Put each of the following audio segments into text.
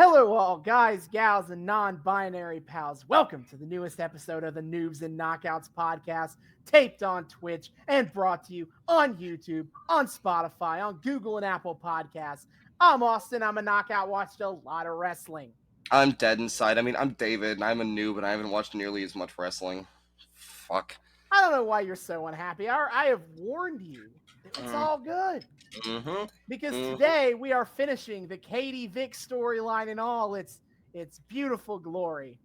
Hello, all guys, gals, and non-binary pals. Welcome to the newest episode of the Noobs and Knockouts Podcast, taped on Twitch and brought to you on YouTube, on Spotify, on Google and Apple Podcasts. I'm Austin. I'm a knockout, watched a lot of wrestling. I'm dead inside. I'm David, and I'm a noob, and I haven't watched nearly as much wrestling. Fuck. I don't know why you're so unhappy. I have warned you. It's all good. Because today we are finishing the Katie Vick storyline in all its beautiful glory.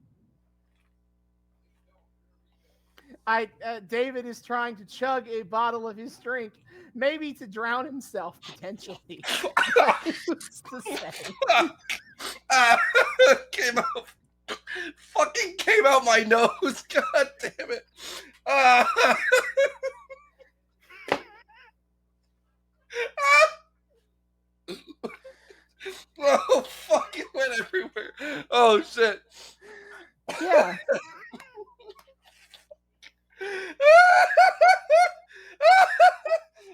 David is trying to chug a bottle of his drink, maybe to drown himself potentially. Came out my nose. God damn it. Oh, fuck, it went everywhere. Oh, shit. Yeah.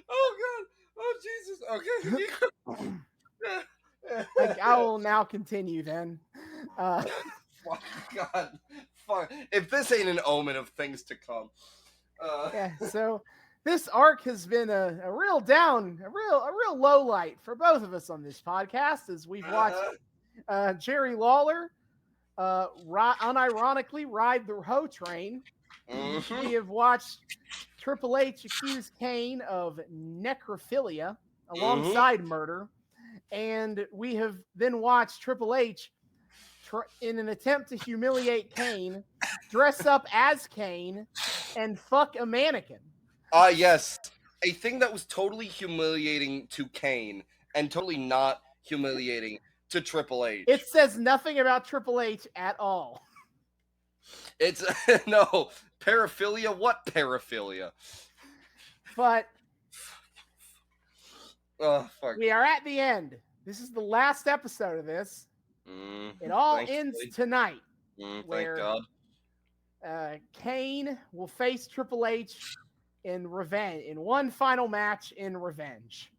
Oh, God. Oh, Jesus. Okay. I will now continue then. Fuck, God. Fuck. If this ain't an omen of things to come. Yeah, so this arc has been a real low light for both of us on this podcast as we've watched Jerry Lawler unironically ride the hoe train. We have watched Triple H accuse Kane of necrophilia alongside murder, and we have then watched Triple H in an attempt to humiliate Kane, dress up as Kane, and fuck a mannequin. Yes. A thing that was totally humiliating to Kane and totally not humiliating to Triple H. It says nothing about Triple H at all. It's no paraphilia. What paraphilia? But oh fuck. We are at the end. This is the last episode of this. It all ends tonight. Thank God. Kane will face Triple H in revenge, in one final match in revenge.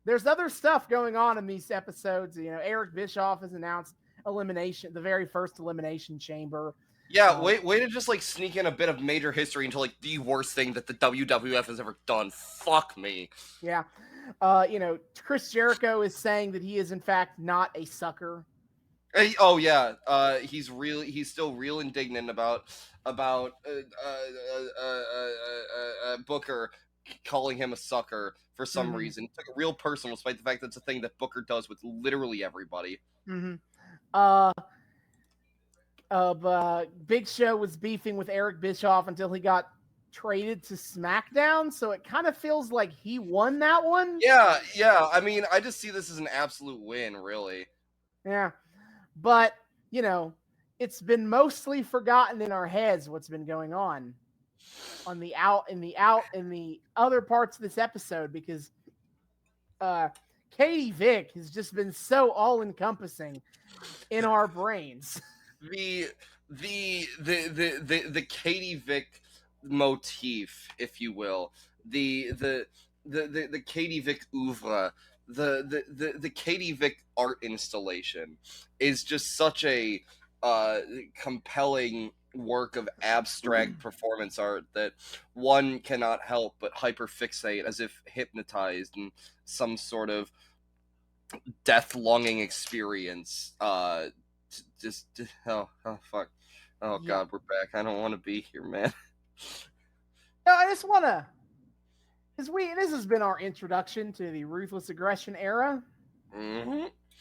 There's other stuff going on in these episodes. You know, Eric Bischoff has announced elimination, the very first elimination chamber. Yeah, way to just like sneak in a bit of major history into like the worst thing that the WWF has ever done. Fuck me. Yeah. Chris Jericho is saying that he is in fact not a sucker. Oh yeah, he's still real indignant about Booker calling him a sucker for some reason. It's like a real personal, despite the fact that it's a thing that Booker does with literally everybody. Big Show was beefing with Eric Bischoff until he got traded to SmackDown, so it kind of feels like he won that one. Yeah. I mean, I just see this as an absolute win, really. Yeah. But, it's been mostly forgotten in our heads what's been going on in the other parts of this episode, because Katie Vick has just been so all-encompassing in our brains. The Katie Vick motif, if you will, the Katie Vick oeuvre, the Katie Vick art installation is just such a compelling work of abstract performance art that one cannot help but hyperfixate as if hypnotized in some sort of death-longing experience. Oh fuck. Oh God, we're back. I don't want to be here, man. No, I just want to, because this has been our introduction to the Ruthless Aggression era.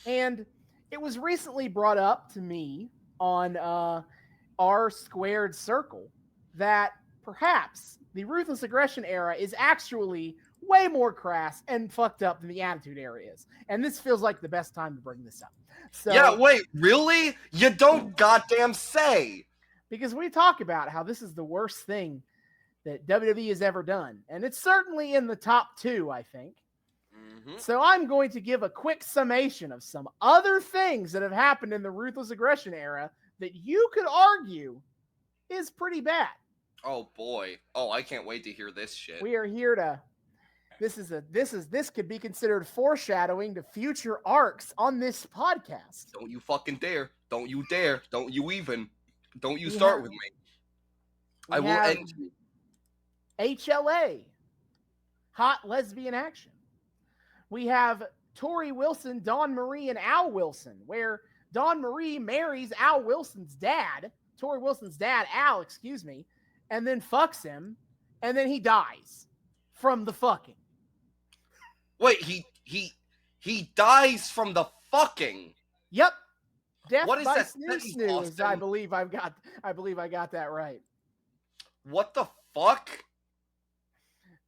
And it was recently brought up to me on R Squared Circle that perhaps the Ruthless Aggression era is actually way more crass and fucked up than the Attitude Era is. And this feels like the best time to bring this up. So, yeah, wait, really? You don't goddamn say. Because we talk about how this is the worst thing that WWE has ever done. And it's certainly in the top 2, I think. So I'm going to give a quick summation of some other things that have happened in the Ruthless Aggression era that you could argue is pretty bad. Oh boy. Oh, I can't wait to hear this shit. We are here to This could be considered foreshadowing to future arcs on this podcast. Don't you fucking dare. Don't you dare. Don't you even. Don't you We start have- with me. We I will have end you. HLA, hot lesbian action. We have Tori Wilson, Dawn Marie, and Al Wilson, where Dawn Marie marries Al Wilson's dad, Tori Wilson's dad, Al, excuse me, and then fucks him, and then he dies from the fucking. Wait, he dies from the fucking. Yep. Death What is by that snoo sentence, snooze. I Austin? believe I got that right. What the fuck?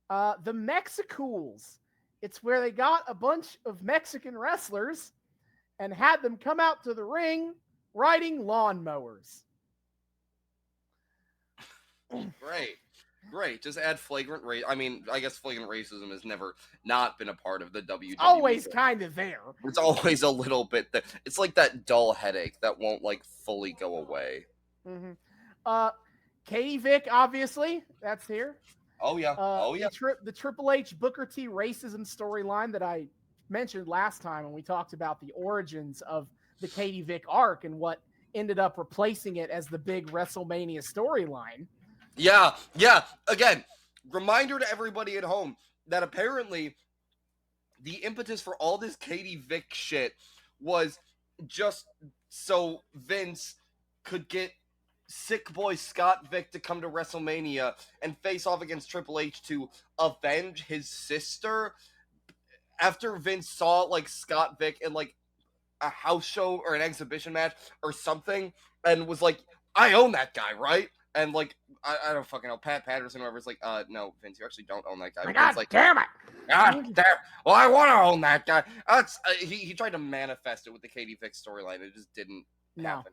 The Mexicools. It's where they got a bunch of Mexican wrestlers and had them come out to the ring riding lawnmowers. Great. Just add flagrant race. I mean, I guess flagrant racism has never not been a part of the WWE. Always kind of there. It's always a little bit that it's like that dull headache that won't like fully go away. Mm-hmm. Katie Vick, obviously, that's here. Oh yeah. The Triple H Booker T racism storyline that I mentioned last time when we talked about the origins of the Katie Vick arc and what ended up replacing it as the big WrestleMania storyline. Yeah. Again, reminder to everybody at home that apparently the impetus for all this Katie Vick shit was just so Vince could get sick boy Scott Vick to come to WrestleMania and face off against Triple H to avenge his sister after Vince saw like Scott Vick in like a house show or an exhibition match or something and was like, I own that guy, right? And like I don't fucking know, Pat Patterson or whoever's like, no, Vince, you actually don't own that guy. God like, damn it. God damn. Well, I want to own that guy. He tried to manifest it with the Katie Vick storyline. It just didn't happen.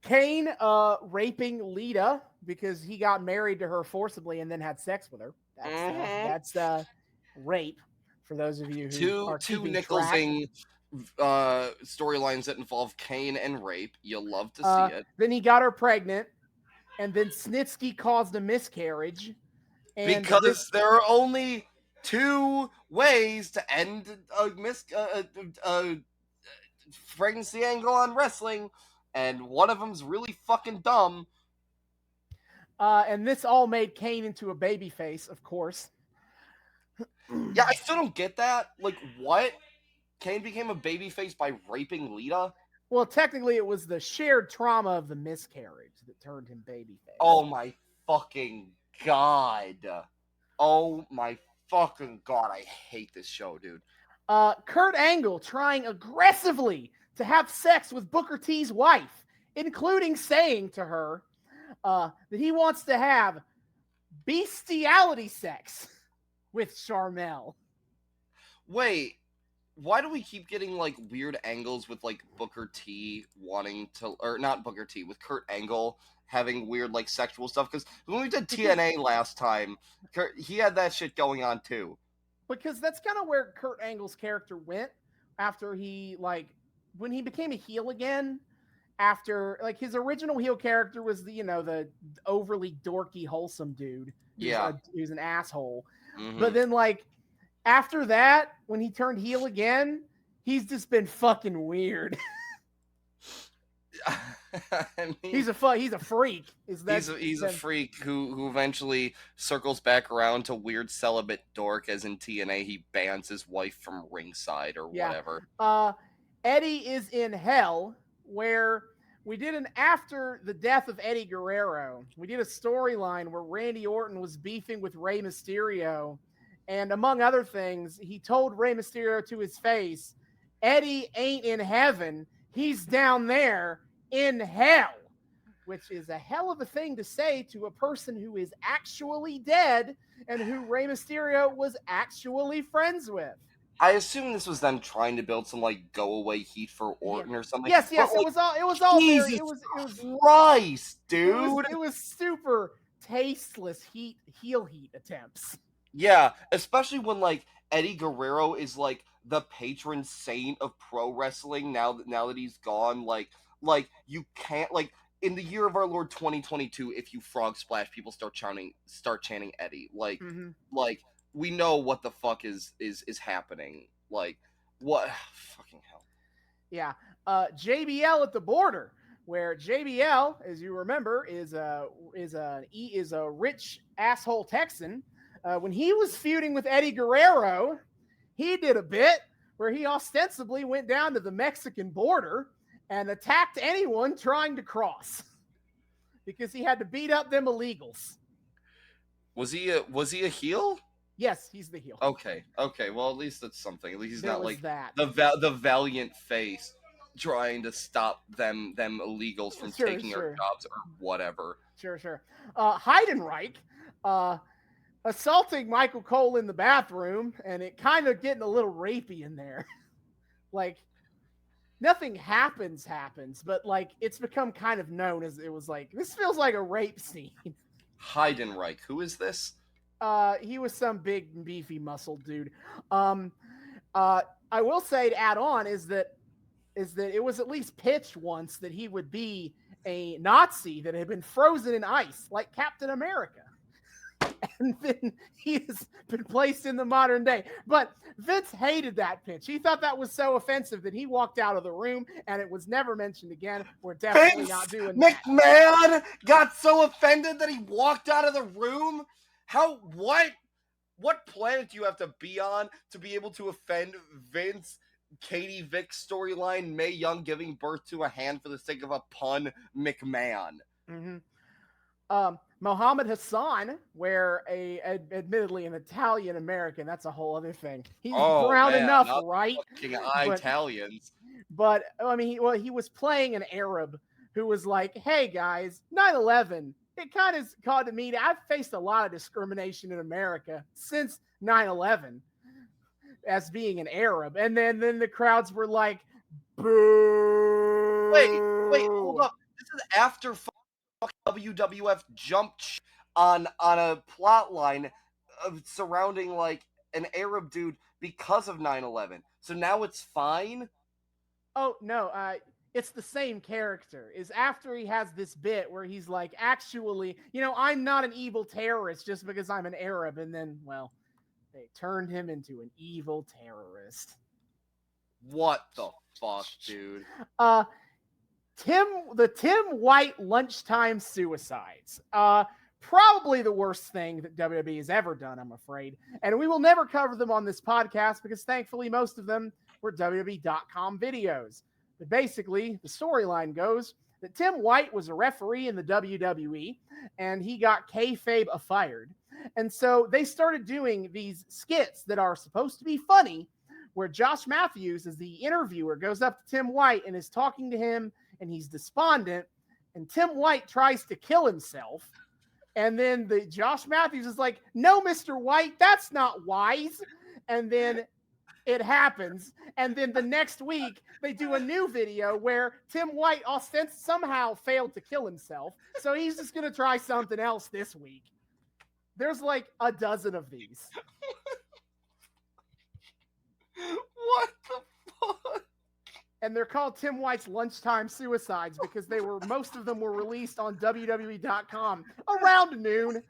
Kane raping Lita because he got married to her forcibly and then had sex with her. That's rape for those of you who are two keeping Nicholsing storylines that involve Kane and rape. You'll love to see it. Then he got her pregnant, and then Snitsky caused a miscarriage. And because there are only two ways to end a pregnancy angle on wrestling, and one of them's really fucking dumb. And this all made Kane into a babyface, of course. Yeah, I still don't get that. Like, what? Kane became a babyface by raping Lita? Well, technically, it was the shared trauma of the miscarriage that turned him babyface. Oh my fucking god. Oh my fucking god. I hate this show, dude. Kurt Angle trying aggressively to have sex with Booker T's wife, including saying to her that he wants to have bestiality sex with Charmel. Wait, why do we keep getting like weird angles with like Booker T wanting to, or not Booker T, with Kurt Angle having weird like sexual stuff? Because when we did TNA last time, he had that shit going on too. Because that's kind of where Kurt Angle's character went after he when he became a heel again. After his original heel character was the overly dorky wholesome dude. He was an asshole. Mm-hmm. But then after that, when he turned heel again, he's just been fucking weird. I mean, he's a freak. He's a freak who eventually circles back around to weird celibate dork, as in TNA he bans his wife from ringside or whatever. Eddie is in hell, where we did after the death of Eddie Guerrero, we did a storyline where Randy Orton was beefing with Rey Mysterio, and among other things, he told Rey Mysterio to his face, Eddie ain't in heaven, he's down there in hell, which is a hell of a thing to say to a person who is actually dead and who Rey Mysterio was actually friends with. I assume this was them trying to build some go away heat for Orton or something. Yes, but, it was all Jesus very, it was Christ, dude. It was super tasteless heel heat attempts. Yeah, especially when Eddie Guerrero is the patron saint of pro wrestling now that he's gone. You can't in the year of our Lord 2022, if you frog splash, people start chanting Eddie. we know what the fuck is happening. Like, what? Fucking hell. Yeah. JBL at the border, where JBL, as you remember, is a rich asshole Texan. When he was feuding with Eddie Guerrero, he did a bit where he ostensibly went down to the Mexican border and attacked anyone trying to cross because he had to beat up them illegals. Was he a heel? Yes, he's the heel. Okay. Well, at least that's something. At least he's There not was like that. the valiant face trying to stop them illegals from taking our jobs or whatever. Sure. Heidenreich assaulting Michael Cole in the bathroom, and it kind of getting a little rapey in there. Like, nothing happens, but like it's become kind of known as it was like, this feels like a rape scene. Heidenreich, who is this? He was some big beefy muscle dude. I will say to add on is that it was at least pitched once that he would be a Nazi that had been frozen in ice like Captain America. And then he has been placed in the modern day. But Vince hated that pitch. He thought that was so offensive that he walked out of the room, and it was never mentioned again. We're definitely not doing that. McMahon got so offended that he walked out of the room? What planet do you have to be on to be able to offend Vince? Katie Vick storyline, Mae Young giving birth to a hand for the sake of a pun, McMahon. Mm-hmm. Mohammed Hassan, where admittedly an Italian American, that's a whole other thing. He's brown enough, right? Italians. But I mean, he was playing an Arab who was like, "Hey guys, 9/11. It kind of called to me. I've faced a lot of discrimination in America since 9/11 as being an Arab." And then the crowds were like, "Boo!" Wait, hold up. This is after WWF jumped on a plot line surrounding like an Arab dude because of 9/11. So now it's fine? Oh, no, it's the same character. Is after he has this bit where he's like, actually, I'm not an evil terrorist just because I'm an Arab. And then, well, they turned him into an evil terrorist. What the fuck, dude? The Tim White lunchtime suicides. Probably the worst thing that WWE has ever done, I'm afraid. And we will never cover them on this podcast because thankfully most of them were WWE.com videos. But basically, the storyline goes that Tim White was a referee in the WWE and he got kayfabe fired. And so they started doing these skits that are supposed to be funny, where Josh Matthews, as the interviewer, goes up to Tim White and is talking to him, and he's despondent, and Tim White tries to kill himself. And then Josh Matthews is like, "No, Mr. White, that's not wise." And then it happens. And then the next week, they do a new video where Tim White somehow failed to kill himself. So he's just going to try something else this week. There's like a dozen of these. What the fuck? And they're called Tim White's lunchtime suicides because most of them were released on WWE.com around noon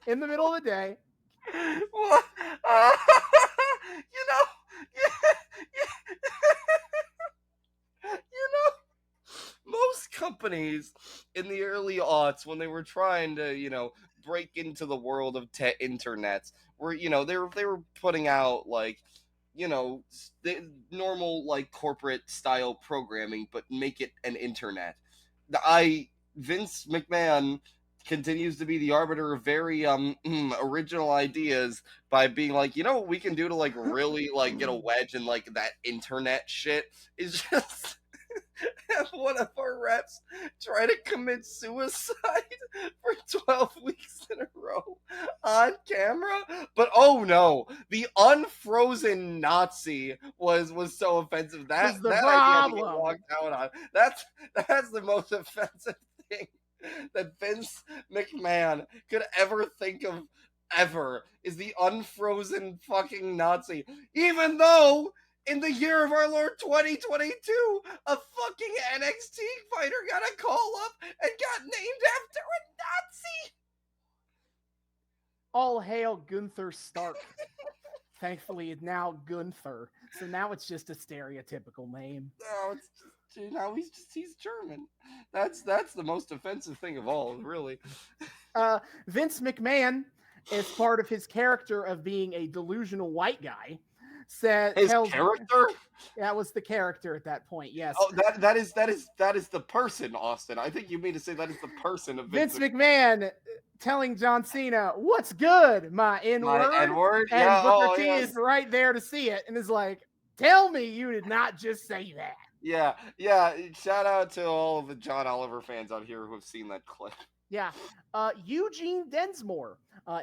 in the middle of the day. What? Most companies in the early aughts, when they were trying to, break into the world of internets, were, they were putting out like, the normal like corporate style programming, but make it an internet. Vince McMahon continues to be the arbiter of very original ideas by being like, what we can do to like really like get a wedge in like that internet shit is just have one of our reps try to commit suicide for 12 weeks in a row on camera. But oh no, the unfrozen Nazi was so offensive. That idea he walked out on. That's the most offensive thing that Vince McMahon could ever think of ever, is the unfrozen fucking Nazi. Even though in the year of our Lord 2022, a fucking NXT fighter got a call up and got named after a Nazi. All hail Gunther Stark. Thankfully, it's now Gunther. So now it's just a stereotypical name. No, it's just, he's German. That's the most offensive thing of all, really. Vince McMahon, as part of his character of being a delusional white guy, said His character? That was the character at that point. Yes. Oh, that is the person, Austin. I think you mean to say that is the person of Vince McMahon telling John Cena, "What's good, my N-word?" My N-word? And Yeah, Booker T is right there to see it and is like, "Tell me you did not just say that." Yeah. Shout out to all of the John Oliver fans out here who have seen that clip. Yeah. Eugene Densmore.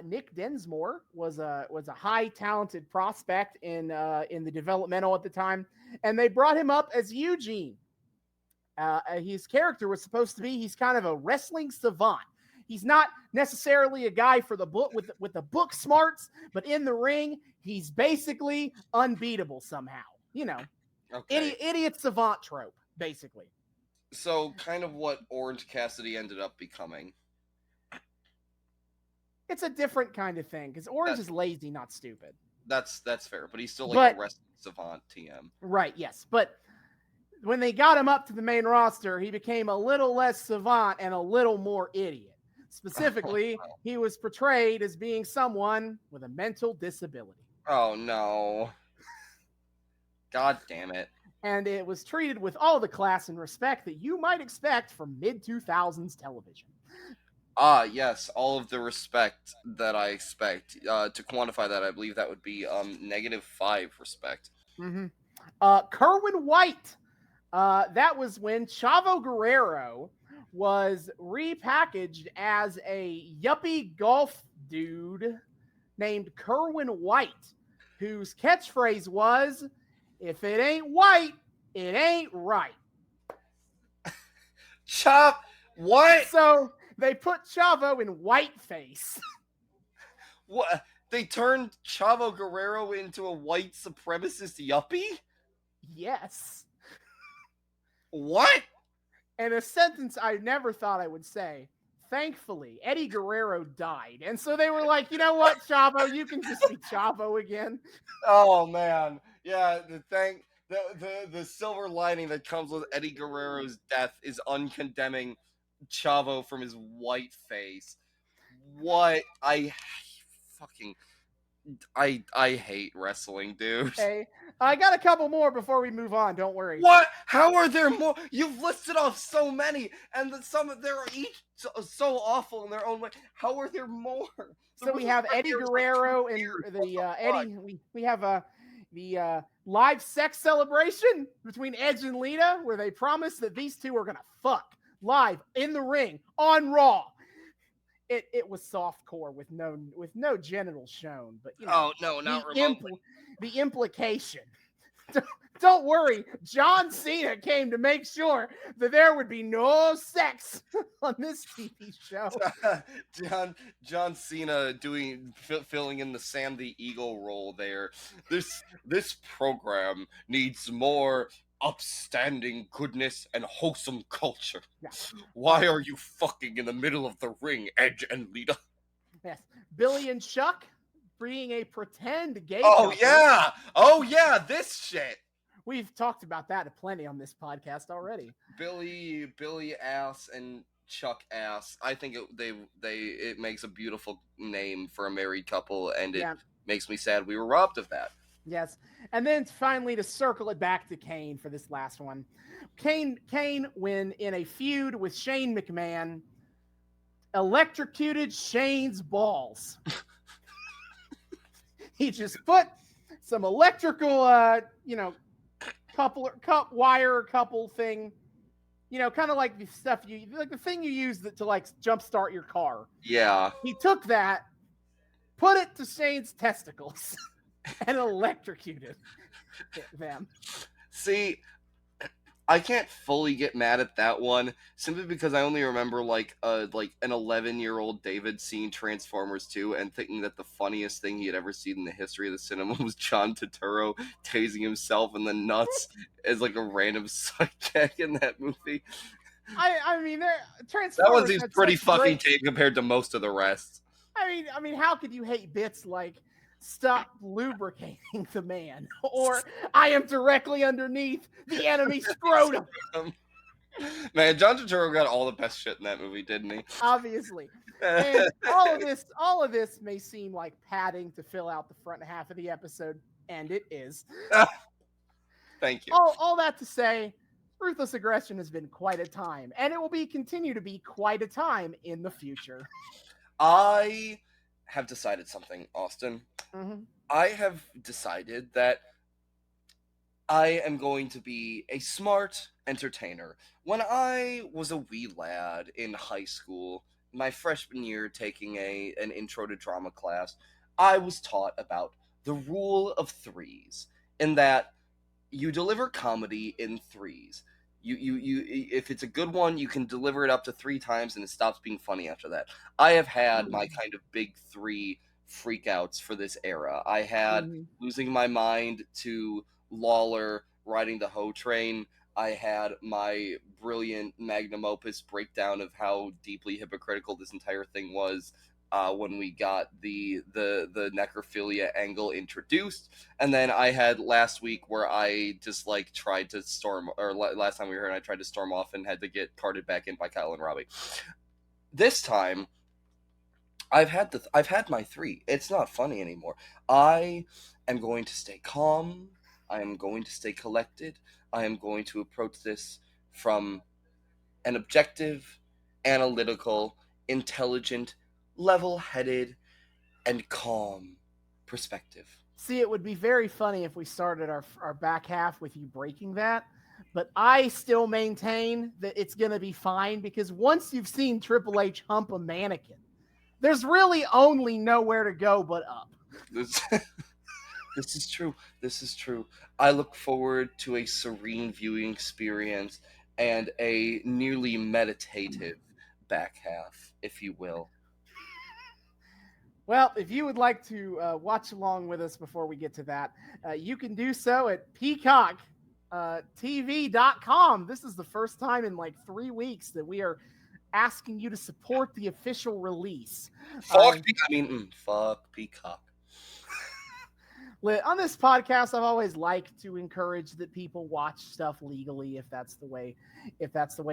Nick Densmore was a high talented prospect in the developmental at the time, and they brought him up as Eugene. His character was supposed to be he's kind of a wrestling savant. He's not necessarily a guy for the book with the book smarts, but in the ring, he's basically unbeatable somehow. You know, idiot savant trope, basically. So, kind of what Orange Cassidy ended up becoming. It's a different kind of thing because Orange is lazy, not stupid. That's fair, but he's still like a wrestling savant TM. Right, yes. But when they got him up to the main roster, he became a little less savant and a little more idiot. Specifically, he was portrayed as being someone with a mental disability. Oh, no. God damn it. And it was treated with all the class and respect that you might expect from mid-2000s television. Yes, all of the respect that I expect. To quantify that, I believe that would be -5 respect. Mm-hmm. Kerwin White. That was when Chavo Guerrero was repackaged as a yuppie golf dude named Kerwin White, whose catchphrase was, "If it ain't white, it ain't right." Chop, what? So they put Chavo in whiteface. What? They turned Chavo Guerrero into a white supremacist yuppie? Yes. What? And a sentence I never thought I would say. Thankfully, Eddie Guerrero died. And so they were like, you know what, Chavo, you can just be Chavo again. Oh, man. Yeah, the silver lining that comes with Eddie Guerrero's death is uncondemning Chavo from his white face. What? I hate wrestling, dude. Hey, I got a couple more before we move on. Don't worry. What? How are there more? You've listed off so many, and they're each so awful in their own way. How are there more? So we have Eddie Guerrero and the Eddie. We have the live sex celebration between Edge and Lita, where they promise that these two are gonna fuck live in the ring on Raw. It was softcore with no genitals shown, but you know, no, not remotely. The implication. Don't worry, John Cena came to make sure that there would be no sex on this TV show. John Cena filling in the Sam the Eagle role there. This program needs more upstanding goodness and wholesome culture. Yeah. Why are you fucking in the middle of the ring, Edge and Lita? Yes, Billy and Chuck being a pretend gay. Oh yeah, this shit. We've talked about that plenty on this podcast already. Billy ass and Chuck ass. I think it makes a beautiful name for a married couple, and it makes me sad we were robbed of that. Yes. And then finally, to circle it back to Kane for this last one. Kane, when in a feud with Shane McMahon, electrocuted Shane's balls. He just put some electrical, cup wire couple thing, kind of like the stuff the thing you use to like jumpstart your car. Yeah. He took that, put it to Shane's testicles. And electrocuted them. See, I can't fully get mad at that one simply because I only remember like an 11-year-old David seeing Transformers 2 and thinking that the funniest thing he had ever seen in the history of the cinema was John Turturro tasing himself in the nuts as like a random sidekick in that movie. I mean, Transformers. That one seems pretty fucking tame compared to most of the rest. I mean, how could you hate bits like "Stop lubricating the man" or "I am directly underneath the enemy scrotum"? Man, John Turturro got all the best shit in that movie, didn't he? Obviously. And all of this may seem like padding to fill out the front half of the episode, and it is. Thank you. All that to say, Ruthless Aggression has been quite a time, and it will continue to be quite a time in the future. I have decided something, Austin. Mm-hmm. I have decided that I am going to be a smart entertainer. When I was a wee lad in high school, my freshman year taking an intro to drama class, I was taught about the rule of threes, in that you deliver comedy in threes. You if it's a good one, you can deliver it up to 3 times and it stops being funny after that. I have had my kind of big 3 freakouts for this era. I had losing my mind to Lawler riding the Ho train. I had my brilliant magnum opus breakdown of how deeply hypocritical this entire thing was when we got the necrophilia angle introduced, and then I had last week where I just like tried to storm, or last time we were here, and I tried to storm off and had to get carted back in by Kyle and Robbie. This time, I've had my 3. It's not funny anymore. I am going to stay calm. I am going to stay collected. I am going to approach this from an objective, analytical, intelligent, level-headed, and calm perspective. See, it would be very funny if we started our back half with you breaking that, but I still maintain that it's going to be fine, because once you've seen Triple H hump a mannequin, there's really only nowhere to go but up. This is true. This is true. I look forward to a serene viewing experience and a nearly meditative back half, if you will. Well, if you would like to watch along with us before we get to that, you can do so at peacocktv.com. This is the first time in like 3 weeks that we are asking you to support the official release. Fuck Peacock. On this podcast, I've always liked to encourage that people watch stuff legally if that's the way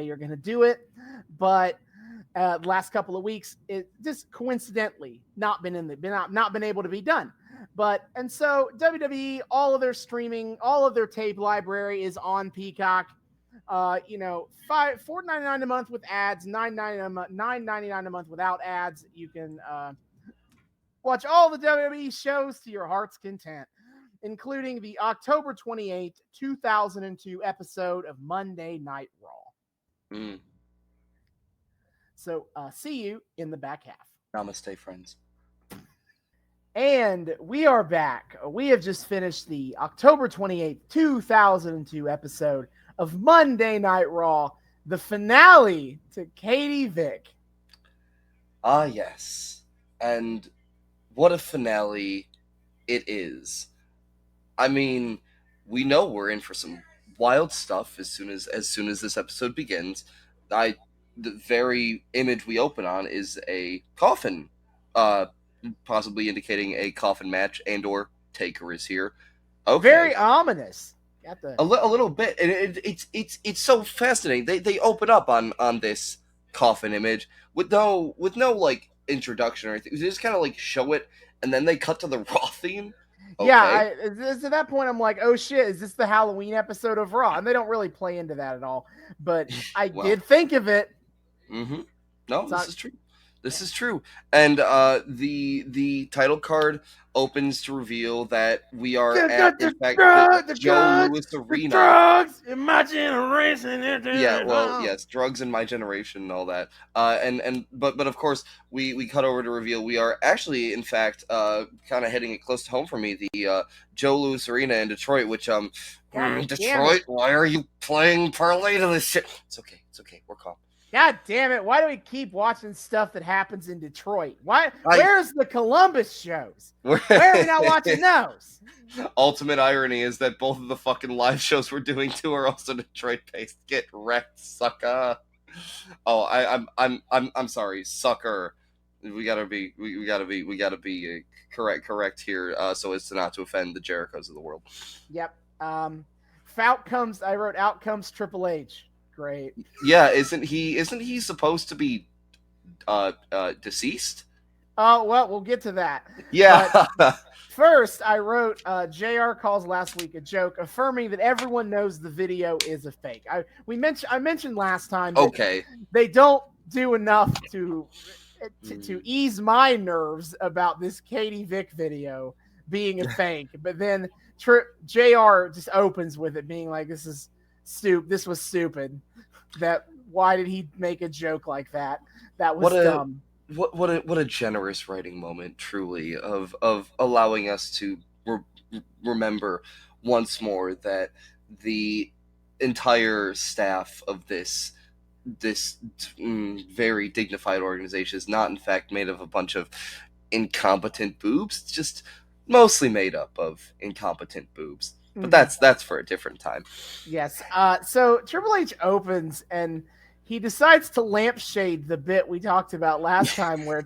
you're going to do it. But the last couple of weeks, it just coincidentally not been able to be done. And so WWE, all of their streaming, all of their tape library is on Peacock. $4.99 a month with ads, $9.99 a month without ads. You can watch all the WWE shows to your heart's content, including the October 28th, 2002 episode of Monday Night Raw. So see you in the back half. Namaste, friends. And we are back. We have just finished the October 28th, 2002 episode of Monday Night Raw, the finale to Katie Vick. Ah, yes. And what a finale it is. I mean, we know we're in for some wild stuff as soon as this episode begins. The very image we open on is a coffin, possibly indicating a coffin match, and or Taker is here. Okay. Very ominous. A little bit, and it's so fascinating. They open up on this coffin image with no like introduction or anything. They just kind of like show it, and then they cut to the Raw theme. Okay. Yeah, at that point I'm like, oh shit, is this the Halloween episode of Raw? And they don't really play into that at all, but I did think of it. Mm-hmm. No, this is true. This is true. And the title card opens to reveal that we are at, in fact, the Joe Louis Arena. Drugs in my generation. Yeah, well, yes, drugs in my generation and all that. But of course, we cut over to reveal we are actually, in fact, kind of hitting it close to home for me. The Joe Louis Arena in Detroit, which Detroit, why are you playing parlay to this shit? It's okay. We're calm. God damn it! Why do we keep watching stuff that happens in Detroit? Where's the Columbus shows? Where are we not watching those? Ultimate irony is that both of the fucking live shows we're doing too are also Detroit-based. Get wrecked, sucker. Oh, I'm sorry, sucker. We gotta be correct here, so as to not to offend the Jerichos of the world. Yep. I wrote out comes Triple H. Great. Yeah, isn't he supposed to be deceased? Oh, well, we'll get to that. Yeah. But first, I wrote JR calls last week a joke, affirming that everyone knows the video is a fake. I mentioned last time that Okay. they don't do enough to ease my nerves about this Katie Vick video being a fake. But then JR just opens with it being like, this is this was stupid. Why did he make a joke like that? That was dumb. What a generous writing moment, truly, of allowing us to remember once more that the entire staff of this very dignified organization is not in fact made of a bunch of incompetent boobs. It's just mostly made up of incompetent boobs. But that's for a different time. Yes. So Triple H opens and he decides to lampshade the bit we talked about last time, where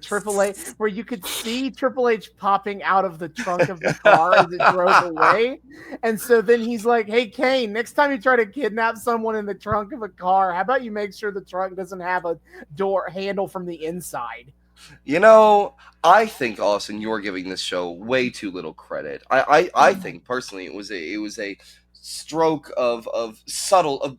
you could see Triple H popping out of the trunk of the car as it drove away. And so then he's like, "Hey, Kane, next time you try to kidnap someone in the trunk of a car, how about you make sure the trunk doesn't have a door handle from the inside?" You know, I think, Austin, you're giving this show way too little credit. I think personally it was a stroke of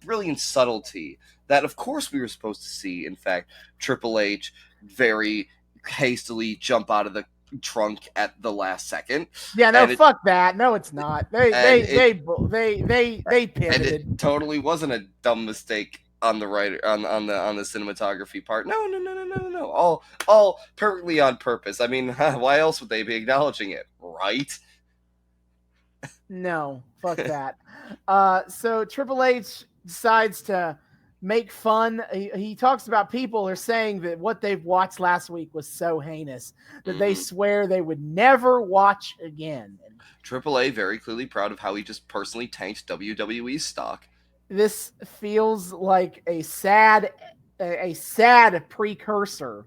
brilliant subtlety that, of course, we were supposed to see. In fact, Triple H very hastily jump out of the trunk at the last second. Yeah, no, fuck that. No, it's not. They pivoted. And it totally wasn't a dumb mistake on the writer on the cinematography part. No. All perfectly on purpose. I mean, why else would they be acknowledging it, right? No, fuck that. So Triple H decides to make fun. He talks about people are saying that what they've watched last week was so heinous that they swear they would never watch again. Triple A very clearly proud of how he just personally tanked WWE's stock. This feels like a sad precursor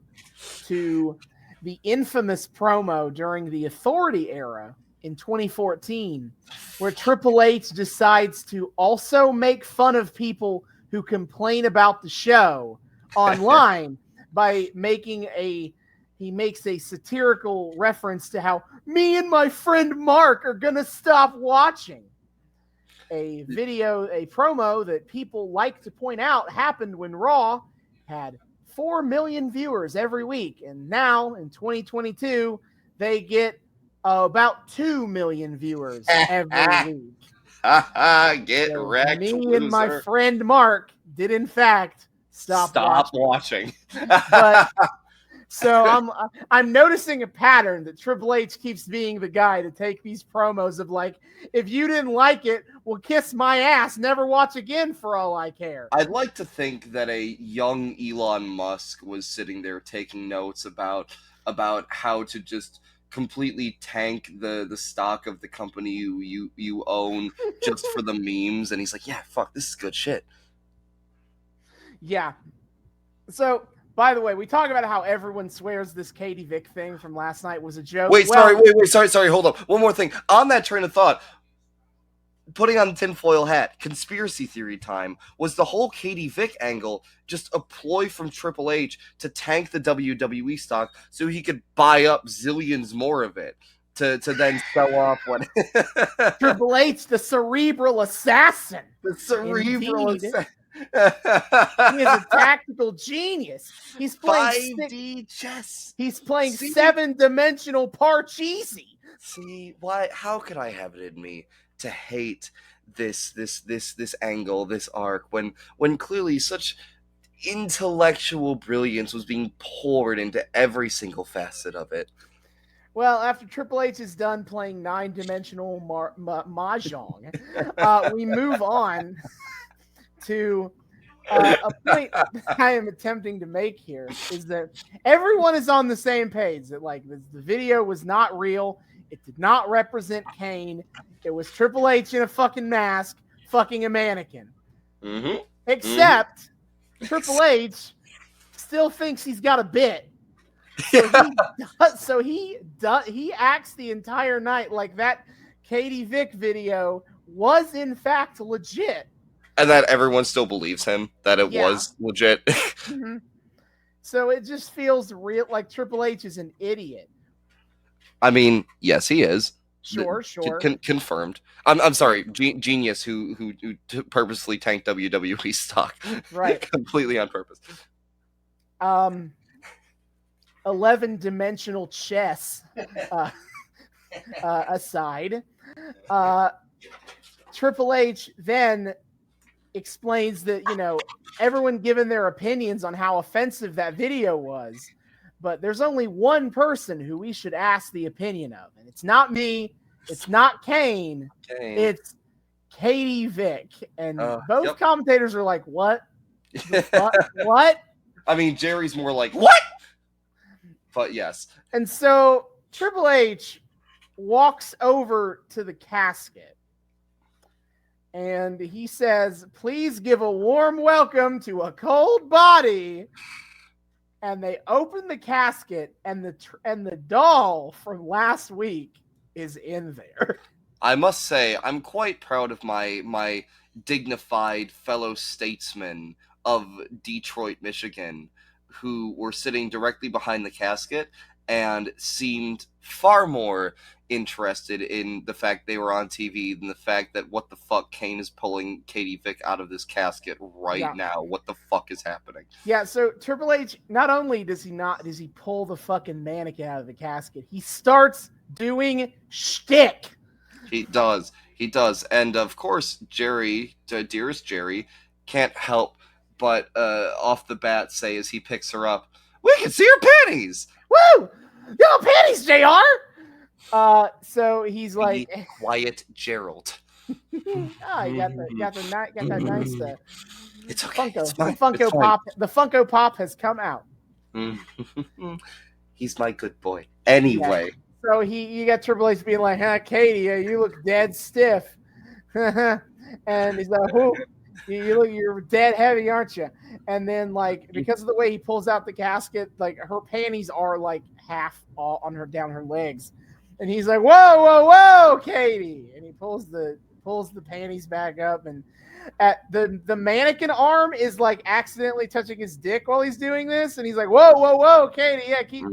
to the infamous promo during the Authority era in 2014, where Triple H decides to also make fun of people who complain about the show online by making he makes a satirical reference to how me and my friend Mark are going to stop watching. A promo that people like to point out happened when Raw had 4 million viewers every week. And now in 2022, they get about 2 million viewers every week. Get so wrecked, me loser. And my friend Mark did in fact stop watching. But so I'm noticing a pattern that Triple H keeps being the guy to take these promos of like, if you didn't like it, well, kiss my ass, never watch again for all I care. I'd like to think that a young Elon Musk was sitting there taking notes about how to just completely tank the stock of the company you own just for the memes, and he's like, yeah, fuck, this is good shit. Yeah. So, by the way, we talk about how everyone swears this Katie Vick thing from last night was a joke. Sorry, hold up. One more thing. On that train of thought, putting on the tinfoil hat, conspiracy theory time, was the whole Katie Vick angle just a ploy from Triple H to tank the WWE stock so he could buy up zillions more of it to then sell off when Triple H, the cerebral assassin. The cerebral assassin. He is a tactical genius. He's playing 5D chess. He's playing 7-dimensional Parcheesi. See, why? How could I have it in me to hate this angle, this arc, when clearly such intellectual brilliance was being poured into every single facet of it? Well, after Triple H is done playing 9-dimensional mahjong, we move on to a point I am attempting to make here is that everyone is on the same page that like the video was not real. It did not represent Kane. It was Triple H in a fucking mask fucking a mannequin. Except Triple H still thinks he's got a bit He acts the entire night like that Katie Vick video was in fact legit. And that everyone still believes him, that it was legit. Mm-hmm. So it just feels real, like Triple H is an idiot. I mean, yes, he is. Sure. Confirmed. I'm sorry, genius who purposely tanked WWE stock. Right. Completely on purpose. 11-dimensional chess aside, Triple H then explains that, everyone given their opinions on how offensive that video was, but there's only one person who we should ask the opinion of, and it's not me, it's not Kane. It's Katie Vick. And both commentators are like, what? What? I mean, Jerry's more like, what? But yes. And so Triple H walks over to the casket and he says, please give a warm welcome to a cold body. And they open the casket and the doll from last week is in there. I must say, I'm quite proud of my dignified fellow statesmen of Detroit, Michigan, who were sitting directly behind the casket and seemed far more interested in the fact they were on TV than the fact that what the fuck Kane is pulling Katie Vick out of this casket now. What the fuck is happening? Yeah, so Triple H, not only does he pull the fucking mannequin out of the casket, he starts doing shtick. He does. And of course, Jerry, dearest Jerry, can't help but off the bat say as he picks her up, we can see her panties! Woo! Yo, panties, JR! So he's like, be quiet, Gerald. You got that nice it's okay. Funko. It's fine. The Funko Pop. The Funko Pop has come out. He's my good boy. Anyway. Yeah. So you got Triple H being like, Katie, you look dead stiff. And he's like, who? You're dead heavy, aren't you? And then, like, because of the way he pulls out the casket, like, her panties are like half all on her down her legs. And he's like, whoa, Katie. And he pulls the panties back up, and at the mannequin arm is like accidentally touching his dick while he's doing this. And he's like, whoa, Katie, yeah, keep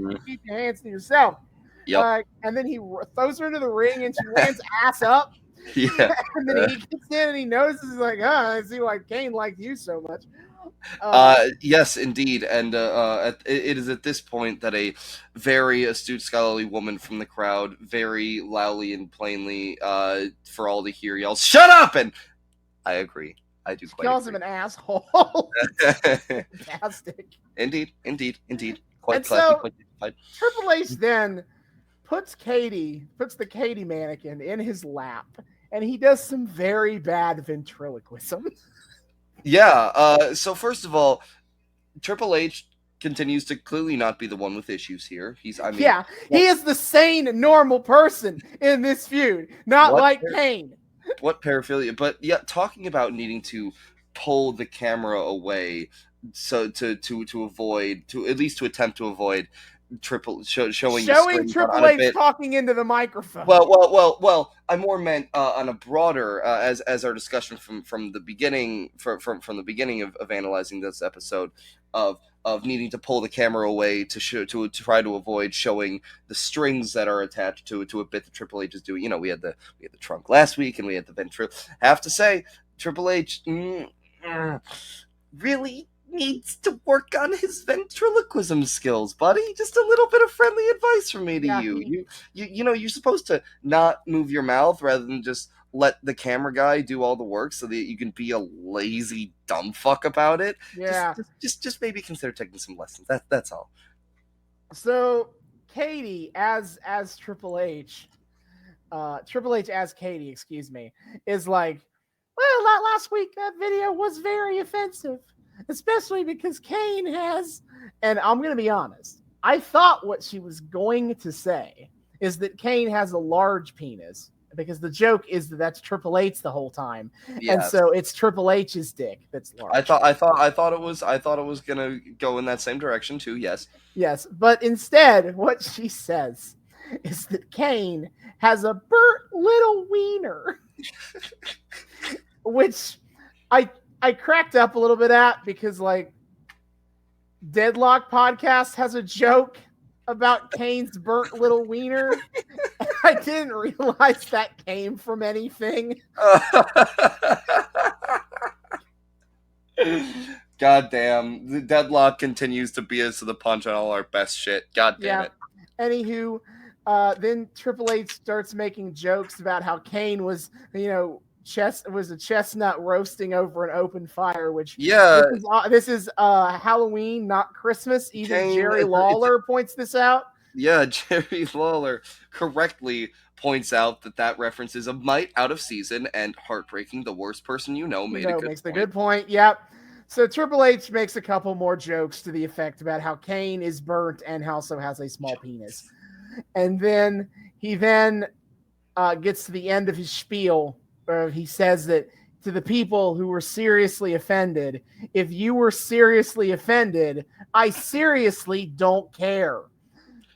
your hands to yourself. Yep. And then he throws her into the ring and she lands ass up. Yeah. And then he gets in and he notices, he's like, I see why Kane liked you so much. Yes, indeed. And it is at this point that a very astute, scholarly woman from the crowd, very loudly and plainly, for all to hear, yells, "Shut up!" And I agree. I do quite calls agree. him an asshole. Fantastic. Indeed. Quite and classy, so, quite dignified. Triple H then puts the Katie mannequin in his lap, and he does some very bad ventriloquism. Yeah, so first of all, Triple H continues to clearly not be the one with issues here. He is the sane, normal person in this feud, not like Kane. What paraphilia? But yeah, talking about needing to pull the camera away so to avoid, to at least to attempt to avoid showing Triple H talking into the microphone. Well. I more meant on a broader as our discussion from the beginning from the beginning of analyzing this episode of needing to pull the camera away to try to avoid showing the strings that are attached to a bit that Triple H is doing. You know, we had the trunk last week and we had the ventriloquism. Have to say, Triple H really needs to work on his ventriloquism skills, buddy. Just a little bit of friendly advice from me to you. You know, you're supposed to not move your mouth rather than just let the camera guy do all the work so that you can be a lazy dumb fuck about it. Yeah. Just maybe consider taking some lessons. That's all. So Katie as Triple H as Katie, excuse me, is like, well, last week that video was very offensive. Especially because Kane has, and I'm going to be honest, I thought what she was going to say is that Kane has a large penis, because the joke is that that's Triple H the whole time, and Yes. so it's Triple H's dick that's large. I thought it was gonna go in that same direction too. Yes. Yes, but instead, what she says is that Kane has a burnt little wiener, which I cracked up a little bit at because like Deadlock Podcast has a joke about Kane's burnt little wiener. I didn't realize that came from anything. God damn. The Deadlock continues to beat us to the punch on all our best shit. God damn it. Anywho, then Triple H starts making jokes about how Kane was, was a chestnut roasting over an open fire, which this is Halloween, not Christmas. Even Kane, Jerry Lawler points this out. Yeah, Jerry Lawler correctly points out that reference is a mite out of season and heartbreaking. The worst person makes the good point. Yep. So Triple H makes a couple more jokes to the effect about how Kane is burnt and also has a small penis. And then he gets to the end of his spiel where he says that to the people who were seriously offended, if you were seriously offended, I seriously don't care.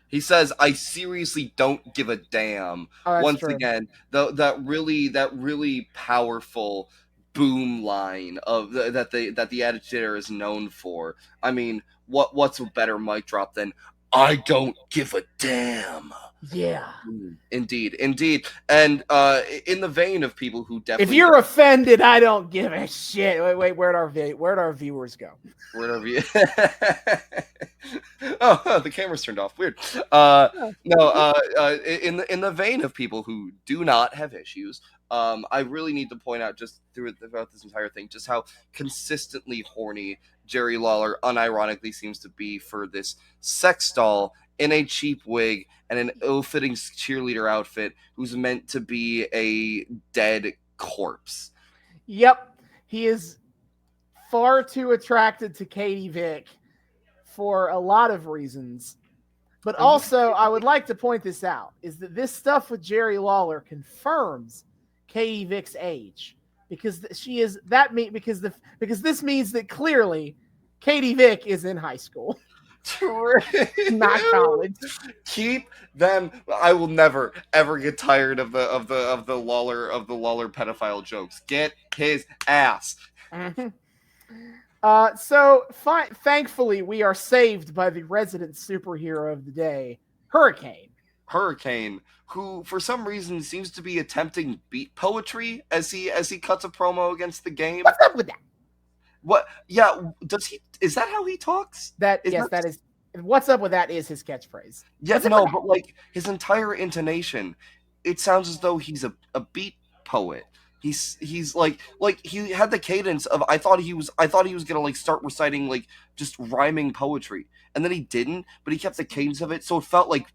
He says, "I seriously don't give a damn." Once again, that really powerful boom line of that the Attitude Era is known for. I mean, what's a better mic drop than "I don't give a damn"? Yeah, indeed. And in the vein of people who definitely, if you're offended, I don't give a shit. Wait, where'd our viewers go? Oh, the camera's turned off. Weird. In the vein of people who do not have issues, I really need to point out just throughout this entire thing just how consistently horny Jerry Lawler unironically seems to be for this sex doll in a cheap wig and an ill-fitting cheerleader outfit who's meant to be a dead corpse. Yep. He is far too attracted to Katie Vick for a lot of reasons. But also, I would like to point this out, is that this stuff with Jerry Lawler confirms Katie Vick's age. Because because this means that clearly Katie Vick is in high school. Not college. Keep them. I will never ever get tired of the Lawler pedophile jokes. Get his ass. Mm-hmm. Thankfully, we are saved by the resident superhero of the day, Hurricane. Hurricane, who for some reason seems to be attempting beat poetry as he cuts a promo against the game. What's up with that? What? Yeah, does he? Is that how he talks? That is. What's up with that is his catchphrase. Yeah, no, but like his entire intonation, it sounds as though he's a beat poet. He's like he had the cadence of I thought he was gonna like start reciting like just rhyming poetry, and then he didn't, but he kept the cadence of it, so it felt like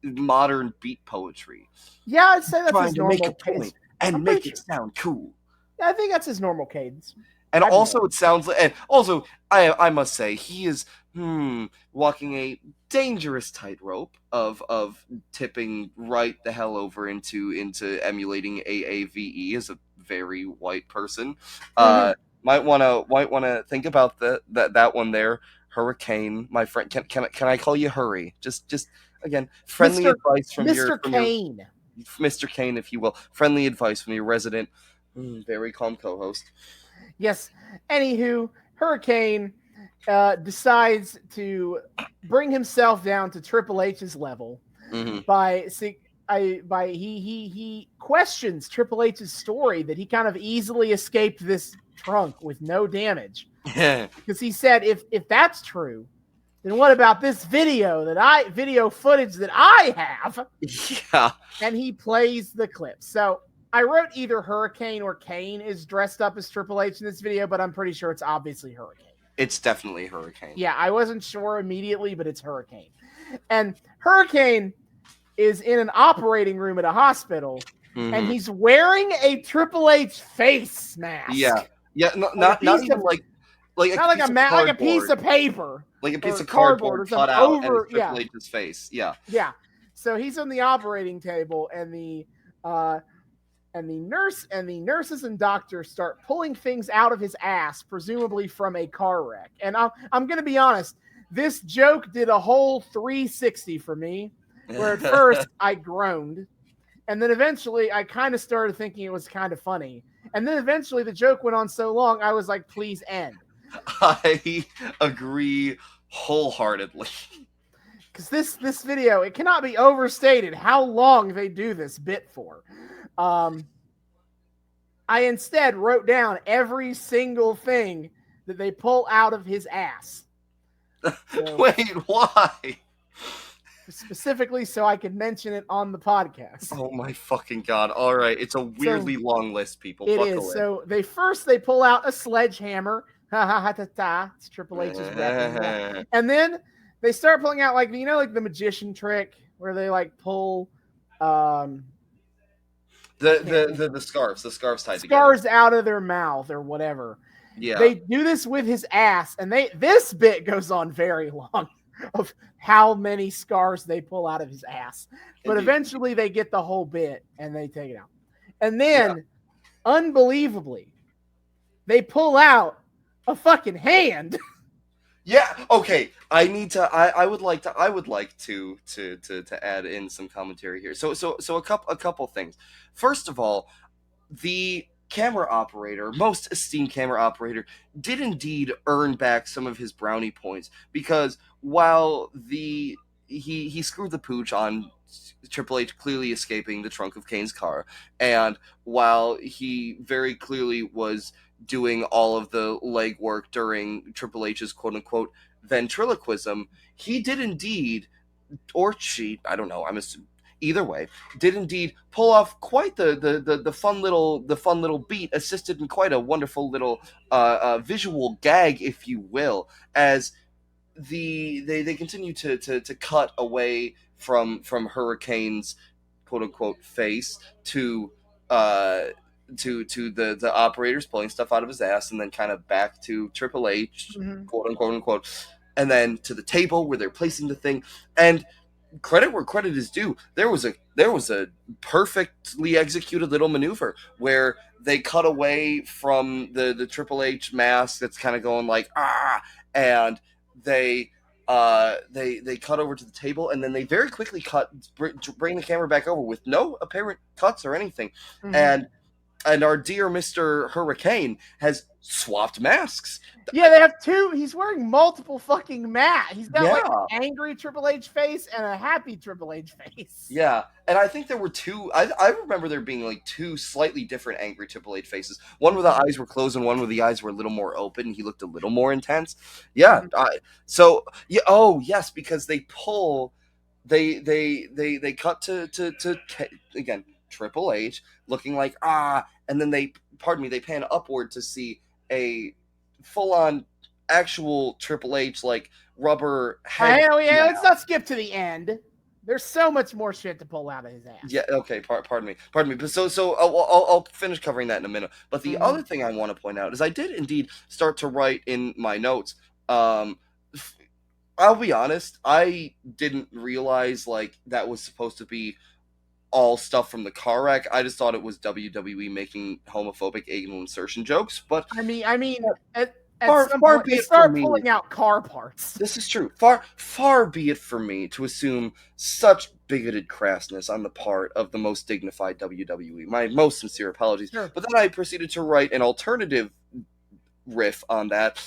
modern beat poetry. Yeah, I'd say that's trying his to normal make a point and make it sound cool. Yeah, I think that's his normal cadence. And also, it sounds like, and also, I must say, he is walking a dangerous tightrope of tipping right the hell over into emulating AAVE as a very white person. Might wanna think about that one there. Hurricane, my friend. Can I call you Hurry? Just again, friendly advice from Mr. Kane. Mr. Kane, if you will. Friendly advice from your resident, very calm co-host. Yes. Anywho, Hurricane decides to bring himself down to Triple H's level by he questions Triple H's story that he kind of easily escaped this trunk with no damage. Because he said, if that's true, then what about this video footage that I have? Yeah. And he plays the clip. So I wrote either Hurricane or Kane is dressed up as Triple H in this video, but I'm pretty sure it's obviously Hurricane. It's definitely Hurricane. Yeah, I wasn't sure immediately, but it's Hurricane. And Hurricane is in an operating room at a hospital, and he's wearing a Triple H face mask. Yeah. Yeah, not even like a piece of paper. Like a piece of cardboard cut out over Triple H's face. Yeah. Yeah. So he's on the operating table, and the And the nurses and doctors start pulling things out of his ass, presumably from a car wreck. And I'm going to be honest, this joke did a whole 360 for me, where at first I groaned, and then eventually I kind of started thinking it was kind of funny. And then eventually the joke went on so long, I was like, please end. I agree wholeheartedly. Because this video, it cannot be overstated how long they do this bit for. I instead wrote down every single thing that they pull out of his ass. So, wait, why? Specifically so I could mention it on the podcast. Oh my fucking god. All right, it's a weirdly long list, people. It Buckle is. in. So they pull out a sledgehammer. Ha ha ha ta ta. It's Triple H's weapon. And then they start pulling out, like, you know, like the magician trick where they like pull the scarves tied together. Scars out of their mouth or whatever. Yeah. They do this with his ass, and this bit goes on very long of how many scars they pull out of his ass. But eventually they get the whole bit and they take it out. And then, unbelievably, they pull out a fucking hand. Yeah. Okay. I would like to add in some commentary here. So a couple things. First of all, the camera operator, most esteemed camera operator, did indeed earn back some of his brownie points, because while he screwed the pooch on Triple H clearly escaping the trunk of Kane's car, and while he very clearly was doing all of the legwork during Triple H's quote-unquote ventriloquism, he did indeed, or she, I don't know, I'm assuming, either way, did indeed pull off quite the fun little beat, assisted in quite a wonderful little visual gag, if you will, as they continue to cut away from Hurricane's quote unquote face to the operators pulling stuff out of his ass, and then kind of back to Triple H, quote unquote, and then to the table where they're placing the thing. And credit where credit is due, there was a perfectly executed little maneuver where they cut away from the Triple H mask that's kind of going like and they cut over to the table, and then they very quickly bring the camera back over with no apparent cuts or anything, and our dear Mr. Hurricane has swapped masks. Yeah, they have two. He's wearing multiple fucking masks. He's got like an angry Triple H face and a happy Triple H face. Yeah, and I think there were two. I remember there being like two slightly different angry Triple H faces. One where the eyes were closed, and one where the eyes were a little more open. He looked a little more intense. Yeah. Oh yes, because they pull. They cut to again Triple H looking like and then they pan upward to see a full-on actual Triple H like rubber head. Hell yeah, let's not skip to the end. There's so much more shit to pull out of his ass. Yeah, okay, pardon me. But so I'll finish covering that in a minute. But the other thing I want to point out is I did indeed start to write in my notes. I'll be honest, I didn't realize like that was supposed to be all stuff from the car wreck. I just thought it was WWE making homophobic anal insertion jokes. But I mean, at some point, they start pulling out car parts. This is true. Far be it from me to assume such bigoted crassness on the part of the most dignified WWE. My most sincere apologies. Sure. But then I proceeded to write an alternative riff on that.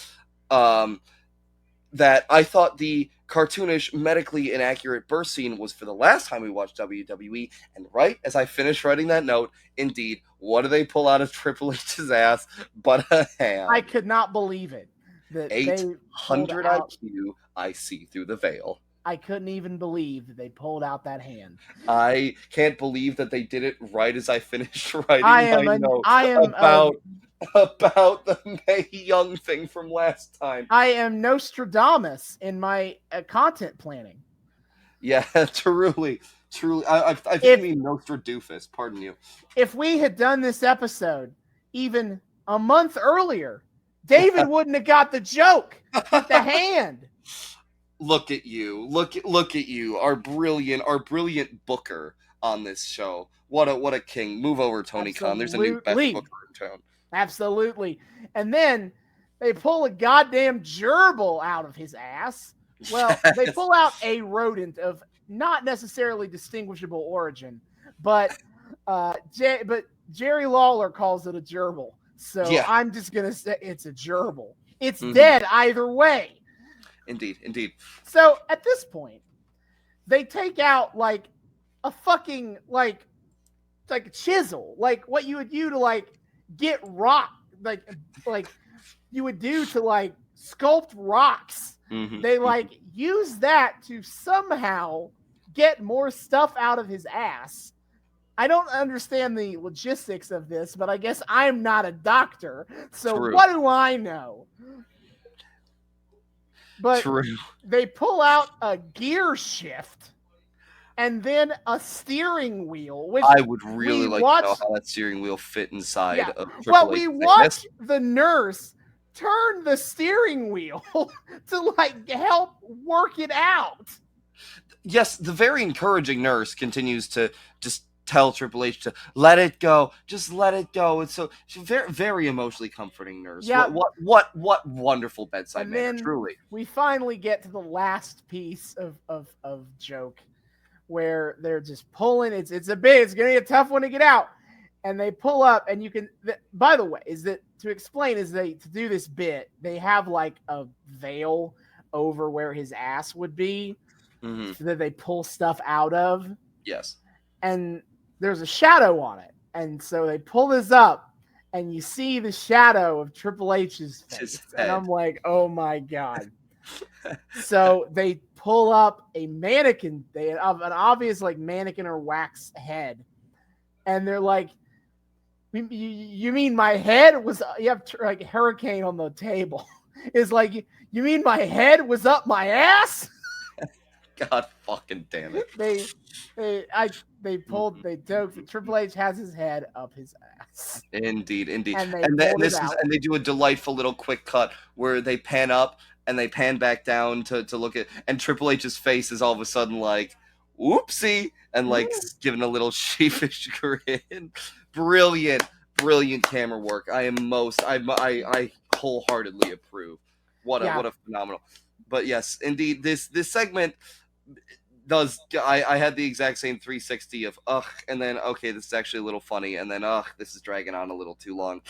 That I thought the cartoonish, medically inaccurate birth scene was for the last time we watched WWE, and right as I finished writing that note, indeed, what do they pull out of Triple H's ass but a hand? I could not believe it. 800 IQ, I see through the veil. I couldn't even believe that they pulled out that hand. I can't believe that they did it right as I finished writing my note about the Mae Young thing from last time. I am Nostradamus in my content planning. Yeah, truly. I think you mean Nostradoofus, pardon you. If we had done this episode even a month earlier, David wouldn't have got the joke with the hand. Look at you. Look at you, our brilliant booker on this show. What a king. Move over, Tony Khan. There's a new best Absolutely. booker in town. Absolutely. And then they pull a goddamn gerbil out of his ass. Well, they pull out a rodent of not necessarily distinguishable origin, but Jerry Lawler calls it a gerbil. So Yeah. I'm just going to say it's a gerbil. It's Mhm. dead either way. Indeed. So at this point, they take out like a fucking like a chisel, like what you would do to like get rock, like you would do to like sculpt rocks. Mhm. They like use that to somehow get more stuff out of his ass. I don't understand the logistics of this, but I guess I'm not a doctor, so True. what do I know? But True. they pull out a gear shift and then a steering wheel, which I would really like to know watched- how that steering wheel fit inside Yeah. of Triple Well, H's we thickness. watch the nurse turn the steering wheel to like help work it out. Yes, the very encouraging nurse continues to just tell Triple H to let it go, just let it go. It's so she's very, very emotionally comforting nurse. Yeah. What wonderful bedside And manner, then truly. we finally get to the last piece of joke where they're just pulling. It's gonna be a tough one to get out. And they pull up, and you can. By the way, to do this bit, they have like a veil over where his ass would be, Mhm. so that they pull stuff out of. Yes. And there's a shadow on it, and so they pull this up, and you see the shadow of Triple H's face, His and I'm head. like, oh my god. So they pull up a mannequin, they have an obvious like mannequin or wax head, and they're like, you mean my head was, you have like Hurricane on the table is like, you mean my head was up my ass? God fucking damn it. They pulled, they took, Triple H has his head up his ass. Indeed. And they And pulled this it is, out. and they do a delightful little quick cut where they pan up and they pan back down to look at, and Triple H's face is all of a sudden like, whoopsie, and like giving a little sheepish grin. Brilliant camera work. I wholeheartedly approve. What a phenomenal. But yes, indeed, this segment does. I had the exact same 360 of and then okay, this is actually a little funny, and then this is dragging on a little too long.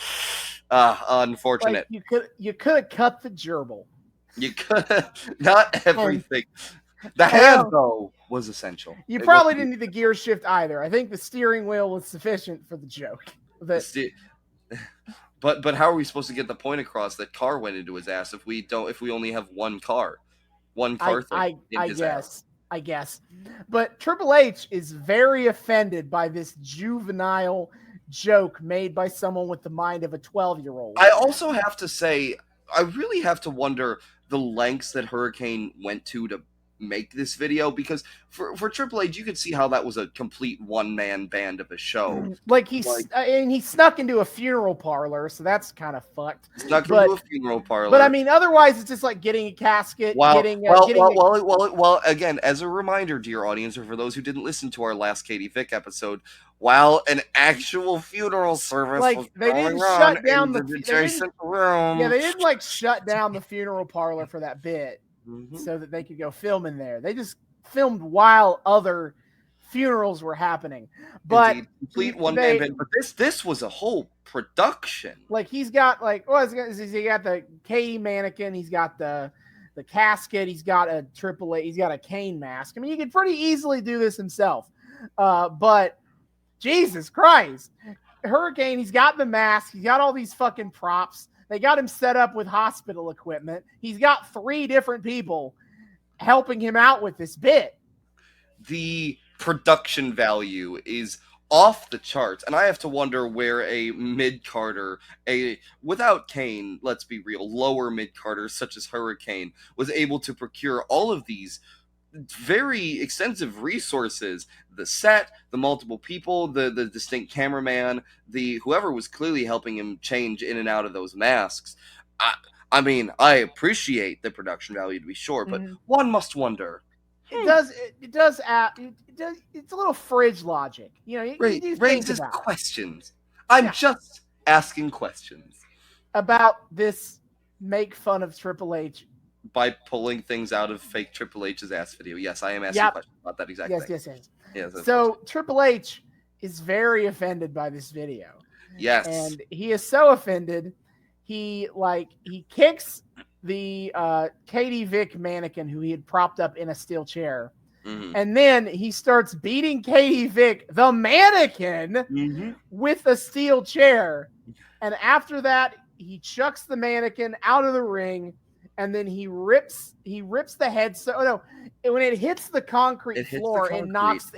Unfortunate. Like you could have cut the gerbil. You could not everything. The hand though was essential. You probably didn't need the gear shift either. I think the steering wheel was sufficient for the joke. But how are we supposed to get the point across that car went into his ass if we only have one car thing in his ass? I guess. But Triple H is very offended by this juvenile joke made by someone with the mind of a 12-year-old. I also have to say, I really have to wonder the lengths that Hurricane went to make this video, because for Triple H, you could see how that was a complete one-man band of a show. Like he snuck into a funeral parlor, so that's kind of fucked. Snuck into a funeral parlor. But I mean, otherwise, it's just like getting a casket. Well, again, as a reminder, dear audience, or for those who didn't listen to our last Katie Vick episode, while an actual funeral service was they going didn't on shut down in the adjacent room. Yeah, they didn't like shut down the funeral parlor for that bit. Mm-hmm. So that they could go film in there. They just filmed while other funerals were happening. But indeed, complete one-man band. But this was a whole production. Like he's got he got the Katie mannequin, he's got the casket, he's got a Triple H, he's got a Kane mask. I mean, he could pretty easily do this himself. But Jesus Christ, Hurricane, he's got the mask, he's got all these fucking props. They got him set up with hospital equipment. He's got 3 different people helping him out with this bit. The production value is off the charts, and I have to wonder where a mid-carder, without Kane, let's be real, lower mid-carders such as Hurricane, was able to procure all of these very extensive resources: the set, the multiple people, the distinct cameraman, the whoever was clearly helping him change in and out of those masks. I mean, I appreciate the production value, to be sure, but one must wonder, It's a little fridge logic. You do think Raises about questions. I'm Yeah. just asking questions about this make fun of Triple H. by pulling things out of fake Triple H's ass video. Yes, I am asking Yep. questions about that exact Yes, thing. yes. Yes, of So course. Triple H is very offended by this video. Yes. And he is so offended, he kicks the Katie Vick mannequin who he had propped up in a steel chair. Mhm. And then he starts beating Katie Vick, the mannequin, with a steel chair. And after that, he chucks the mannequin out of the ring, and then he rips the head. When it hits the concrete floor, it knocks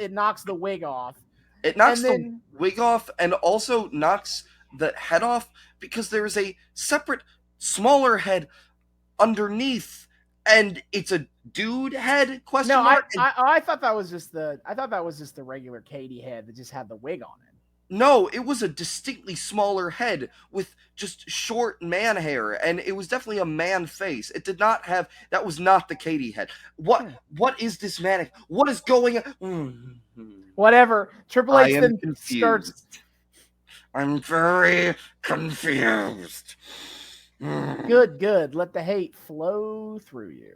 the wig off. It knocks the wig off and also knocks the head off because there is a separate, smaller head underneath, and it's a dude head? Question mark? I thought that was just the regular Katie head that just had the wig on it. No, it was a distinctly smaller head with just short man hair, and it was definitely a man face. It did not have. That was not the Katie head. What is this mannequin? What is going on? Whatever. Triple H then confused. I'm very confused. Good. Let the hate flow through you.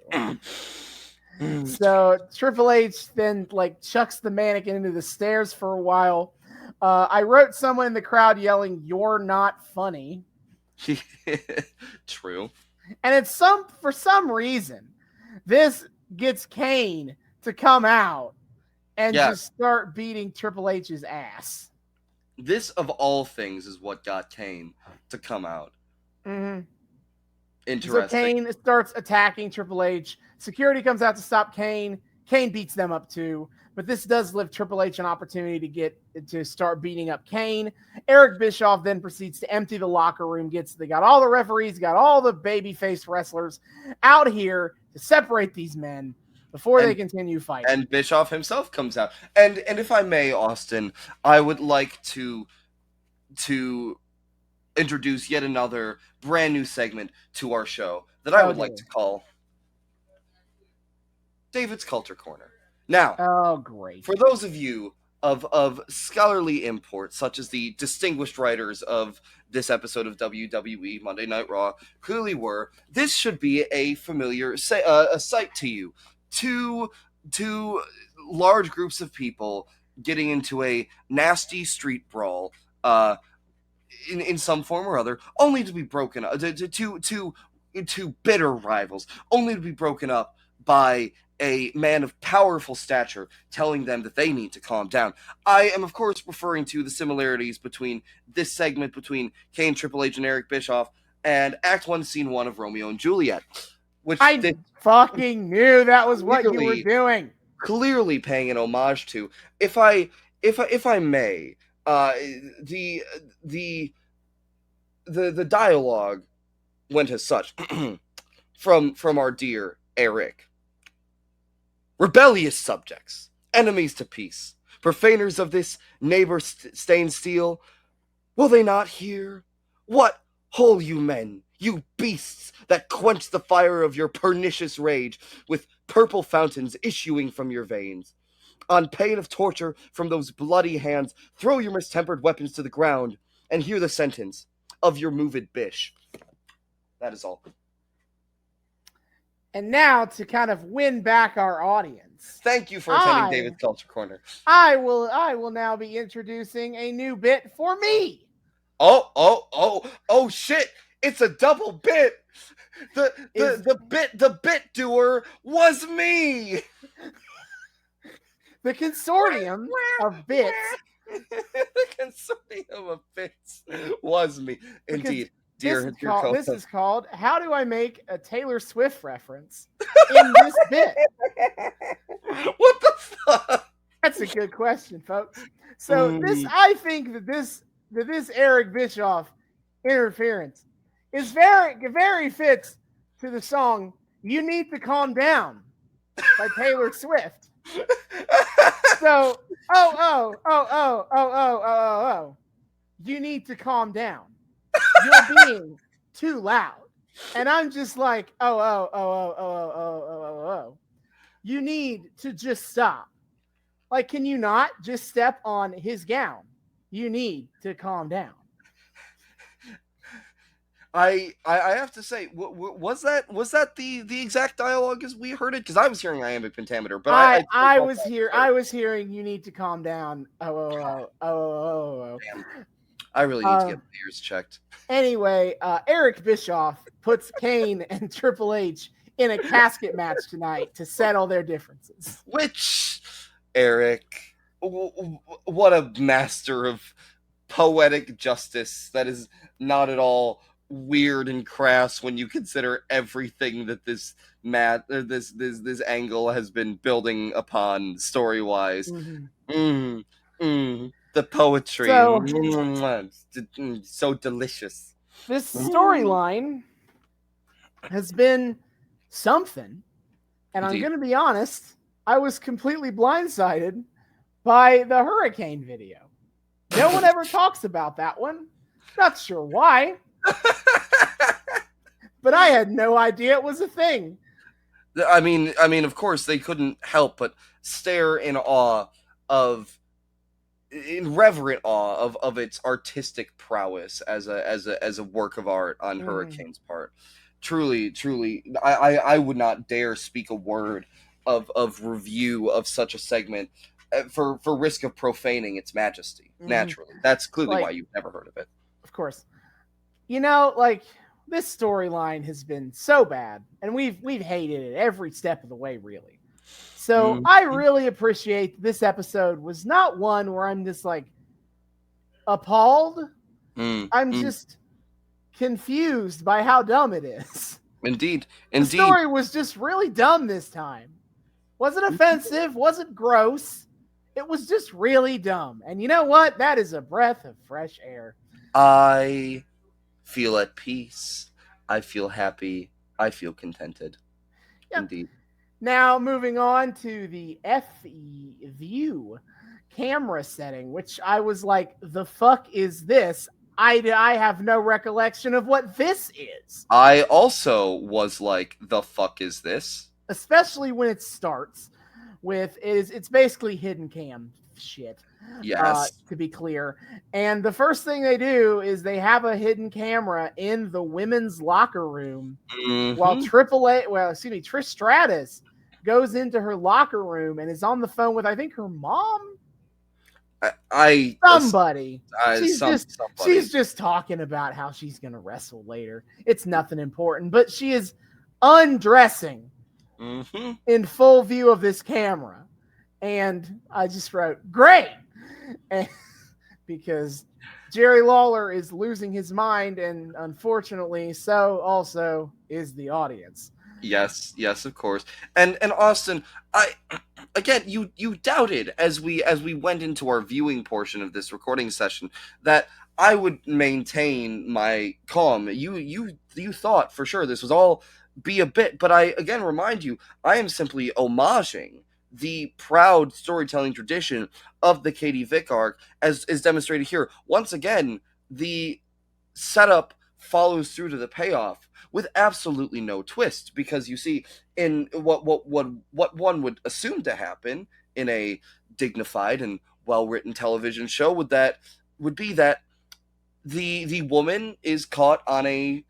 So Triple H then chucks the mannequin into the stairs for a while. I wrote someone in the crowd yelling, "You're not funny." True. And for some reason, this gets Kane to come out and just start beating Triple H's ass. This, of all things, is what got Kane to come out. Mm-hmm. Interesting. So Kane starts attacking Triple H. Security comes out to stop Kane. Kane beats them up too. But this does give Triple H an opportunity to start beating up Kane. Eric Bischoff then proceeds to empty the locker room. They got all the referees, got all the babyface wrestlers out here to separate these men before they continue fighting. And Bischoff himself comes out. And if I may, Austin, I would like to introduce yet another brand new segment to our show that I would like to call David's Culture Corner. Now, great. For those of you of scholarly import, such as the distinguished writers of this episode of WWE Monday Night Raw clearly were, this should be a familiar a sight to you. Two large groups of people getting into a nasty street brawl, in some form or other, only to be broken up. Two bitter rivals, only to be broken up by a man of powerful stature telling them that they need to calm down. I am, of course, referring to the similarities between this segment between Kane, Triple H, and Eric Bischoff and Act 1, Scene 1 of Romeo and Juliet. Which I fucking knew that was what you were doing. Clearly paying an homage to. If I may, the dialogue went as such from our dear Eric. Rebellious subjects, enemies to peace, profaners of this neighbor-stained steel, will they not hear? What hole you men, you beasts that quench the fire of your pernicious rage with purple fountains issuing from your veins? On pain of torture from those bloody hands, throw your mistempered weapons to the ground and hear the sentence of your moved bish. That is all. And now, to kind of win back our audience. Thank you for attending David's Culture Corner. I will now be introducing a new bit for me. Oh shit! It's a double bit. The bit doer was me. The consortium of bits. The consortium of bits was me. Indeed. This is called How Do I Make a Taylor Swift Reference in This Bit? What the fuck? That's a good question, folks. So I think that this Eric Bischoff interference is very fits to the song "You Need to Calm Down" by Taylor Swift. So you need to calm down. You're being too loud. And I'm just like, you need to just stop. Like, can you not just step on his gown? You need to calm down. I have to say, was that the exact dialogue as we heard it? Because I was hearing iambic pentameter, but I was hearing you need to calm down. Damn. I really need to get my ears checked. Anyway, Eric Bischoff puts Kane and Triple H in a casket match tonight to settle their differences. Which, Eric, what a master of poetic justice. That is not at all weird and crass when you consider everything that this angle has been building upon story-wise. The poetry, so delicious. This storyline has been something, and I'm going to be honest, I was completely blindsided by the hurricane video. No one ever talks about that one. Not sure why. But I had no idea it was a thing. I mean, of course, they couldn't help but stare in reverent awe of its artistic prowess as a work of art on Hurricane's part. Truly, I would not dare speak a word of review of such a segment for risk of profaning its majesty. Naturally, that's clearly why you've never heard of it. Of course, this storyline has been so bad, and we've hated it every step of the way, really. So I really appreciate this episode was not one where I'm just appalled. I'm just confused by how dumb it is. Indeed. The story was just really dumb this time. Wasn't offensive, wasn't gross. It was just really dumb. And you know what? That is a breath of fresh air. I feel at peace. I feel happy. I feel contented. Yep. Indeed. Now, moving on to the FE View camera setting, which I was like, the fuck is this? I have no recollection of what this is. I also was like, the fuck is this? Especially when it starts with, it's basically hidden cam shit. Yes. To be clear. And the first thing they do is they have a hidden camera in the women's locker room while Trish Stratus goes into her locker room and is on the phone with, I think, her mom. Somebody. She's just talking about how she's going to wrestle later. It's nothing important, but she is undressing in full view of this camera. And I just wrote, great. And because Jerry Lawler is losing his mind, and unfortunately, so also is the audience. Yes, of course. And Austin, you doubted as we went into our viewing portion of this recording session that I would maintain my calm. You thought for sure this was all be a bit, but I again remind you, I am simply homaging the proud storytelling tradition of the Katie Vick arc, as is demonstrated here. Once again, the setup follows through to the payoff with absolutely no twist, because you see, in what one would assume to happen in a dignified and well-written television show would be that the woman is caught on a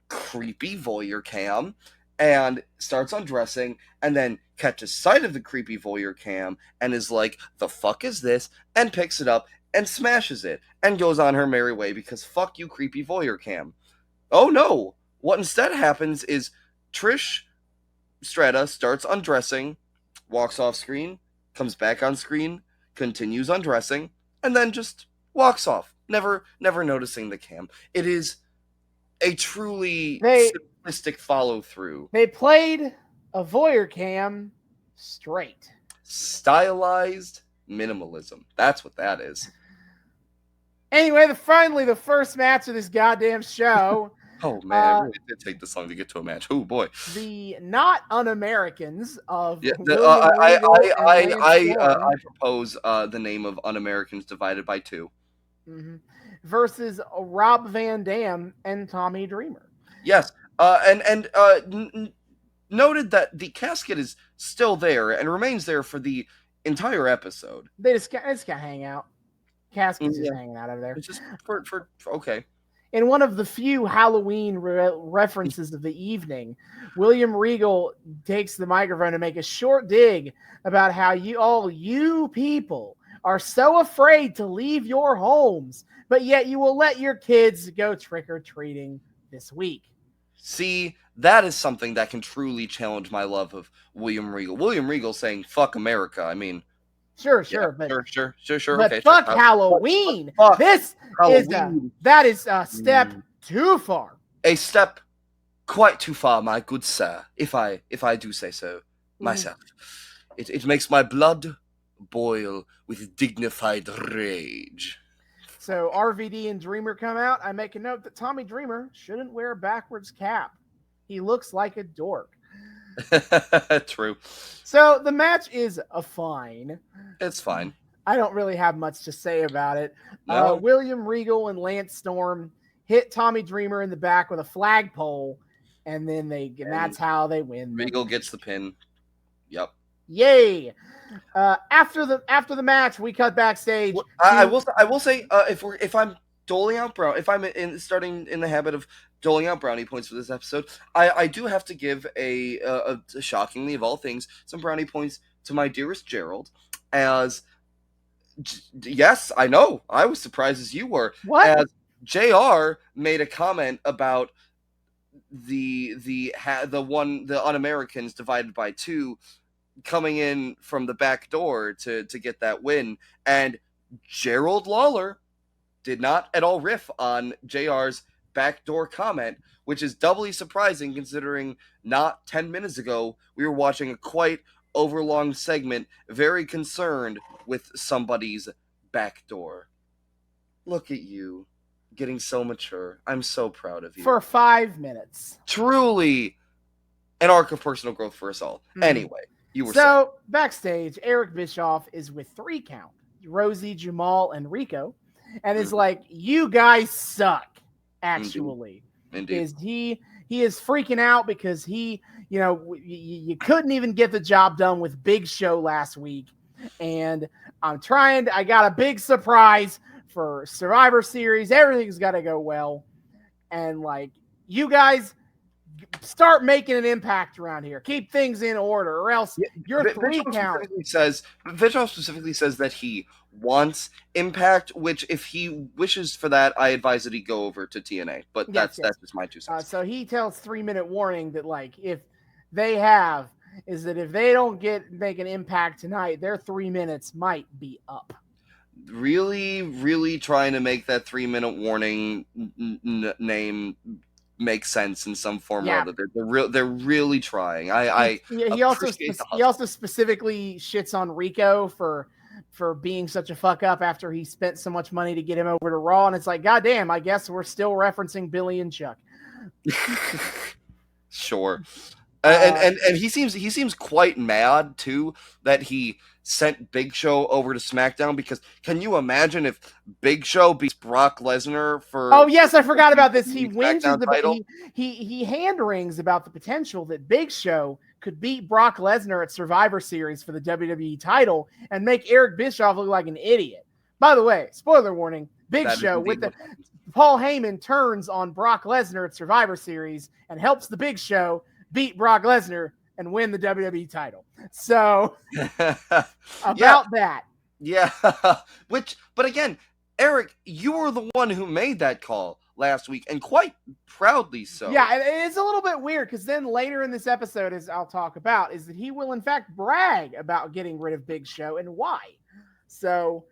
creepy voyeur cam and starts undressing, and then catches sight of the creepy voyeur cam and is like, the fuck is this? And picks it up and smashes it and goes on her merry way because fuck you, creepy voyeur cam. Oh no! What instead happens is Trish Strata starts undressing, walks off screen, comes back on screen, continues undressing, and then just walks off, never noticing the cam. It is a truly simplistic follow-through. They played a voyeur cam straight. Stylized minimalism. That's what that is. Anyway, finally the first match of this goddamn show. Oh man, it really did take this long to get to a match. Oh boy. The not un-Americans of I propose the name of Un-Americans divided by 2. Versus Rob Van Dam and Tommy Dreamer. Yes. noted that the casket is still there and remains there for the entire episode. They just got hang out. Casket's just Yeah. hanging out over there. It's just for okay. In one of the few Halloween references of the evening, William Regal takes the microphone to make a short dig about how you people are so afraid to leave your homes, but yet you will let your kids go trick-or-treating this week. See, that is something that can truly challenge my love of William Regal. William Regal saying "fuck America." I mean, Sure, yeah, but sure. But Okay, fuck sure. Halloween. Fuck This Halloween. is a step too far. A step quite too far, my good sir, if I do say so myself. It makes my blood boil with dignified rage. So RVD and Dreamer come out. I make a note that Tommy Dreamer shouldn't wear a backwards cap. He looks like a dork. True. So the match is fine. It's fine. I don't really have much to say about it. No. William Regal and Lance Storm hit Tommy Dreamer in the back with a flagpole, and then that's how they win. Regal gets the pin. Yep. Yay! After the match, we cut backstage. I will say if I'm doling out starting in the habit of doling out brownie points for this episode, I do have to give a shockingly of all things some brownie points to my dearest Gerald, as yes, I know I was surprised as you were. What? As JR made a comment about the Un-Americans divided by two coming in from the back door to get that win, and Gerald Lawler did not at all riff on JR's backdoor comment, which is doubly surprising considering not 10 minutes ago we were watching a quite overlong segment very concerned with somebody's backdoor. Look at you, getting so mature. I'm so proud of you. For 5 minutes. Truly an arc of personal growth for us all. Anyway, you were so saying. Backstage, Eric Bischoff is with 3 count. Rosie, Jamal, and Rico. And is like, you guys suck, actually. Indeed. He is freaking out because you couldn't even get the job done with Big Show last week. And I got a big surprise for Survivor Series. Everything's got to go well. And you guys start making an impact around here. Keep things in order, or else your 3 count. Bischoff specifically says that he wants impact, which if he wishes for that, I advise that he go over to TNA. But that's just my 2 cents. So he tells 3-minute warning that if they don't make an impact tonight, their 3 minutes might be up. Really, really trying to make that 3-minute warning name make sense in some form or other. They're really trying. He also specifically shits on Rico for being such a fuck up after he spent so much money to get him over to Raw, and it's like, goddamn, I guess we're still referencing Billy and Chuck. Sure. And he seems quite mad too that he sent Big Show over to SmackDown, because can you imagine if Big Show beats Brock Lesnar for? Oh yes, I forgot about this. He whinges about he hand rings about the potential that Big Show could beat Brock Lesnar at Survivor Series for the WWE title and make Eric Bischoff look like an idiot. By the way, spoiler warning: Big Show with Paul Heyman turns on Brock Lesnar at Survivor Series and helps the Big Show beat Brock Lesnar and win the WWE title. So that. Yeah. But again, Eric, you were the one who made that call last week, and quite proudly so. Yeah, it's a little bit weird because then later in this episode, as I'll talk about, is that he will in fact brag about getting rid of Big Show and why. So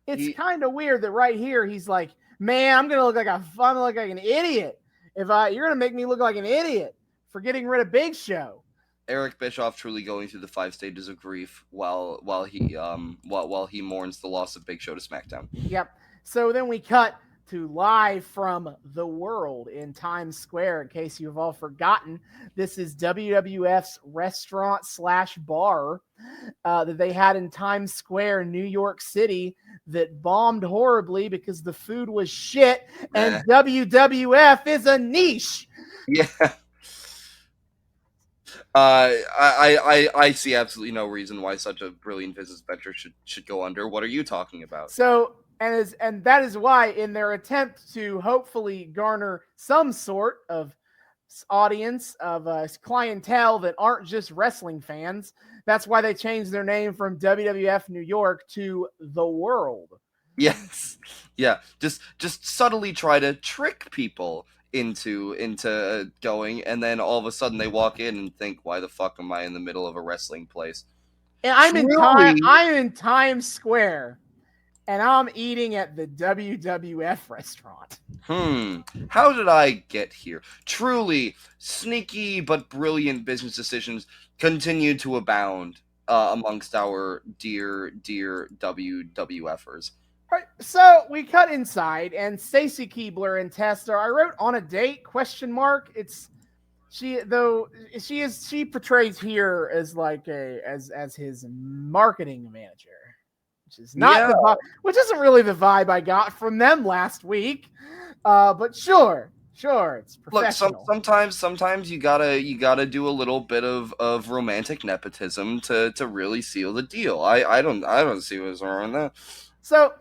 it's kind of weird that right here he's like, man, I'm gonna look like an idiot you're gonna make me look like an idiot for getting rid of Big Show. Eric Bischoff truly going through the 5 stages of grief while he mourns the loss of Big Show to SmackDown. Yep. So then we cut to live from the world in Times Square. In case you've all forgotten, this is WWF's restaurant/bar that they had in Times Square, New York City, that bombed horribly because the food was shit, and WWF is a niche. Yeah. I see absolutely no reason why such a brilliant business venture should go under. What are you talking about? So, and that is why, in their attempt to hopefully garner some sort of audience of clientele that aren't just wrestling fans, that's why they changed their name from WWF New York to The World. Yes, yeah. Just subtly try to trick people into going, and then all of a sudden they walk in and think, "Why the fuck am I in the middle of a wrestling place?" And I'm in Times Square, and I'm eating at the WWF restaurant. How did I get here? Truly, sneaky but brilliant business decisions continue to abound amongst our dear WWFers. Right, so we cut inside, and Stacy Keibler and Testa. I wrote on a date ? It's she portrays here as like as his marketing manager, which is not the vibe, which isn't really the vibe I got from them last week. But sure, it's professional. Look, sometimes you gotta do a little bit of romantic nepotism to really seal the deal. I don't see what's wrong with that. So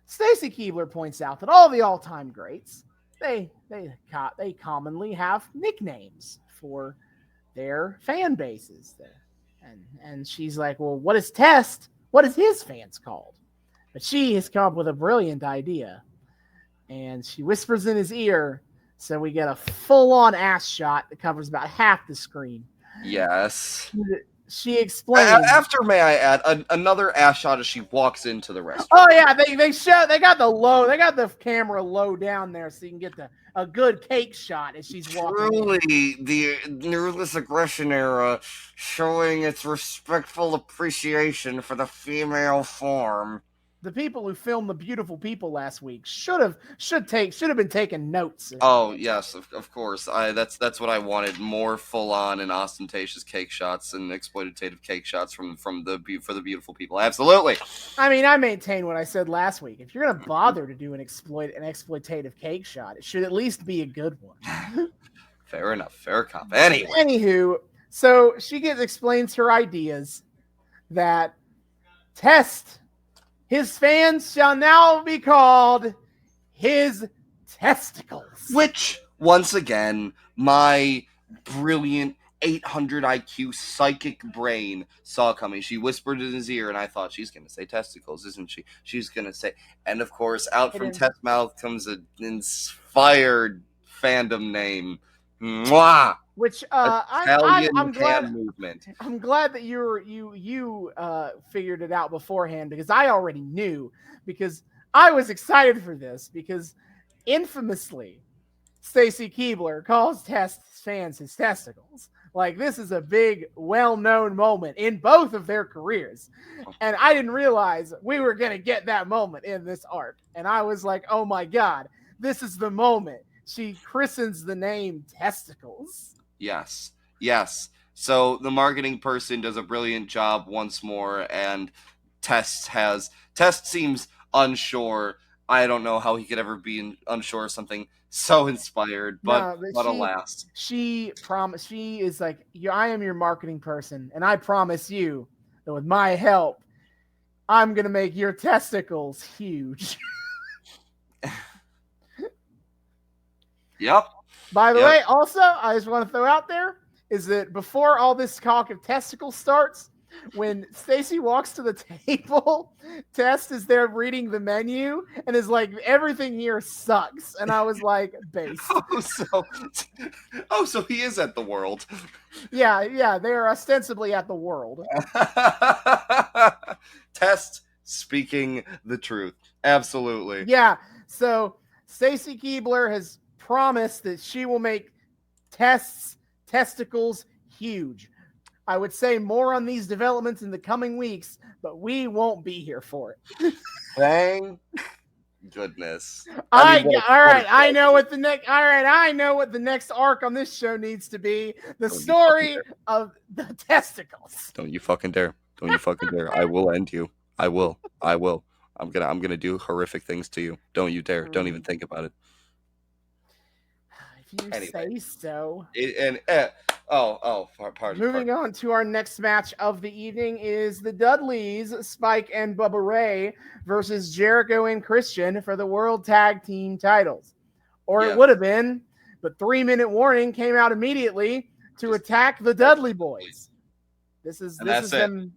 Stacy Keibler points out that all the all-time greats, they commonly have nicknames for their fan bases. And she's like, well, what is Test? What is his fans called? But she has come up with a brilliant idea. And she whispers in his ear, so we get a full-on ass shot that covers about half the screen. Yes. She explains. After, may I add, another ass shot as she walks into the restaurant. Oh yeah, they got the camera low down there so you can get a good cake shot as she's walking. Truly, the Ruthless Aggression era showing its respectful appreciation for the female form. The people who filmed The Beautiful People last week should have been taking notes. Oh yes, of course. That's what I wanted. More full on and ostentatious cake shots and exploitative cake shots for the Beautiful People. Absolutely. I mean, I maintain what I said last week. If you're gonna bother to do an exploitative cake shot, it should at least be a good one. Fair enough. Fair cop. Anywho, so she explains her ideas that his fans shall now be called his testicles. Which, once again, my brilliant 800 IQ psychic brain saw coming. She whispered in his ear, and I thought, she's going to say testicles, isn't she? She's going to say... And, of course, out from Test's mouth comes an inspired fandom name. Mwah! Which I'm glad movement. I'm glad that you figured it out beforehand, because I already knew, because I was excited for this, because infamously Stacy Keibler calls Test's fans his testicles. Like, this is a big, well-known moment in both of their careers. And I didn't realize we were going to get that moment in this arc. And I was like, oh my God, this is the moment. She christens the name Testicles. Yes. So the marketing person does a brilliant job once more, and Test seems unsure. I don't know how he could ever be unsure of something so inspired, but alas. She is like, I am your marketing person, and I promise you that with my help, I'm going to make your testicles huge. Yep. By the way, also, I just want to throw out there is that before all this talk of testicles starts, when Stacy walks to the table, Test is there reading the menu and is like, everything here sucks. And I was like, base. So he is at the World. Yeah, they are ostensibly at the World. Test speaking the truth. Absolutely. Yeah, so Stacy Keibler has promised that she will make Test's testicles huge. I would say more on these developments in the coming weeks, but we won't be here for it. Thank goodness. I know what the next arc on this show needs to be. The story of the testicles. Don't you fucking dare. I will end you. I will. I'm gonna do horrific things to you. Don't you dare. Don't even think about it. If you say so. Pardon. Moving on to our next match of the evening is the Dudleys, Spike and Bubba Ray versus Jericho and Christian for the World Tag Team titles. Or it would have been, but 3-minute warning came out immediately to attack the Dudley boys. This is them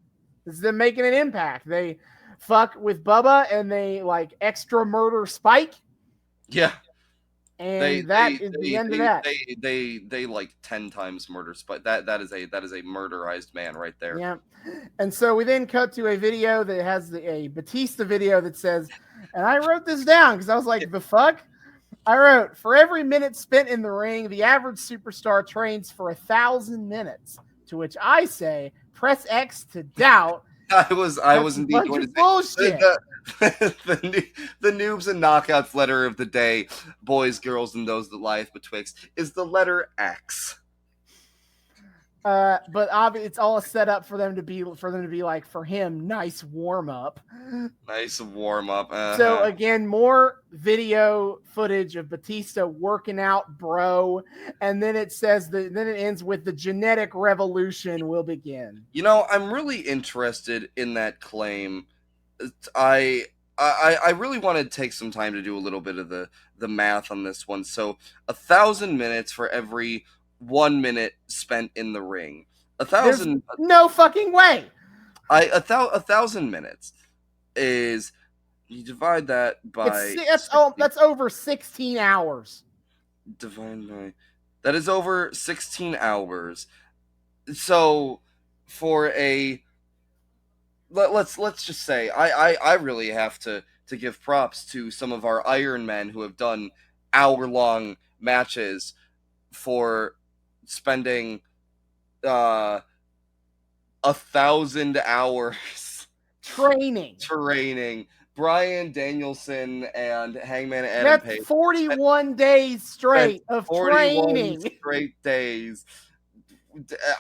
making an impact. They fuck with Bubba and they like extra murder Spike. Yeah. And that is the end of that. They like 10 times murder Spike. That is a murderized man right there. Yeah. And so we then cut to a video that has a Batista video that says, and I wrote this down because I was like, the fuck? I wrote, for every minute spent in the ring, the average superstar trains for 1,000 minutes. To which I say, press X to doubt. I was indeed going to say bullshit. The Noobs and Knockouts letter of the day, boys, girls, and those that lieth betwixt, is the letter X. But obviously, it's all set up for them to be like, for him, nice warm up. Nice warm up. So again, more video footage of Batista working out, bro, and then it says then it ends with the genetic revolution will begin. You know, I'm really interested in that claim. I really want to take some time to do a little bit of the math on this one. So 1,000 minutes for every 1 minute spent in the ring. 1,000. No fucking way. 1,000 minutes is, you divide that by that's over 16 hours. Divide by, that is over 16 hours. So for a let's just say I really have to give props to some of our Iron Men who have done hour-long matches for spending 1,000 hours training. Brian Danielson and Hangman Adam Page. That's 41 days straight of 41 training. Straight days.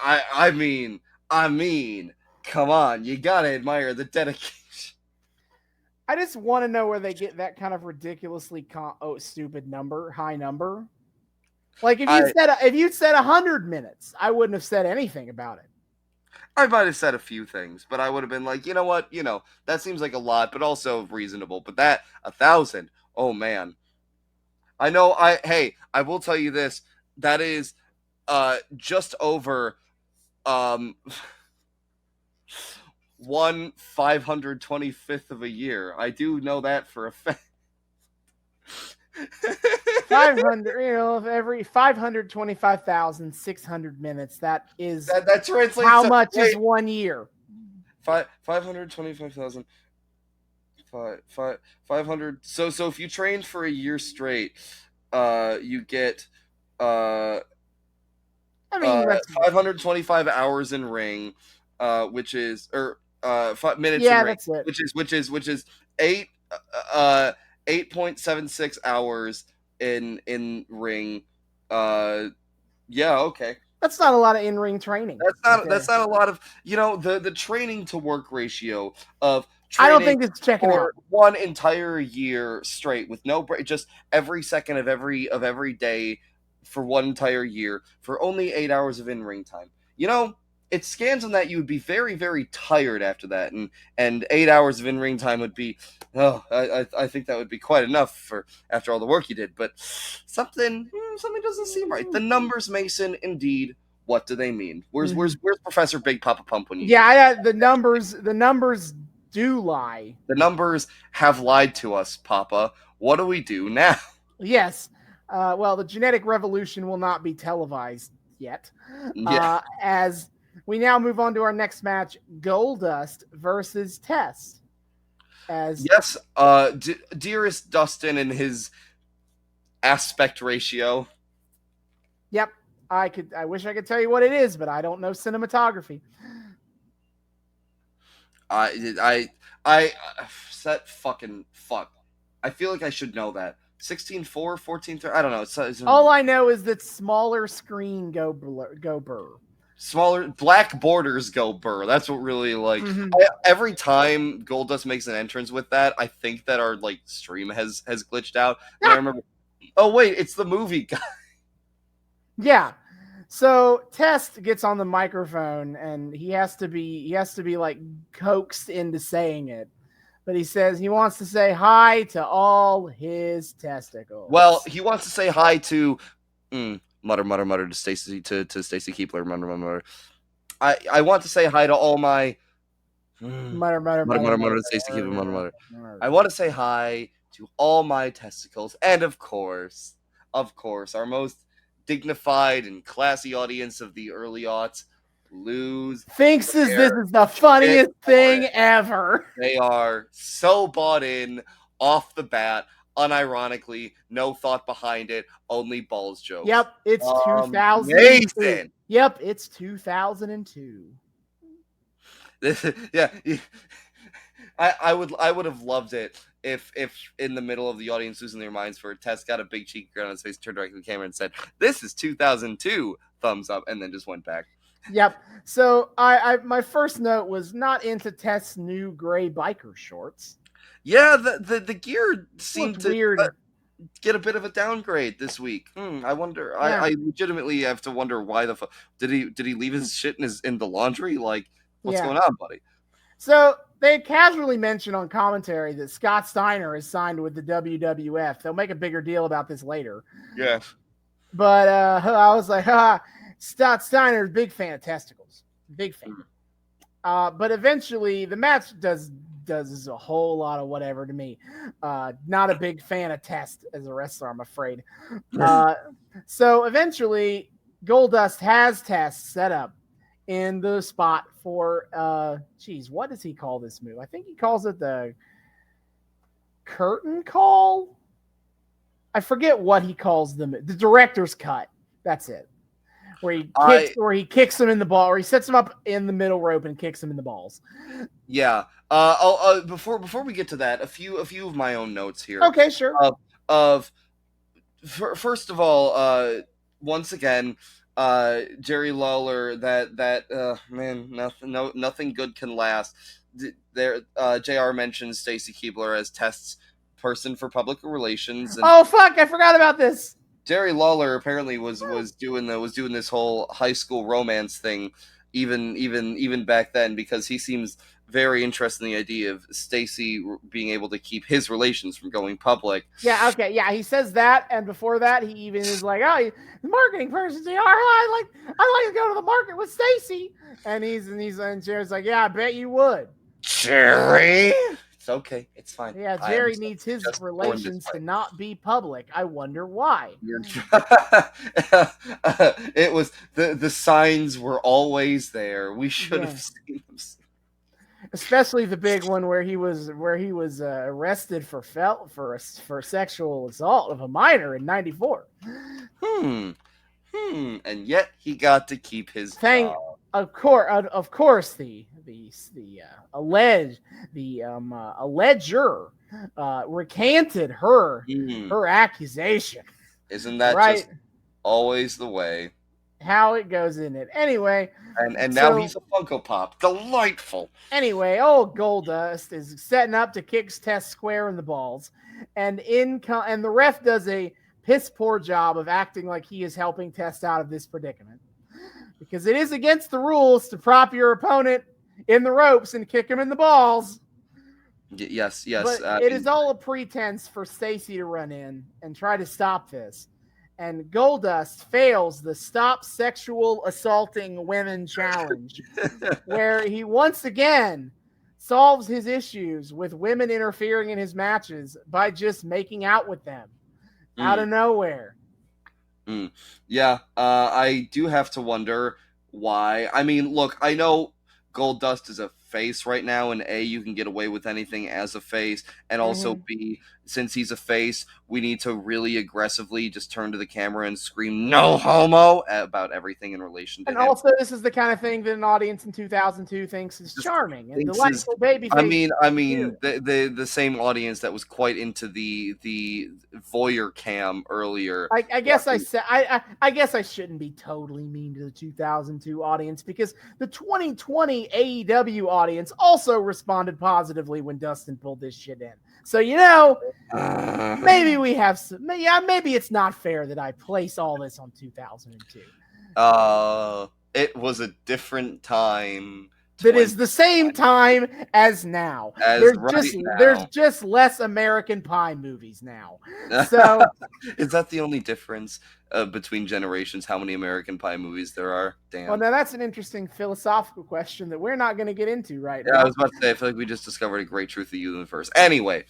I mean, come on, you gotta admire the dedication. I just want to know where they get that kind of ridiculously stupid high number. Like if you said 100 minutes, I wouldn't have said anything about it. I might have said a few things, but I would have been like, you know what, that seems like a lot, but also reasonable. But that 1,000, oh man. I know. I will tell you this. That is just over 1/525th of a year. I do know that for a fact. 500, every 525,600 minutes. That is that translates. How much is 1 year? 525,000. 500. So if you trained for a year straight, you get 525 hours in ring, which is 5 minutes in ring, that's it. which is 8.76 hours in ring. Okay. That's not a lot of in-ring training. That's not a lot of, the training to work ratio of training. I don't think it's checking out 1 entire year straight with no break, just every second of every day for 1 entire year for only 8 hours of in-ring time. It scans on that you would be very, very tired after that, and 8 hours of in-ring time would be, I think that would be quite enough for after all the work you did. But something doesn't seem right. The numbers, Mason, indeed. What do they mean? Where's Professor Big Papa Pump when you? Yeah, the numbers do lie. The numbers have lied to us, Papa. What do we do now? Yes. Well, the genetic revolution will not be televised yet. Yeah. As we now move on to our next match, Goldust versus Test. Yes, dearest Dustin and his aspect ratio. Yep, I wish I could tell you what it is, but I don't know cinematography. I set fucking fuck. I feel like I should know that. 16:4, 14:3. I don't know. It's all I know is that smaller screen go burr. Smaller black borders go burr. That's what really every time Goldust makes an entrance with that, I think that our stream has glitched out. And I remember, oh wait, it's the movie guy. Yeah. So Test gets on the microphone and he has to be like coaxed into saying it. But he says he wants to say hi to all his testicles. Well, he wants to say hi to mutter to Stacy Stacy Keebler, mutter. I want to say hi to all my mutter to Stacy Keebler, mutter. I want to say hi to all my testicles, and of course, our most dignified and classy audience of the early aughts thinks this is the funniest thing ever. They are so bought in off the bat, unironically, no thought behind it, only balls jokes. Yep, it's 2002. Amazing. Yep, it's 2002. Yeah, I would have loved it if in the middle of the audience losing their minds for a test, got a big cheeky grin on his face, turned directly to the camera and said, "This is 2002, thumbs up," and then just went back. Yep. So I my first note was not into Test's new gray biker shorts. Yeah, the gear seemed to weird. Get a bit of a downgrade this week. I wonder. Yeah. I legitimately have to wonder why the fuck did he leave his shit in the laundry? Like, what's going on, buddy? So they casually mentioned on commentary that Scott Steiner is signed with the WWF. They'll make a bigger deal about this later. Yeah. But I was like, Scott Steiner, big fan of testicles. Big fan. But eventually the match does a whole lot of whatever to me. Not a big fan of Test as a wrestler, I'm afraid. So eventually Goldust has Test set up in the spot for what does he call this move? I think he calls it the curtain call. I forget what he calls the director's cut. That's it. Where he kicks him in the ball, or he sets him up in the middle rope and kicks him in the balls. Yeah. Before we get to that, a few of my own notes here. Okay, sure. First of all, once again, Jerry Lawler, nothing good can last. JR mentions Stacy Keebler as Test's person for public relations. And oh fuck, I forgot about this. Jerry Lawler apparently was doing this whole high school romance thing, even back then, because he seems very interested in the idea of Stacy being able to keep his relations from going public. Yeah, okay, yeah, he says that, and before that, he even is like, "Oh, the marketing person, I like to go to the market with Stacy," and Jerry's like, "Yeah, I bet you would." Jerry, it's okay, it's fine. Yeah, Jerry needs his relations to not be public. I wonder why. It was the signs were always there. We should have seen them. Especially the big one where he was arrested for sexual assault of a minor in '94. And yet he got to keep his job. Of course, the alleger recanted her accusation. Isn't that right? Just always the way? How it goes in it. Anyway. And now he's a Funko Pop. Delightful. Anyway, old Goldust is setting up to kick Test square in the balls. And the ref does a piss poor job of acting like he is helping Test out of this predicament. Because it is against the rules to prop your opponent in the ropes and kick him in the balls. Yes. But it is all a pretense for Stacy to run in and try to stop this. And Goldust fails the Stop Sexual Assaulting Women Challenge, where he once again solves his issues with women interfering in his matches by just making out with them out of nowhere. Yeah, I do have to wonder why. I mean, look, I know Goldust is a face right now, and A, you can get away with anything as a face, and also B, since he's a face, we need to really aggressively just turn to the camera and scream "no homo" about everything in relation to him. And also, this is the kind of thing that an audience in 2002 thinks is charming and delightful baby face. I mean, the same audience that was quite into the voyeur cam earlier. I guess I shouldn't be totally mean to the 2002 audience, because the 2020 AEW audience also responded positively when Dustin pulled this shit in. So, maybe we have some. Yeah, maybe it's not fair that I place all this on 2002. It was a different time. That is the same time as now. As right There's now. just less American Pie movies now. So Is that the only difference between generations? How many American Pie movies there are? Damn. well, now that's an interesting philosophical question that we're not going to get into right Yeah, I now. was about to say, I feel like we just discovered a great truth of the universe. Anyway,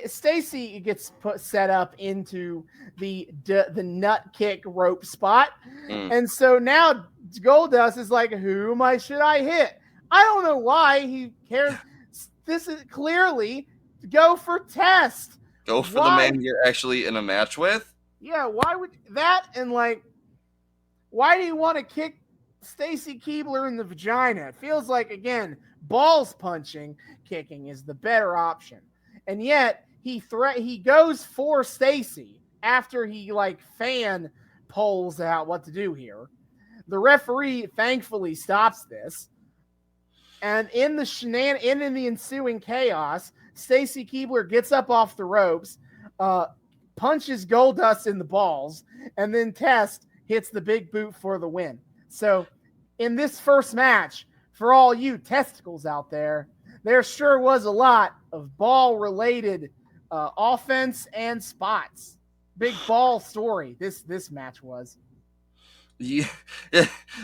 Stacy gets set up into the nut kick rope spot, and so now Goldust is like, "Who should I hit?" I don't know why he cares. This is clearly go for Test. go for the man you're actually in a match with. Yeah, why would that? And like, why do you want to kick Stacy Keibler in the vagina? It feels like, again, balls punching, kicking is the better option. And yet he goes for Stacy after he like fan polls out what to do here. The referee thankfully stops this. And in the in the ensuing chaos, Stacy Keibler gets up off the ropes, punches Goldust in the balls, and then Test hits the big boot for the win. So in this first match, for all you testicles out there, there sure was a lot of ball-related offense and spots. Big ball story. This match was. Yeah,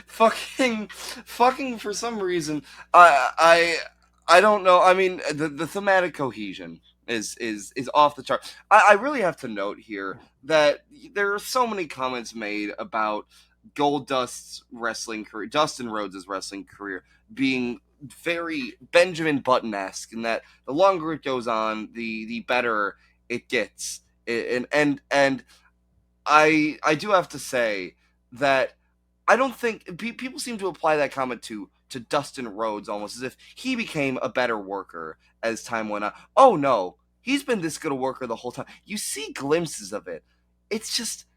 fucking for some reason, I don't know. I mean, the thematic cohesion is off the chart. I really have to note here that there are so many comments made about Goldust's wrestling career, Dustin Rhodes' wrestling career being very Benjamin Button-esque, and that the longer it goes on, the better it gets. And I do have to say that I don't think people seem to apply that comment to Dustin Rhodes almost as if he became a better worker as time went on. Oh no, he's been this good a worker the whole time. You see glimpses of it. It's just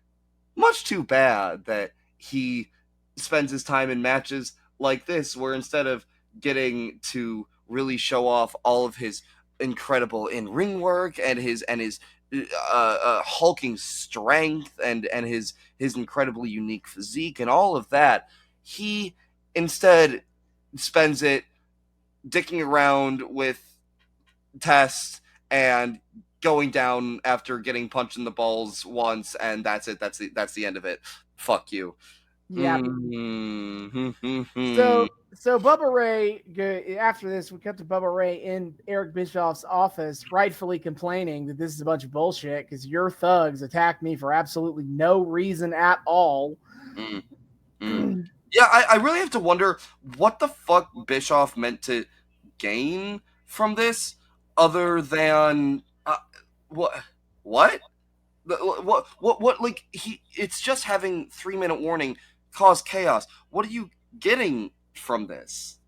much too bad that he spends his time in matches like this, where instead of getting to really show off all of his incredible in-ring work and his hulking strength and his incredibly unique physique and all of that, he instead spends it dicking around with Test and going down after getting punched in the balls once, and that's it. That's the end of it. Fuck you. Yeah. Mm-hmm. So Bubba Ray, after this, we cut to Bubba Ray in Eric Bischoff's office, rightfully complaining that this is a bunch of bullshit because your thugs attacked me for absolutely no reason at all. Yeah, I really have to wonder what the fuck Bischoff meant to gain from this, other than what like it's just having 3-minute warning cause chaos. What are you getting from this?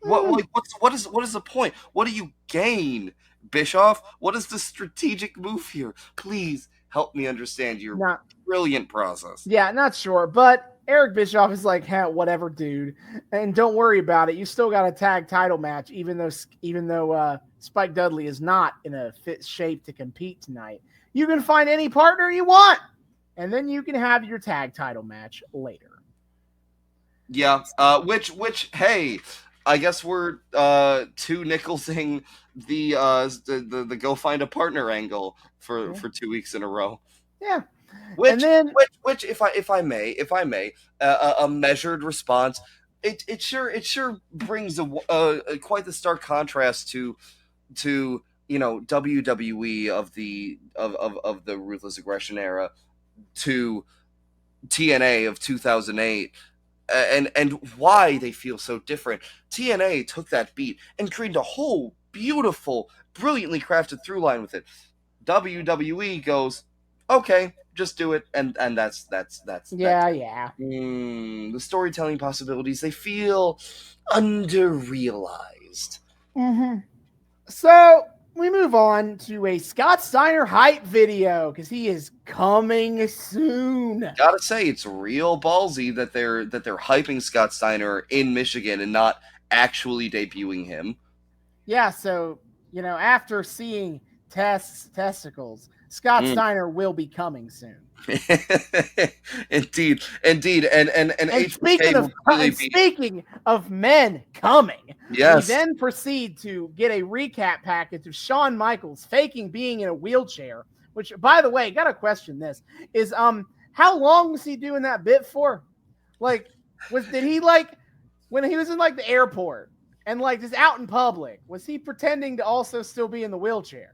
What is the point? What do you gain, Bischoff? What is the strategic move here? Please help me understand your brilliant process. Yeah, not sure, but Eric Bischoff is like, hey, whatever, dude, and don't worry about it. You still got a tag title match, even though Spike Dudley is not in a fit shape to compete tonight. You can find any partner you want, and then you can have your tag title match later. Yeah, which hey, I guess we're 2-nickelsing the go find a partner angle for 2 weeks in a row. Yeah. Which if I may, a measured response, it sure brings quite the stark contrast to WWE of the Ruthless Aggression era to TNA of 2008. And why they feel so different. TNA took that beat and created a whole beautiful, brilliantly crafted through line with it. WWE goes, okay, just do it, and that's yeah. The storytelling possibilities, they feel under-realized. So we move on to a Scott Steiner hype video because he is coming soon. Gotta say, it's real ballsy that they're hyping Scott Steiner in Michigan and not actually debuting him. Yeah, so after seeing testicles, Scott Steiner will be coming soon. Indeed, and HBK will really be. Speaking of men coming, Yes. we then proceed to get a recap package of Shawn Michaels faking being in a wheelchair. Which, by the way, gotta question this: is how long was he doing that bit for? Like, did he like when he was in like the airport and like just out in public? Was he pretending to also still be in the wheelchair?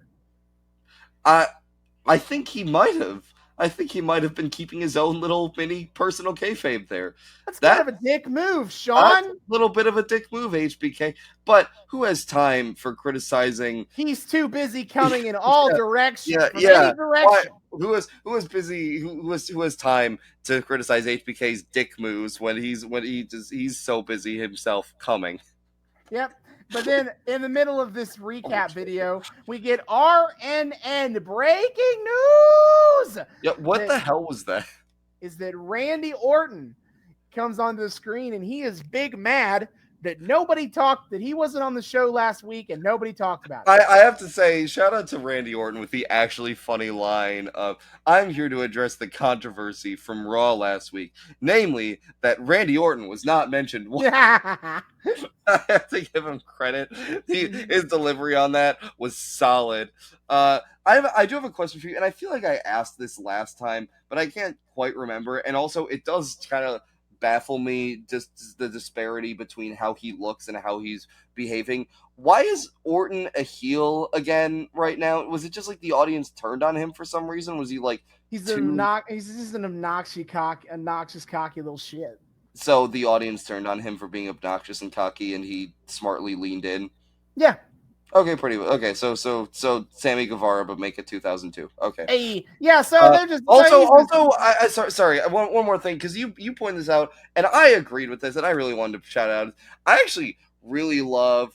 I think he might have. I think he might have been keeping his own little mini personal kayfabe there. That's kind of a dick move, Sean. A little bit of a dick move, HBK. But who has time for criticizing? He's too busy coming in all directions. Any Why? direction. Who is busy? Who has time to criticize HBK's dick moves when he's so busy himself coming? Yep. But then in the middle of this recap video, we get RNN breaking news. Yeah, what the hell was that? Is that Randy Orton comes onto the screen and he is big mad that that he wasn't on the show last week and nobody talked about it. I have to say, shout out to Randy Orton with the actually funny line of, I'm here to address the controversy from Raw last week, namely that Randy Orton was not mentioned. I have to give him credit. His delivery on that was solid. I do have a question for you, and I feel like I asked this last time, but I can't quite remember, and also it does kind of baffle me, just the disparity between how he looks and how he's behaving. Why is Orton a heel again right now? Was it just like the audience turned on him for some reason? Was he like he's just an obnoxious cocky little shit? So the audience turned on him for being obnoxious and cocky, and he smartly leaned in. Yeah. Okay, pretty well. Okay, so Sammy Guevara, but make it 2002. Okay. Hey, yeah. So they're just sorry. One more thing, because you pointed this out, and I agreed with this, and I really wanted to shout out. I actually really love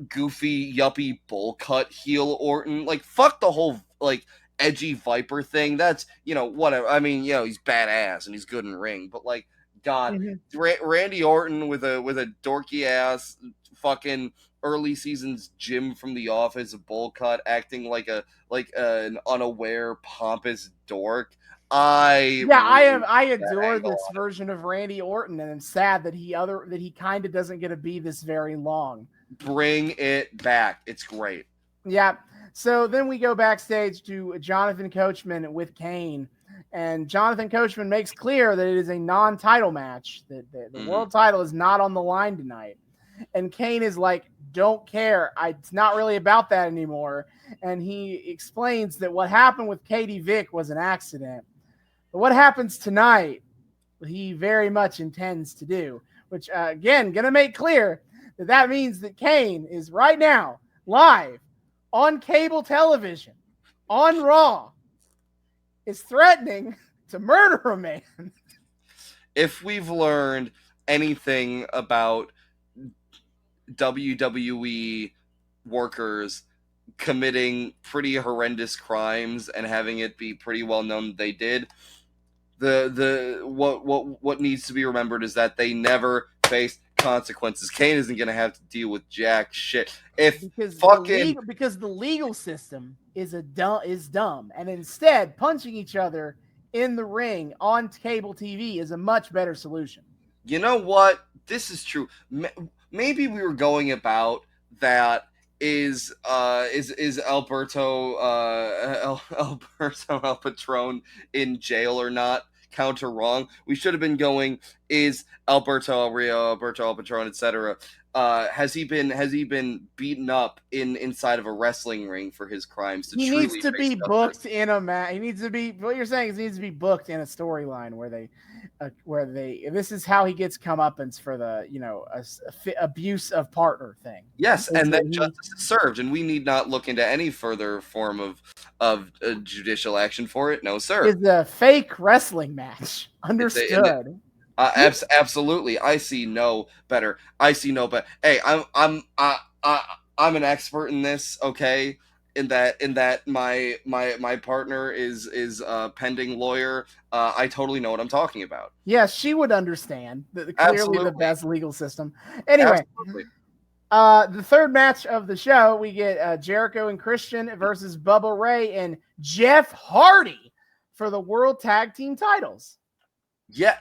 goofy yuppie bowl cut heel Orton. Like, fuck the whole like edgy Viper thing. That's whatever. I mean, he's badass and he's good in ring, but like, God, Randy Orton with a dorky ass fucking early seasons Jim from The Office, a bowl cut, acting like an unaware pompous dork. I adore this version of Randy Orton, and I'm sad that he kind of doesn't get to be this very long. Bring it back. It's great. Yeah. So then we go backstage to Jonathan Coachman with Kane, and Jonathan Coachman makes clear that it is a non-title match, that the world title is not on the line tonight. And Kane is like, don't care. It's not really about that anymore. And he explains that what happened with Katie Vick was an accident. But what happens tonight, he very much intends to do, which, again, going to make clear that means that Kane is right now live on cable television on Raw, is threatening to murder a man. If we've learned anything about WWE workers committing pretty horrendous crimes and having it be pretty well known that they did, what needs to be remembered is that they never faced consequences. Kane isn't going to have to deal with jack shit because the legal system is dumb, and instead punching each other in the ring on cable TV is a much better solution. You know what? This is true. Maybe we were going about that. Is Alberto El Patron in jail or not? Counter wrong. We should have been going, is Alberto El Rio, Alberto El Patron, etc. Has he been beaten up inside of a wrestling ring for his crimes? He needs to be booked in a match. He needs to be. What you're saying is he needs to be booked in a storyline where this is how he gets comeuppance for the abuse of partner thing. Yes, and then justice is served, and we need not look into any further form of judicial action for it. No, sir. It's a fake wrestling match. Understood. Absolutely. I see no better. Hey, I'm an expert in this. Okay. In that my partner is a pending lawyer. I totally know what I'm talking about. Yeah, she would understand. Clearly the best legal system. Anyway, the third match of the show, we get Jericho and Christian versus Bubba Ray and Jeff Hardy for the World Tag Team titles. Yeah.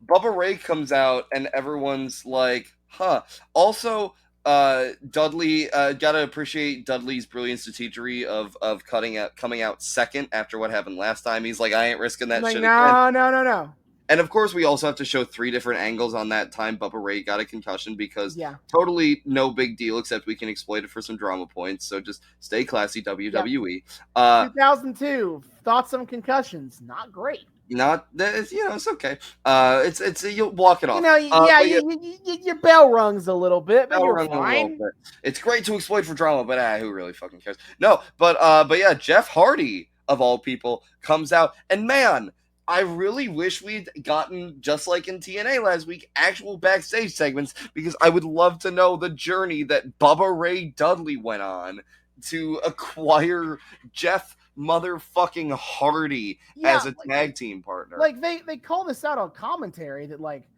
Bubba Ray comes out and everyone's like, huh. Also, Dudley, gotta appreciate Dudley's brilliant strategery of coming out second after what happened last time. He's like, I ain't risking that shit again. No. And of course, we also have to show 3 different angles on that time Bubba Ray got a concussion because totally no big deal, except we can exploit it for some drama points. So just stay classy, WWE. 2002, thoughts on concussions, not great. Not that it's okay. It's you'll walk it off. Your bell rings a little bit, but you're fine. It's great to exploit for drama, but who really fucking cares? No, but yeah, Jeff Hardy of all people comes out, and man, I really wish we'd gotten, just like in TNA last week, actual backstage segments, because I would love to know the journey that Bubba Ray Dudley went on to acquire Jeff motherfucking Hardy as a tag team partner. Like they call this out on commentary that like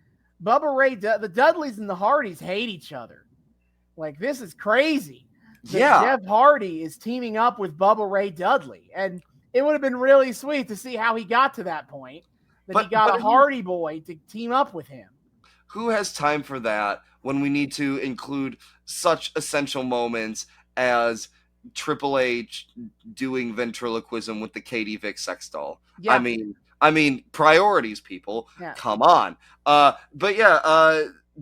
Bubba Ray, the Dudleys and the Hardys hate each other. Like this is crazy. Jeff Hardy is teaming up with Bubba Ray Dudley, and it would have been really sweet to see how he got to that point. He got a Hardy boy to team up with him. Who has time for that when we need to include such essential moments as Triple H doing ventriloquism with the Katie Vick sex doll? Yeah. I mean, priorities, people. Yeah. Come on.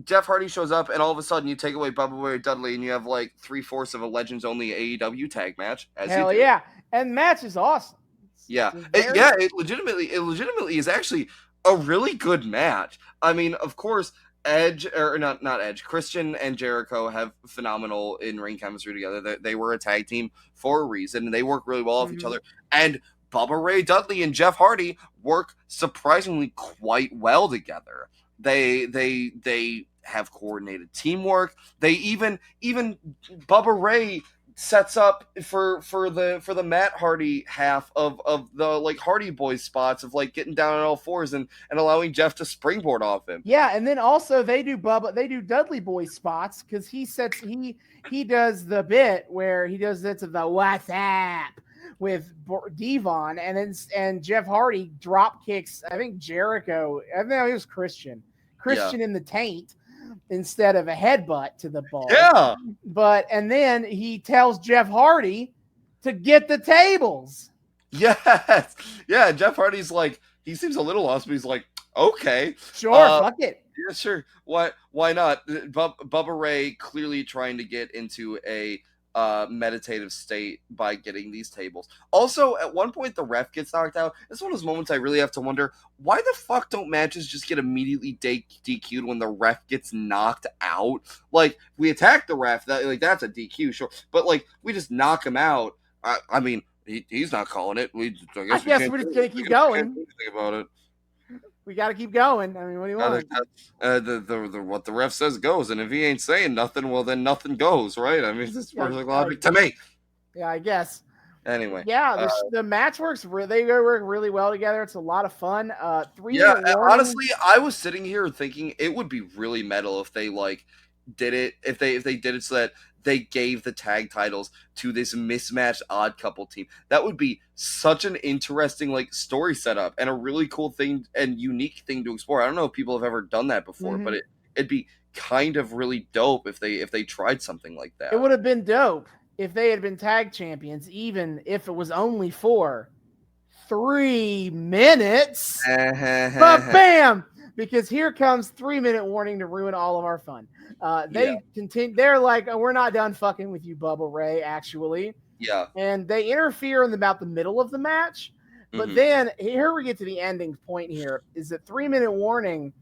Jeff Hardy shows up, and all of a sudden you take away Bubba Ray Dudley, and you have like 3/4 of a Legends Only AEW tag match. Hell yeah, and the match is awesome. It legitimately is actually a really good match. I mean, of course, Christian and Jericho have phenomenal in-ring chemistry together. They were a tag team for a reason, and they work really well off each other. And Bubba Ray Dudley and Jeff Hardy work surprisingly quite well together. They have coordinated teamwork. They even Bubba Ray sets up for the Matt Hardy half of the like Hardy Boys spots of like getting down on all fours and allowing Jeff to springboard off him. Yeah, and then also they do Dudley Boy spots because he does the bit where he does it to the WhatsApp with Devon, and Jeff Hardy drop kicks, I think Jericho, I think it was Christian in the taint instead of a headbutt to the ball. Yeah. And then he tells Jeff Hardy to get the tables. Yes. Yeah, Jeff Hardy's like, he seems a little lost, but he's like, okay. Sure, fuck it. Yeah, sure. Why not? Bubba Ray clearly trying to get into a meditative state by getting these tables. Also, at one point, the ref gets knocked out. It's one of those moments I really have to wonder, why the fuck don't matches just get immediately DQ'd when the ref gets knocked out? Like, we attack the ref, that's a DQ, sure. But, like, we just knock him out. I mean, he's not calling it. I guess we're just going to keep going. Think about it. We got to keep going. I mean, what do you want? What the ref says goes, and if he ain't saying nothing, well, then nothing goes, right? I mean, it's perfect logic to me. Yeah, I guess. Anyway. Yeah, the match works. They work really well together. It's a lot of fun. Honestly, I was sitting here thinking it would be really metal if they did it. If they did it so that they gave the tag titles to this mismatched odd couple team. That would be such an interesting story setup and a really cool thing and unique thing to explore. I don't know if people have ever done that before, but it'd be kind of really dope if they tried something like that. It would have been dope if they had been tag champions, even if it was only for 3 minutes. But bam! Because here comes 3-minute warning to ruin all of our fun. They continue. They're like, we're not done fucking with you, Bubba Ray, actually. Yeah. And they interfere in about the middle of the match. But then here we get to the ending point here is that 3-minute warning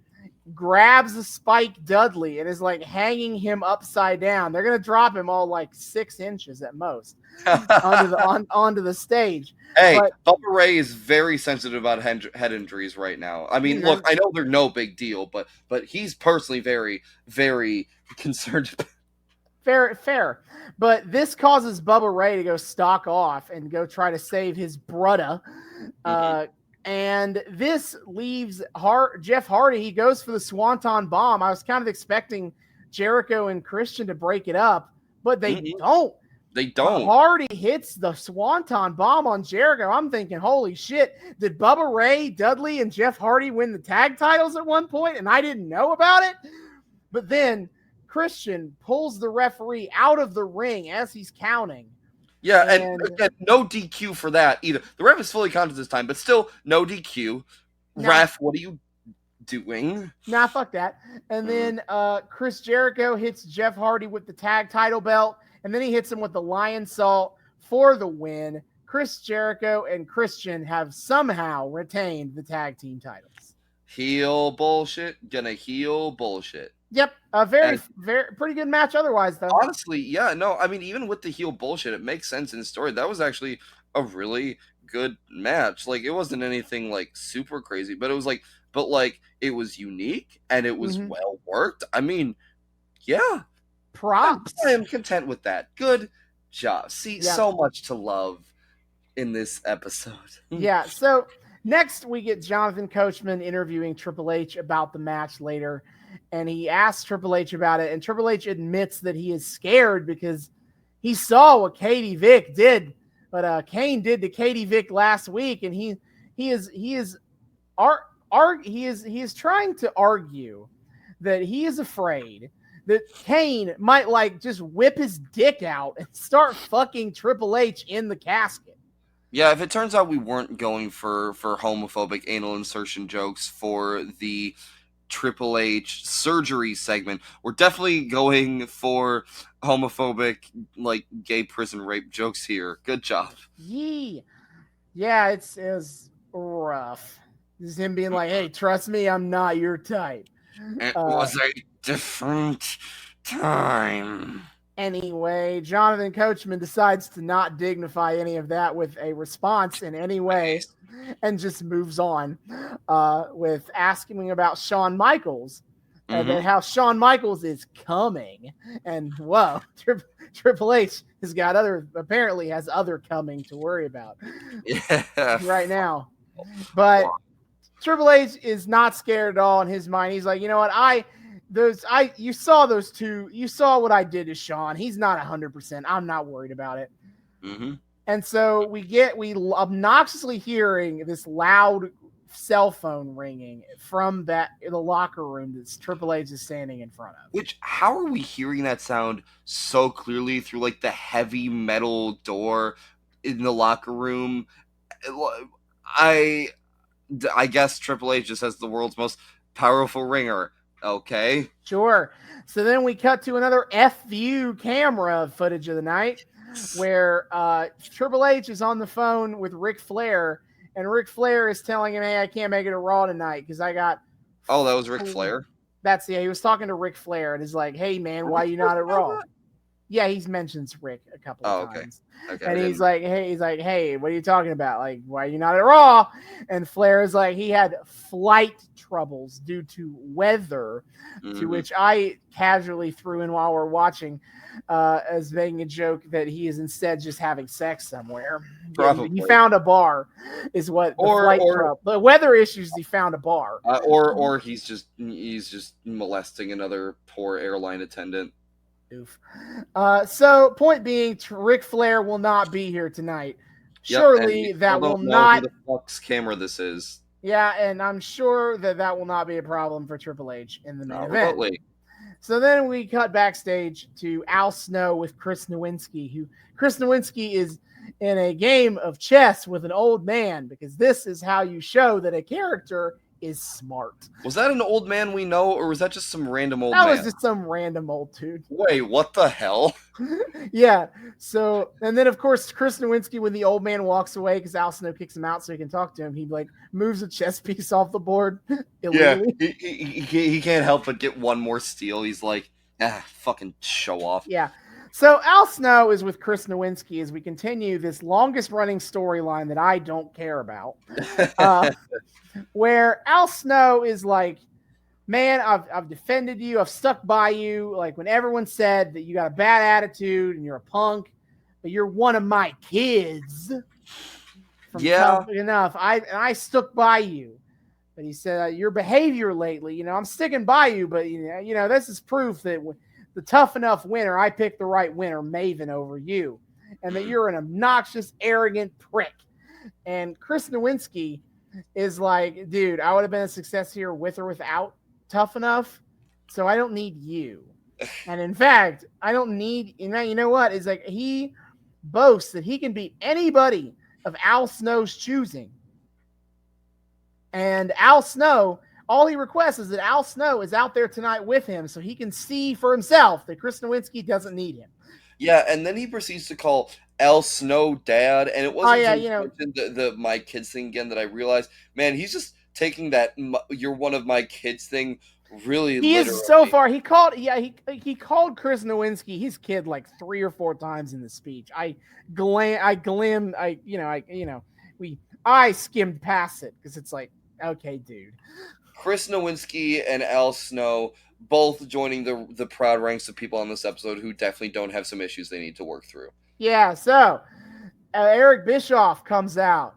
grabs a Spike Dudley and is hanging him upside down. They're going to drop him all 6 inches at most onto the stage. Hey, Bubba Ray is very sensitive about head injuries right now. I mean, look, I know they're no big deal, but he's personally very, very concerned. Fair. But this causes Bubba Ray to go stalk off and go try to save his brudda. And this leaves Jeff Hardy. He goes for the Swanton Bomb. I was kind of expecting Jericho and Christian to break it up, but they don't. They don't. Hardy hits the Swanton bomb on Jericho. I'm thinking, holy shit, did Bubba Ray, Dudley, and Jeff Hardy win the tag titles at one point and I didn't know about it? But then Christian pulls the referee out of the ring as he's counting. Yeah, and again, no DQ for that either. The ref is fully counted this time, but still no DQ. Ref, what are you doing? Nah, fuck that. And then Chris Jericho hits Jeff Hardy with the tag title belt, and then he hits him with the Lion Salt for the win. Chris Jericho and Christian have somehow retained the tag team titles. Heel bullshit, gonna heel bullshit. Yep, a very pretty good match otherwise, though. Honestly, yeah, no, I mean, even with the heel bullshit, it makes sense in the story. That was actually a really good match. Like, it wasn't anything, like, super crazy, but it was, like, it was unique, and it was well worked. I mean, yeah. Props. I am content with that. Good job. See, so much to love in this episode. Yeah, so next we get Jonathan Coachman interviewing Triple H about the match later, and he asks Triple H about it, and Triple H admits that he is scared because he saw what Katie Vick did, but Kane did to Katie Vick last week, and he is trying to argue that he is afraid that Kane might like just whip his dick out and start fucking Triple H in the casket. Yeah, if it turns out we weren't going for homophobic anal insertion jokes for the Triple H surgery segment, we're definitely going for homophobic, like, gay prison rape jokes here. Good job. Yeah, it's rough. This is him being like, hey, trust me, I'm not your type. It was a different time. Anyway, Jonathan Coachman decides to not dignify any of that with a response in any way and just moves on with asking about Shawn Michaels and then how Shawn Michaels is coming. And whoa, Triple H apparently has other coming to worry about right now. But Triple H is not scared at all in his mind. He's like, you know what? You saw those two. You saw what I did to Shawn. He's not 100%. I'm not worried about it. And so we obnoxiously hearing this loud cell phone ringing from the locker room that Triple H is standing in front of. Which, how are we hearing that sound so clearly through like the heavy metal door in the locker room? I guess Triple H just has the world's most powerful ringer. Okay. Sure. So then we cut to another F-view camera footage of the night where Triple H is on the phone with Ric Flair, and Ric Flair is telling him, hey, I can't make it to Raw tonight because I got... Oh, that was Ric Flair? He was talking to Ric Flair, and he's like, hey, man, why are you not at Raw? Yeah, he mentions Rick a couple of times. Okay. And he's like, hey, what are you talking about? Like, why are you not at Raw? And Flair is like, he had flight troubles due to weather, to which I casually threw in while we're watching as making a joke that he is instead just having sex somewhere. Probably. He found a bar is what the weather issues, he found a bar. Or he's just molesting another poor airline attendant. Oof. So point being, Ric Flair will not be here tonight. Surely that will not. Who the fuck's camera this is? Yeah, and I'm sure that will not be a problem for Triple H in the main event. So then we cut backstage to Al Snow with Chris Nowinski. Chris Nowinski is in a game of chess with an old man, because this is how you show that a character is smart. Was that an old man we know, or was that just some random old man? That was just some random old dude. Wait, what the hell? Yeah. So, and then of course, Chris Nowinski, when the old man walks away because Al Snow kicks him out so he can talk to him, he like moves a chess piece off the board illegally. Yeah, he can't help but get one more steal. He's like, fucking show off. Yeah. So Al Snow is with Chris Nowinski as we continue this longest running storyline that I don't care about. Where Al Snow is like, man, I've defended you. I've stuck by you. Like when everyone said that you got a bad attitude and you're a punk, but you're one of my kids. Tough Enough. I stuck by you. But he said, your behavior lately, I'm sticking by you, but this is proof that the Tough Enough winner, I picked the right winner, Maven, over you. and that you're an obnoxious, arrogant prick. And Chris Nowinski is like, dude, I would have been a success here with or without Tough Enough, so I don't need you. And in fact, I don't need, you know what? Is like he boasts that he can beat anybody of Al Snow's choosing. And Al Snow, all he requests is that Al Snow is out there tonight with him so he can see for himself that Chris Nowinski doesn't need him. Yeah, and then he proceeds to call Al Snow dad, and it wasn't the my kids thing again that I realized, man, he's just taking that you're one of my kids thing really he literally. Is so far. He called Chris Nowinski his kid like 3 or 4 times in the speech. I skimmed past it because it's like, okay, dude. Chris Nowinski and Al Snow both joining the proud ranks of people on this episode who definitely don't have some issues they need to work through. Yeah, so Eric Bischoff comes out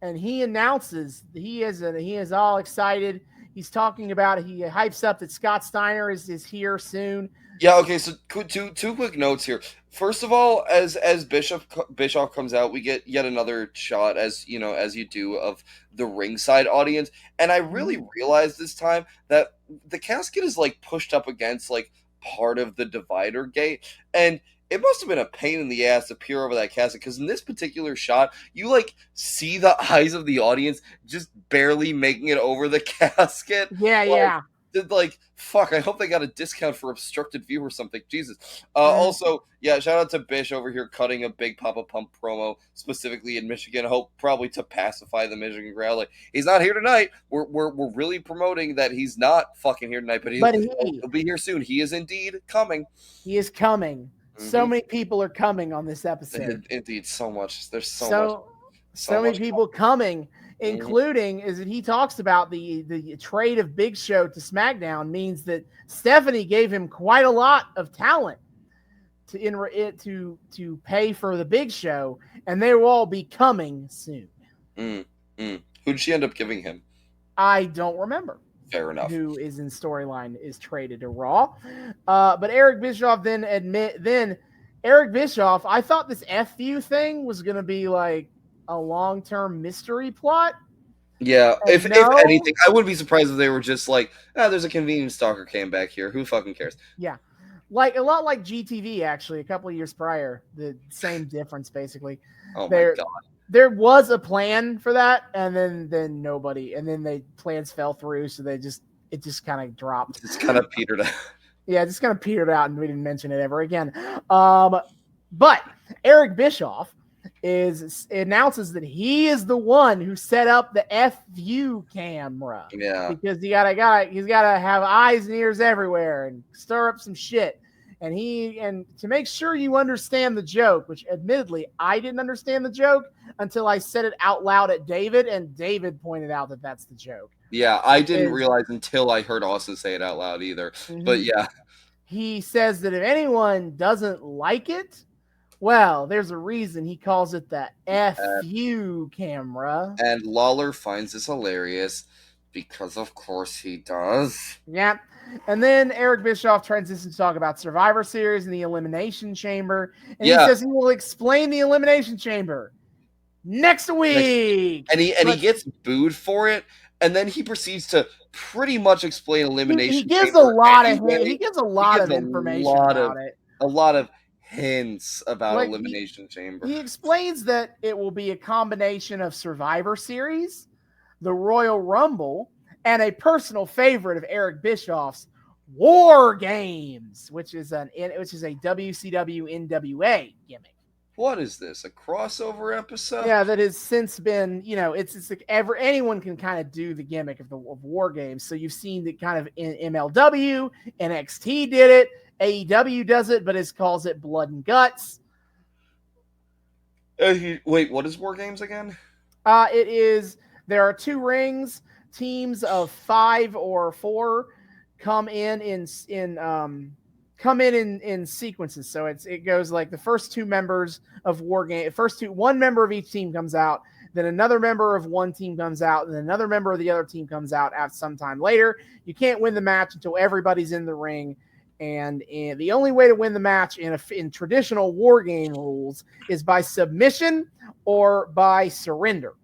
and he announces he is all excited. He's talking about it. He hypes up that Scott Steiner is here soon. Yeah, okay, so two quick notes here. First of all, as Bischoff comes out, we get yet another shot, as you know, as you do, of the ringside audience. And I really realized this time that the casket is like pushed up against like part of the divider gate. And it must have been a pain in the ass to peer over that casket, because in this particular shot, you like see the eyes of the audience just barely making it over the casket. Yeah. Like, fuck, I hope they got a discount for obstructed view or something. Jesus. Also, yeah, shout out to Bish over here cutting a Big Papa Pump promo, specifically in Michigan. Hope probably to pacify the Michigan crowd. Like, he's not here tonight. We're really promoting that he's not fucking here tonight, but he'll be here soon. He is indeed coming. He is coming. Mm-hmm. So many people are coming on this episode. Indeed, so much. There's so many people coming. Including is that he talks about the trade of Big Show to SmackDown means that Stephanie gave him quite a lot of talent to pay for the Big Show, and they will all be coming soon. Who did she end up giving him? I don't remember. Fair enough. Who is in storyline is traded to Raw, but Eric Bischoff Eric Bischoff. I thought this FU thing was going to be like a long-term mystery plot. Yeah, if anything, I wouldn't be surprised if they were just like, there's a convenience stalker came back here. Who fucking cares? Yeah, like a lot like GTV actually a couple of years prior. The same difference basically. Oh my god. There was a plan for that, and then nobody, and then the plans fell through, so it just kind of dropped. It's kind of petered out. Yeah, it just kind of petered out, and we didn't mention it ever again. But Eric Bischoff announces that he is the one who set up the FU camera. Yeah. Because he's gotta have eyes and ears everywhere and stir up some shit. And to make sure you understand the joke, which admittedly I didn't understand the joke until I said it out loud at David, and David pointed out that that's the joke. Yeah, I didn't realize until I heard Austin say it out loud either. Mm-hmm. But yeah. He says that if anyone doesn't like it, well, there's a reason he calls it the FU camera. And Lawler finds this hilarious because, of course, he does. Yeah. And then Eric Bischoff transitions to talk about Survivor Series and the Elimination Chamber. And he says he will explain the Elimination Chamber next week. And he gets booed for it. And then he proceeds to pretty much explain Elimination Chamber. He gives a lot of information about it. A lot of hints about Elimination Chamber. He explains that it will be a combination of Survivor Series, the Royal Rumble, and a personal favorite of Eric Bischoff's, War Games, which is a WCW NWA gimmick. What is this? A crossover episode? Yeah, that has since been, it's like anyone can kind of do the gimmick of War Games. So you've seen it kind of in MLW, NXT did it, AEW does it, but calls it Blood and Guts. Wait, what is War Games again? There are 2 rings. Teams of 5 or 4 come in sequences. So it goes like the first 2 members of War Game. One member of each team comes out, then another member of one team comes out, and then another member of the other team comes out at some time later. You can't win the match until everybody's in the ring, And the only way to win the match in traditional war game rules is by submission or by surrender.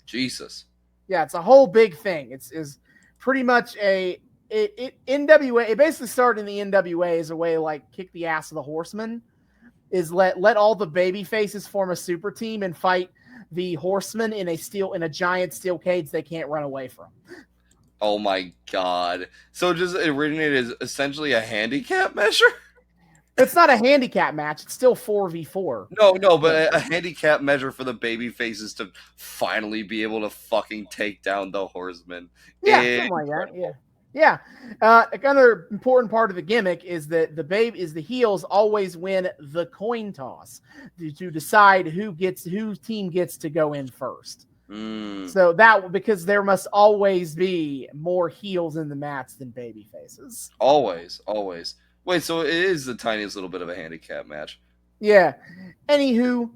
Jesus. Yeah, it's a whole big thing. It's pretty much NWA. It basically started in the NWA as a way to like kick the ass of the Horsemen. Is let all the baby faces form a super team and fight the Horsemen in a giant steel cage they can't run away from. Oh my god. So does it originate as essentially a handicap measure? It's not a handicap match. It's still 4v4. No, but a handicap measure for the baby faces to finally be able to fucking take down the Horsemen. Yeah, something like that. Yeah. Another important part of the gimmick is that the heels always win the coin toss to decide whose team gets to go in first. So because there must always be more heels in the match than baby faces. Always. Wait, so it is the tiniest little bit of a handicap match. Yeah. Anywho,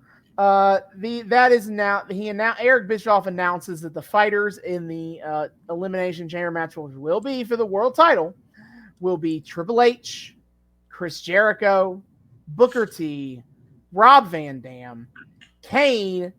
Eric Bischoff announces that the fighters in the Elimination Chamber match, which will be for the world title, will be Triple H, Chris Jericho, Booker T, Rob Van Dam, Kane,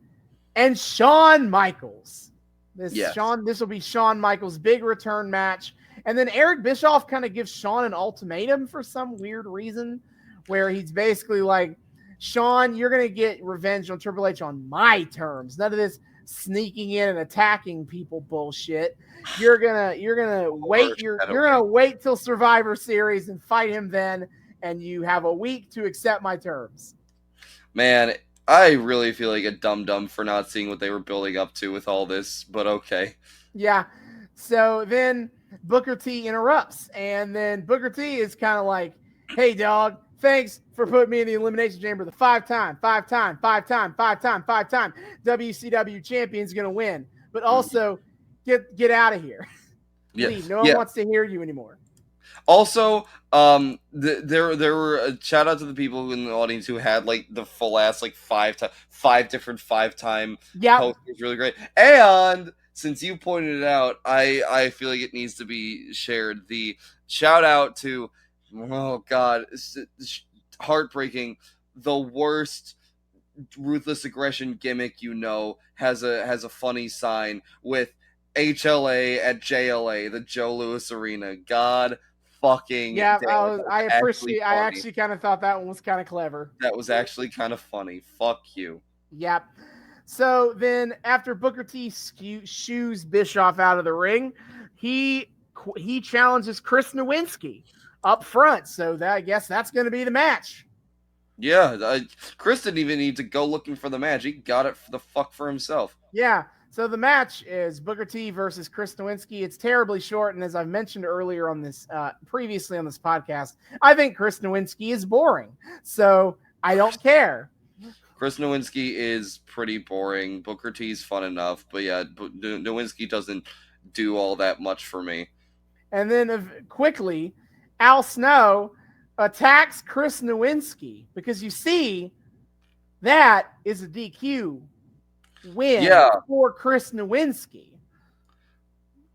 and Shawn Michaels. This will be Shawn Michaels' big return match. And then Eric Bischoff kind of gives Shawn an ultimatum for some weird reason, where he's basically like, Shawn, you're going to get revenge on Triple H on my terms. None of this sneaking in and attacking people bullshit. You're going to wait till Survivor Series and fight him then, and you have a week to accept my terms. Man, I really feel like a dum-dum for not seeing what they were building up to with all this, but okay. Yeah. So then Booker T interrupts, and then Booker T is kind of like, hey, dog, thanks for putting me in the Elimination Chamber. The five-time WCW champion's going to win. But also, get out of here. Yeah. Leave. No one wants to hear you anymore. Also, there were a shout out to the people in the audience who had like the full ass like five different five-time posters. Really great. And since you pointed it out, I feel like it needs to be shared. The shout out to, oh god, heartbreaking, the worst ruthless aggression gimmick has a funny sign with HLA at JLA, the Joe Louis Arena. God fucking damn, I actually kind of thought that one was kind of clever. That was actually kind of funny. Fuck you. Yep. So then after Booker T shoos Bischoff out of the ring, he challenges Chris Nowinski up front. So I guess that's going to be the match. Yeah, Chris didn't even need to go looking for the match. He got it for himself. Yeah. So the match is Booker T versus Chris Nowinski. It's terribly short, and as I've mentioned earlier on this, previously on this podcast, I think Chris Nowinski is boring. So I don't care. Chris Nowinski is pretty boring. Booker T's fun enough, but yeah, Nowinski doesn't do all that much for me. And then quickly, Al Snow attacks Chris Nowinski because you see that is a DQ win for Chris Nowinski.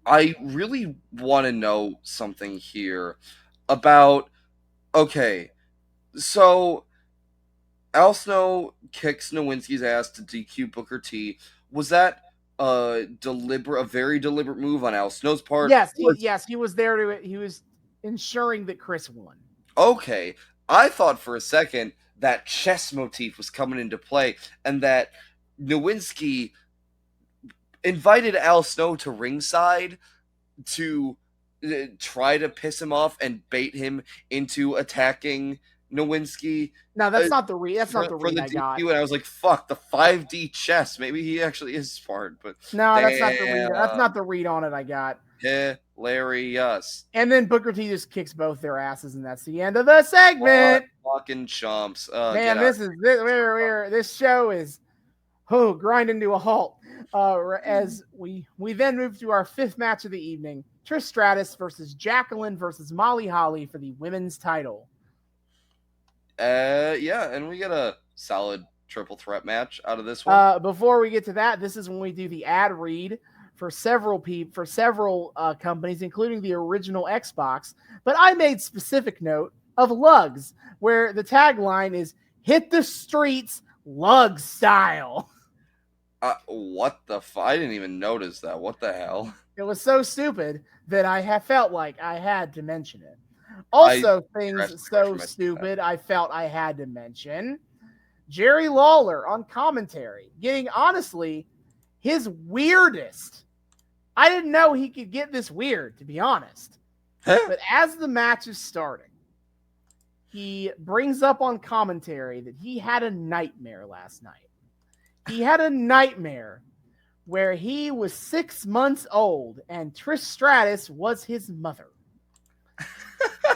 I really want to know something here about, okay, so Al Snow kicks Nowinski's ass to DQ Booker T. Was that a very deliberate move on Al Snow's part? Yes, he was there he was ensuring that Chris won. Okay, I thought for a second that chess motif was coming into play and that Nowinski invited Al Snow to ringside to try to piss him off and bait him into attacking Nowinski. No, that's not the read. That's not the read I got. And I was like, "Fuck the 5D chess." Maybe he actually is smart, but no, that's not the read. That's not the read on it I got. Hilarious. And then Booker T just kicks both their asses, and that's the end of the segment. Fucking chumps. Man, this show is grinding to a halt. As we then move to our fifth match of the evening: Trish Stratus versus Jacqueline versus Molly Holly for the women's title. Yeah, and we get a solid triple threat match out of this one. Before we get to that, this is when we do the ad read for several companies, including the original Xbox. But I made specific note of lugs, where the tagline is "Hit the streets lug style." What the I didn't even notice that. What the hell? It was so stupid that I have felt like I had to mention it. Also, things so stupid I felt I had to mention. Jerry Lawler on commentary, getting honestly his weirdest. I didn't know he could get this weird, to be honest. But as the match is starting, he brings up on commentary that he had a nightmare last night. He had a nightmare where he was 6 months old and Trish Stratus was his mother.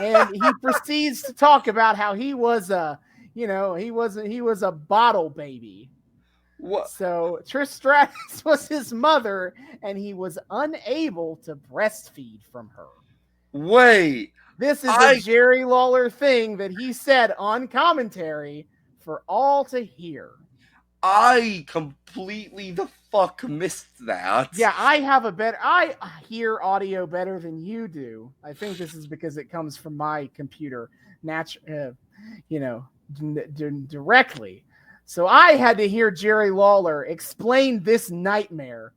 And he proceeds to talk about how he was he was a bottle baby. What? So Trish Stratus was his mother, and he was unable to breastfeed from her. Wait. This is a Jerry Lawler thing that he said on commentary for all to hear. I completely the fuck missed that. Yeah, I hear audio better than you do. I think this is because it comes from my computer, directly. So I had to hear Jerry Lawler explain this nightmare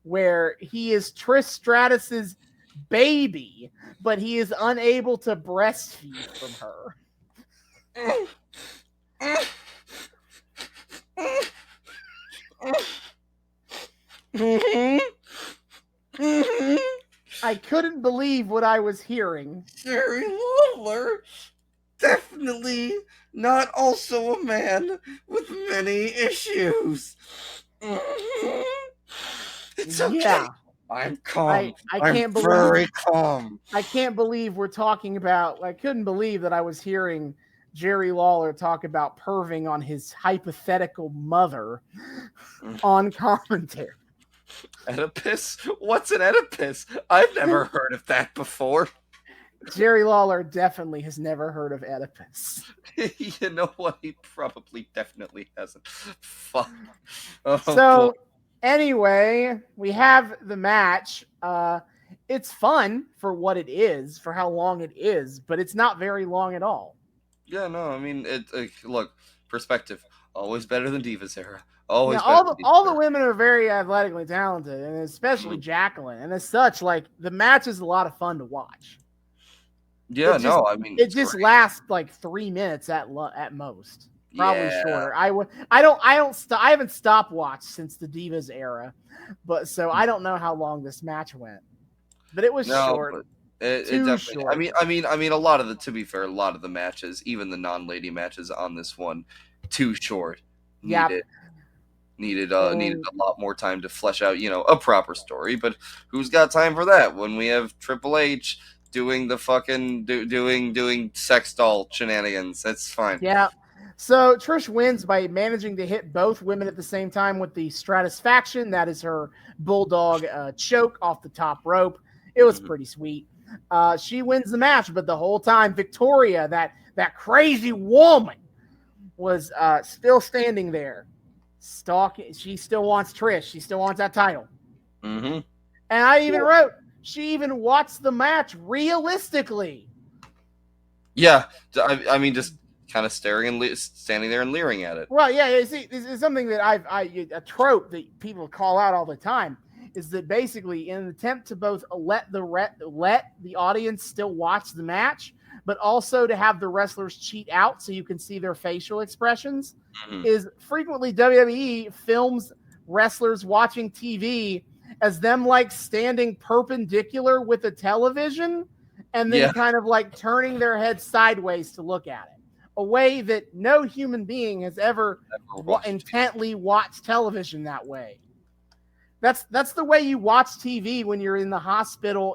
where he is Trish Stratus's baby, but he is unable to breastfeed from her. I couldn't believe what I was hearing. Jerry Lawler, definitely not also a man with many issues. It's okay. Yeah. I'm calm. I'm very calm. I can't believe we're talking about. I couldn't believe that I was hearing Jerry Lawler talk about perving on his hypothetical mother on commentary. Oedipus? What's an Oedipus? I've never heard of that before. Jerry Lawler definitely has never heard of Oedipus. You know what? He probably definitely hasn't. Fuck. So, anyway, we have the match. It's fun for what it is, for how long it is, but it's not very long at all. Yeah, no, I mean, look, perspective. Always better than Divas era. Always all the women are very athletically talented, and especially Jacqueline. And as such, like, the match is a lot of fun to watch. Yeah, it just lasts like 3 minutes at most, probably shorter. I haven't stopped watched since the Divas era, but so I don't know how long this match went, but it was short. It definitely. Short. I mean, a lot of the matches, even the non-lady matches on this one, too short. Needed a lot more time to flesh out, a proper story. But who's got time for that when we have Triple H doing the fucking doing sex doll shenanigans? That's fine. Yeah. So Trish wins by managing to hit both women at the same time with the Stratusfaction. That is her bulldog choke off the top rope. It was pretty sweet. She wins the match, but the whole time Victoria, that crazy woman, was still standing there, stalking. She still wants Trish. She still wants that title. Mm-hmm. And I even wrote, she even watched the match realistically. Yeah, I mean, just kind of standing there and leering at it. Well, yeah, see, this is something that a trope that people call out all the time, is that basically in an attempt to both let the audience still watch the match, but also to have the wrestlers cheat out so you can see their facial expressions, is frequently WWE films wrestlers watching TV as them like standing perpendicular with a television and then kind of like turning their head sideways to look at it. A way that no human being has ever intently watched television that way. That's the way you watch TV when you're in the hospital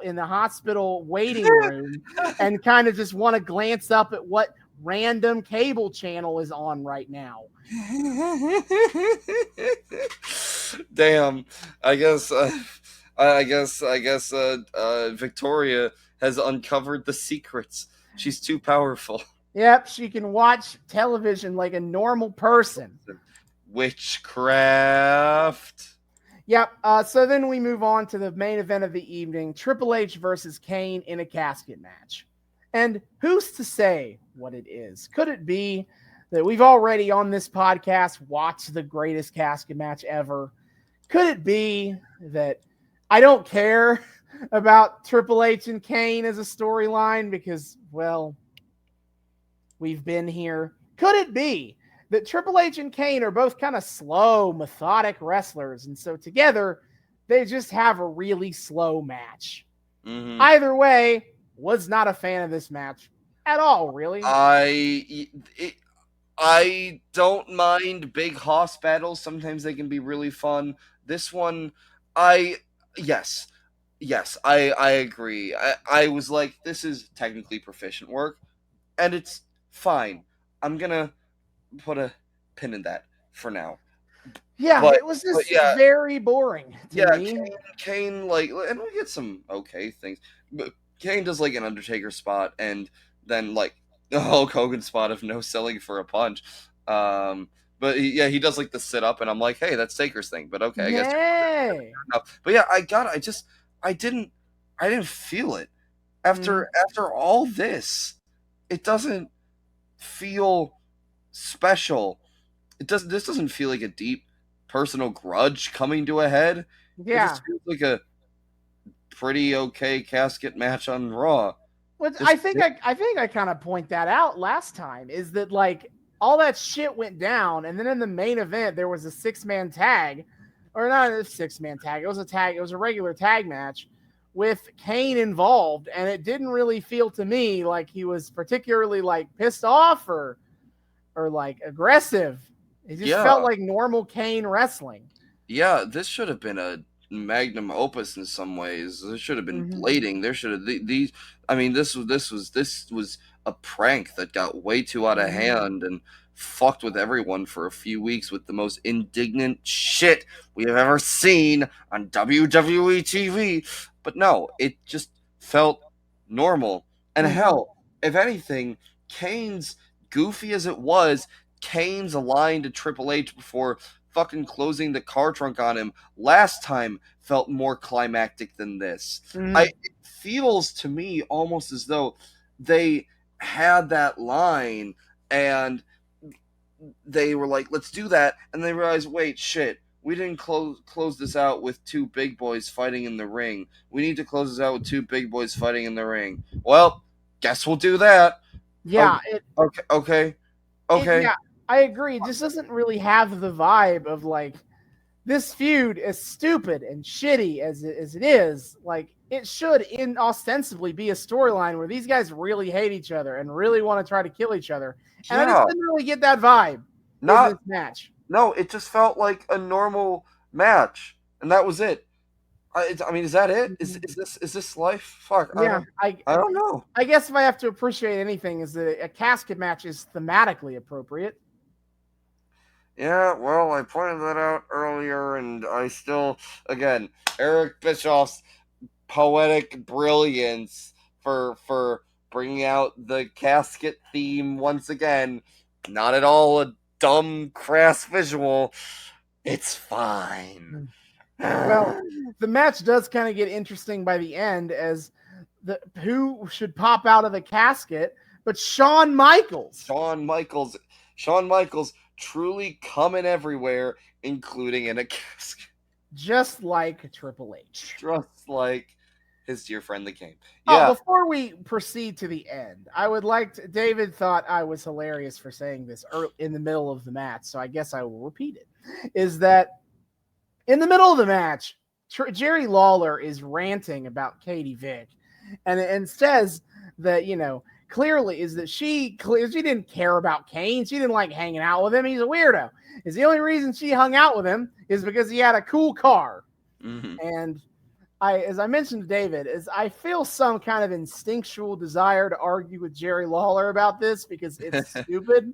waiting room and kind of just want to glance up at what random cable channel is on right now. Damn. I guess Victoria has uncovered the secrets. She's too powerful. Yep, she can watch television like a normal person. Witchcraft. Yep. So then we move on to the main event of the evening: Triple H versus Kane in a casket match. And who's to say what it is? Could it be that we've already on this podcast watched the greatest casket match ever? Could it be that I don't care about Triple H and Kane as a storyline because, well, we've been here? Could it be that Triple H and Kane are both kind of slow, methodic wrestlers, and so together they just have a really slow match? Mm-hmm. Either way, was not a fan of this match at all, really. I don't mind big hoss battles. Sometimes they can be really fun. This one, yes, I agree. I was like, this is technically proficient work, and it's fine. I'm gonna put a pin in that for now. Yeah, it was just very boring to me. Kane, like, and we get some okay things, but Kane does like an Undertaker spot, and then like the Hulk Hogan spot of no selling for a punch. But he does like the sit up, and I'm like, hey, that's Taker's thing, but okay, I guess. Enough. But yeah, I didn't feel it after all this. It doesn't feel special. This doesn't feel like a deep personal grudge coming to a head. Yeah. It just feels like a pretty okay casket match on Raw. Which I think I kind of point that out last time, is that like all that shit went down, and then in the main event there was a 6-man tag, or not a 6-man tag. It was a regular tag match with Kane involved, and it didn't really feel to me like he was particularly like pissed off or like aggressive. It just felt like normal Kane wrestling. Yeah, this should have been a magnum opus in some ways. This should have been blading. There should have these. I mean, this was a prank that got way too out of hand and fucked with everyone for a few weeks with the most indignant shit we have ever seen on WWE TV. But no, it just felt normal. And hell, if anything, Kane's goofy as it was, Kane's line to Triple H before fucking closing the car trunk on him last time felt more climactic than this. It feels to me almost as though they had that line and they were like, let's do that, and they realized, wait, shit, we didn't close this out with two big boys fighting in the ring. We need to close this out with two big boys fighting in the ring. Well, guess we'll do that. Yeah. Okay. Yeah, I agree. It just doesn't really have the vibe of like this feud, as stupid and shitty as it is. Like it should ostensibly be a storyline where these guys really hate each other and really want to try to kill each other. And I just didn't really get that vibe in this match. No, it just felt like a normal match, and that was it. I mean, is that it? Is this life? Fuck. Yeah, I don't know. I guess if I have to appreciate anything, is that a casket match is thematically appropriate. Yeah, well, I pointed that out earlier, and I still, again, Eric Bischoff's poetic brilliance for bringing out the casket theme once again. Not at all a dumb, crass visual. It's fine. Well, the match does kind of get interesting by the end, as who should pop out of the casket but Shawn Michaels. Shawn Michaels truly coming everywhere, including in a casket. Just like Triple H. Just like his dear friend the Kane. Yeah. Oh, before we proceed to the end, I would like to. David thought I was hilarious for saying this in the middle of the match, so I guess I will repeat it. Is that in the middle of the match, Jerry Lawler is ranting about Katie Vick, and says that, you know, clearly is that she didn't care about Kane. She didn't like hanging out with him. He's a weirdo. Is the only reason she hung out with him is because he had a cool car. And as I mentioned to David, I feel some kind of instinctual desire to argue with Jerry Lawler about this because it's stupid.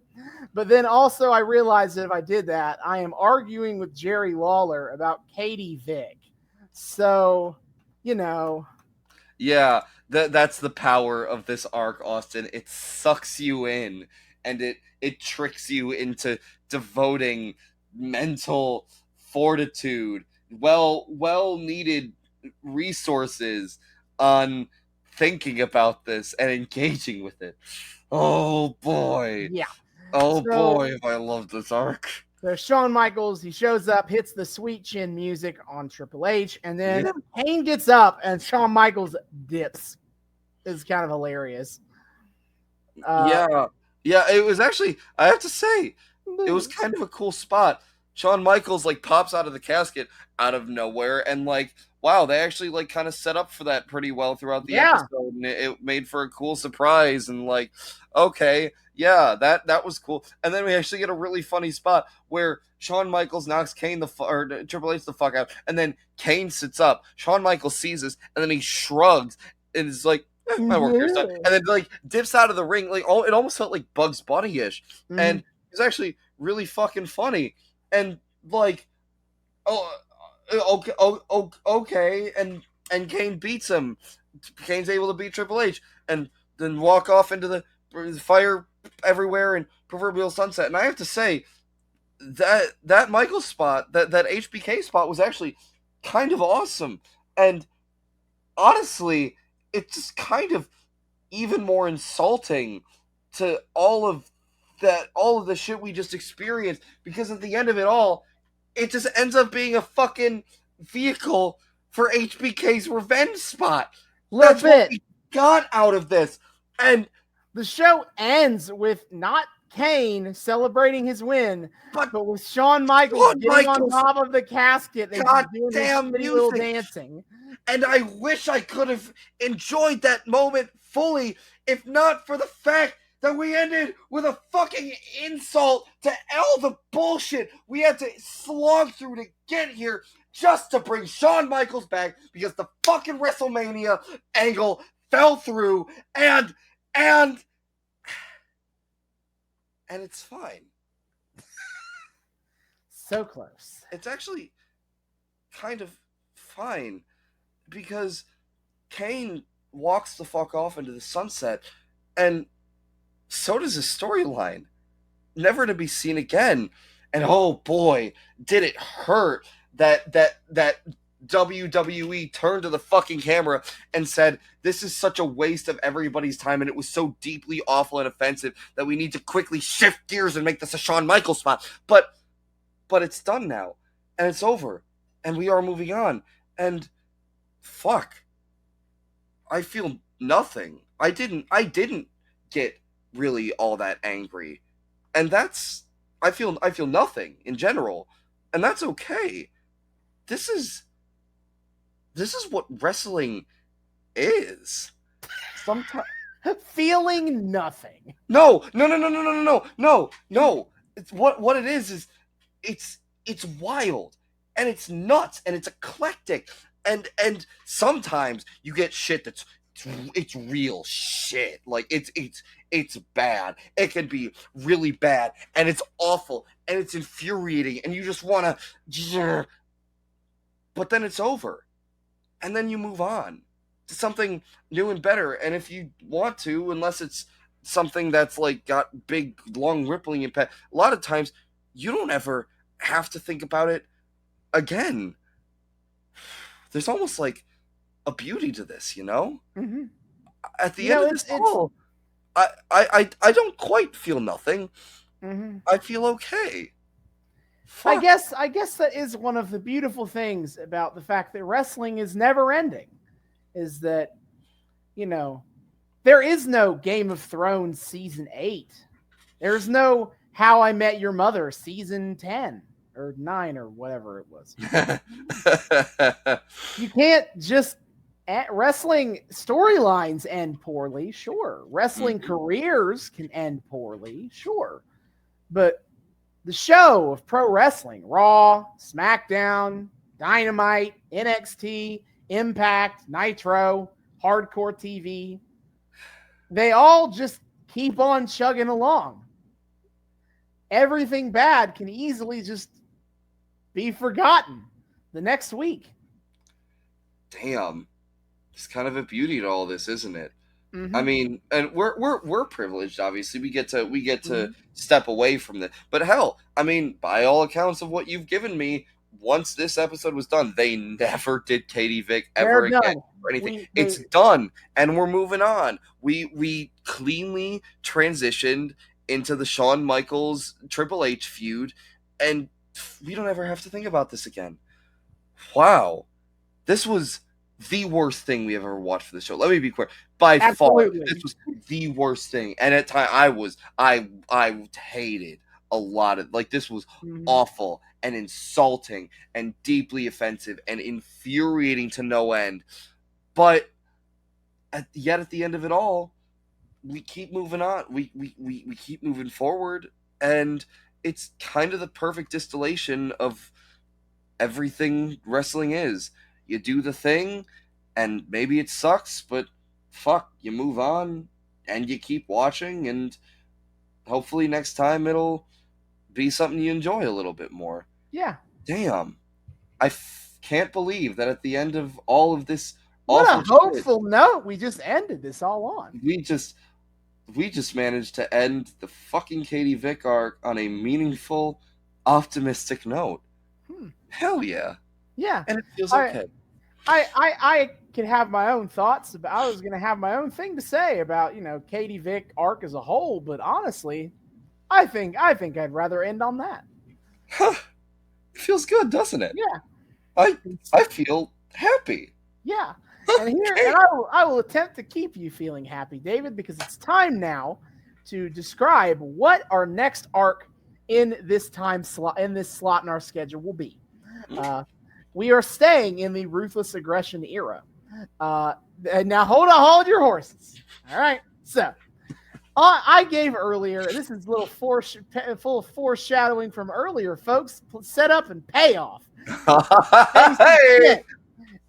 But then also I realized that if I did that, I am arguing with Jerry Lawler about Katie Vick. So, you know. Yeah, that's the power of this arc, Austin. It sucks you in, and it tricks you into devoting mental fortitude, well needed resources on thinking about this and engaging with it. Oh boy. Yeah. Oh So- boy, if I love this arc. So Shawn Michaels, he shows up, hits the sweet chin music on Triple H, and then Kane gets up and Shawn Michaels dips. It's kind of hilarious. Yeah, it was actually, I have to say, it was kind of a cool spot. Shawn Michaels like pops out of the casket out of nowhere, and like, wow, they actually like kind of set up for that pretty well throughout the episode, and it made for a cool surprise. And like, okay, yeah, that was cool. And then we actually get a really funny spot where Shawn Michaels knocks Kane or Triple H the fuck out, and then Kane sits up. Shawn Michaels sees this, and then he shrugs and is like, my work here's done. And then like dips out of the ring. Like, it almost felt like Bugs Bunny-ish. And it's actually really fucking funny. And like, okay. And Kane beats him. Kane's able to beat Triple H and then walk off into the fire everywhere and proverbial sunset. And I have to say that Michael spot, that HBK spot was actually kind of awesome. And honestly, it's just kind of even more insulting to all of the shit we just experienced, because at the end of it all, it just ends up being a fucking vehicle for HBK's revenge spot. That's what we got out of this. And the show ends with not Kane celebrating his win, but with Shawn Michaels getting on top of the casket and doing this little dancing. And I wish I could have enjoyed that moment fully, if not for the fact that we ended with a fucking insult to all the bullshit we had to slog through to get here just to bring Shawn Michaels back, because the fucking WrestleMania angle fell through, and it's fine. So close. It's actually kind of fine, because Kane walks the fuck off into the sunset, and so does his storyline. Never to be seen again. And oh boy, did it hurt that WWE turned to the fucking camera and said, this is such a waste of everybody's time, and it was so deeply awful and offensive that we need to quickly shift gears and make this a Shawn Michaels spot. But it's done now, and it's over, and we are moving on. And fuck, I feel nothing. I didn't get really all that angry, and that's, I feel nothing in general, and that's okay. This is what wrestling is. Sometimes feeling nothing. No. It's what it is it's wild, and it's nuts, and it's eclectic, and sometimes you get shit that's real shit. Like it's bad. It can be really bad, and it's awful, and it's infuriating, and you just want to, but then it's over, and then you move on to something new and better. And if you want to, unless it's something that's like got big, long, rippling impact, a lot of times you don't ever have to think about it again. There's almost like a beauty to this, you know? Mm-hmm. At the end of this all, I don't quite feel nothing. Mm-hmm. I feel okay. Fuck. I guess that is one of the beautiful things about the fact that wrestling is never ending, is that, you know, there is no Game of Thrones season 8. There's no How I Met Your Mother season 10 or 9 or whatever it was. You can't just wrestling storylines end poorly, sure. Wrestling careers can end poorly, sure. But the show of pro wrestling, Raw, SmackDown, Dynamite, NXT, Impact, Nitro, Hardcore TV, they all just keep on chugging along. Everything bad can easily just be forgotten the next week. Damn. It's kind of a beauty to all this, isn't it? Mm-hmm. I mean, and we're privileged, obviously. We get to step away from this. But hell, I mean, by all accounts of what you've given me, once this episode was done, they never did Katie Vick ever They're again done. or anything. It's done, and we're moving on. We cleanly transitioned into the Shawn Michaels Triple H feud, and we don't ever have to think about this again. Wow, this was the worst thing we ever watched for the show. Let me be clear. By Absolutely. far, this was the worst thing. And at time I hated a lot of, like, this was awful and insulting and deeply offensive and infuriating to no end. But yet at the end of it all, we keep moving on. We keep moving forward, and it's kind of the perfect distillation of everything wrestling is. You do the thing, and maybe it sucks, but fuck, you move on, and you keep watching, and hopefully next time it'll be something you enjoy a little bit more. Yeah. Damn. I can't believe that at the end of all of this what a hopeful note we just ended this all on. We just managed to end the fucking Katie Vick arc on a meaningful, optimistic note. Hell yeah. Yeah. And it feels okay. I could have my own thoughts about, I was going to have my own thing to say about, Katie Vick arc as a whole, but honestly, I think I'd rather end on that. Huh. It feels good, doesn't it? Yeah. I feel happy. Yeah. And here, and I will attempt to keep you feeling happy, David, because it's time now to describe what our next arc in this slot in our schedule will be. We are staying in the Ruthless Aggression era. And now hold your horses. All right. So I gave earlier, this is a little full of foreshadowing from earlier, folks. Set up and payoff. Hey!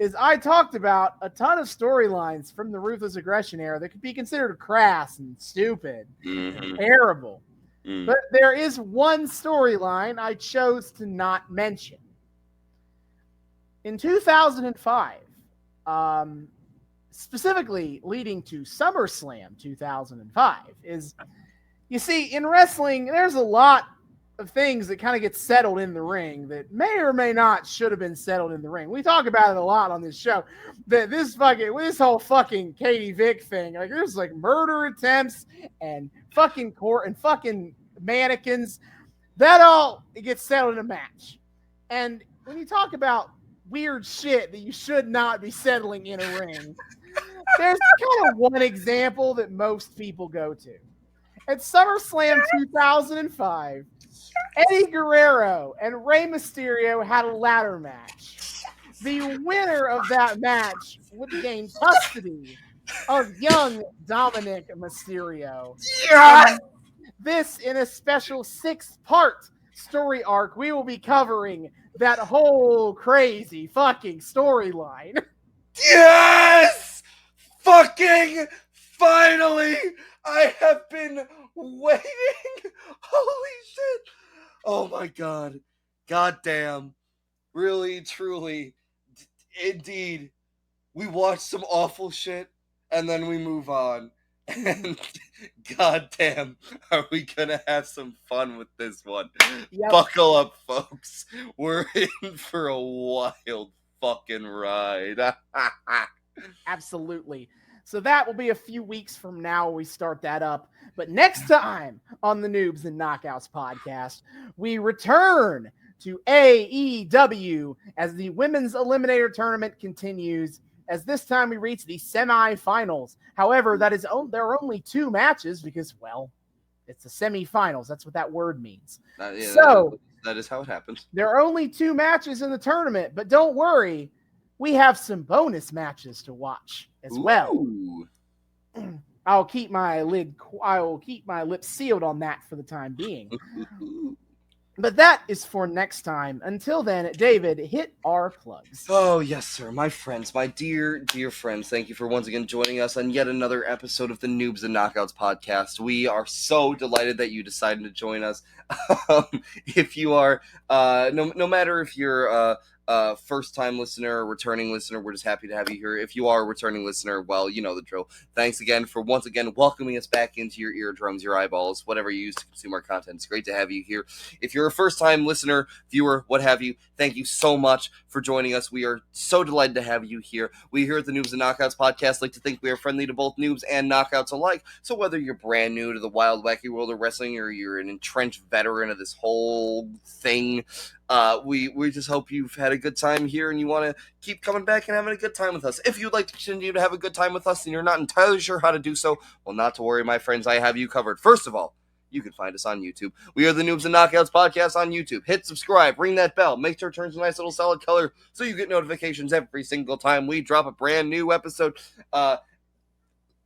Is I talked about a ton of storylines from the Ruthless Aggression era that could be considered crass and stupid and terrible. But there is one storyline I chose to not mention. In 2005, specifically leading to SummerSlam 2005, is, you see, in wrestling, there's a lot of things that kind of get settled in the ring that may or may not should have been settled in the ring. We talk about it a lot on this show, that this whole fucking Katie Vick thing, like, there's like murder attempts and fucking court and fucking mannequins, that all it gets settled in a match. And when you talk about weird shit that you should not be settling in a ring, there's kind of one example that most people go to. At SummerSlam 2005, Eddie Guerrero and Rey Mysterio had a ladder match. The winner of that match would gain custody of young Dominic Mysterio. Yes! This, in a special 6-part story arc, we will be covering that whole crazy fucking storyline. Yes! Fucking finally! I have been waiting. Holy shit. Oh my god. God damn. Really, truly, indeed. We watch some awful shit and then we move on. And god damn, are we gonna have some fun with this one? Yep. Buckle up, folks. We're in for a wild fucking ride. Absolutely. So that will be a few weeks from now we start that up. But next time on the Noobs and Knockouts podcast, we return to AEW as the Women's Eliminator Tournament continues, as this time we reach the semifinals. However, there are only 2 matches because, well, it's the semifinals. That's what that word means. That is how it happens. There are only 2 matches in the tournament, but don't worry, we have some bonus matches to watch as well. I will keep my lips sealed on that for the time being. But that is for next time. Until then, David, hit our plugs. Oh, yes, sir. My friends, my dear, dear friends, thank you for once again joining us on yet another episode of the Noobs and Knockouts podcast. We are so delighted that you decided to join us. If you are, no matter if you're first-time listener, returning listener, we're just happy to have you here. If you are a returning listener, well, you know the drill. Thanks again for once again welcoming us back into your eardrums, your eyeballs, whatever you use to consume our content. It's great to have you here. If you're a first-time listener, viewer, what have you, thank you so much for joining us. We are so delighted to have you here. We here at the Noobs and Knockouts Podcast like to think we are friendly to both noobs and knockouts alike. So whether you're brand new to the wild, wacky world of wrestling or you're an entrenched veteran of this whole thing, we just hope you've had a good time here and you want to keep coming back and having a good time with us. If you'd like to continue to have a good time with us and you're not entirely sure how to do so, well, not to worry, my friends, I have you covered. First of all, you can find us on YouTube. We are the Noobs and Knockouts Podcast on YouTube. Hit subscribe, ring that bell, make sure it turns a nice little solid color so you get notifications every single time we drop a brand new episode.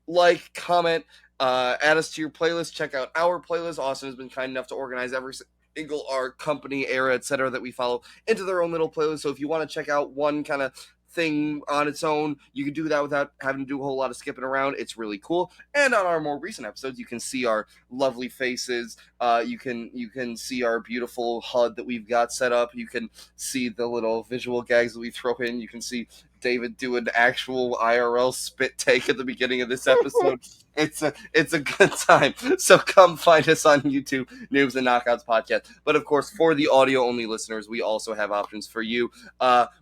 Like, comment, add us to your playlist, check out our playlist. Austin has been kind enough to organize every single our company, era, etc. that we follow into their own little playlist. So if you want to check out one kind of thing on its own, you can do that without having to do a whole lot of skipping around. It's really cool. And on our more recent episodes, you can see our lovely faces. You can see our beautiful HUD that we've got set up. You can see the little visual gags that we throw in. You can see David do an actual IRL spit take at the beginning of this episode. It's a good time. So come find us on YouTube, Noobs and Knockouts Podcast. But of course, for the audio only listeners, we also have options for you.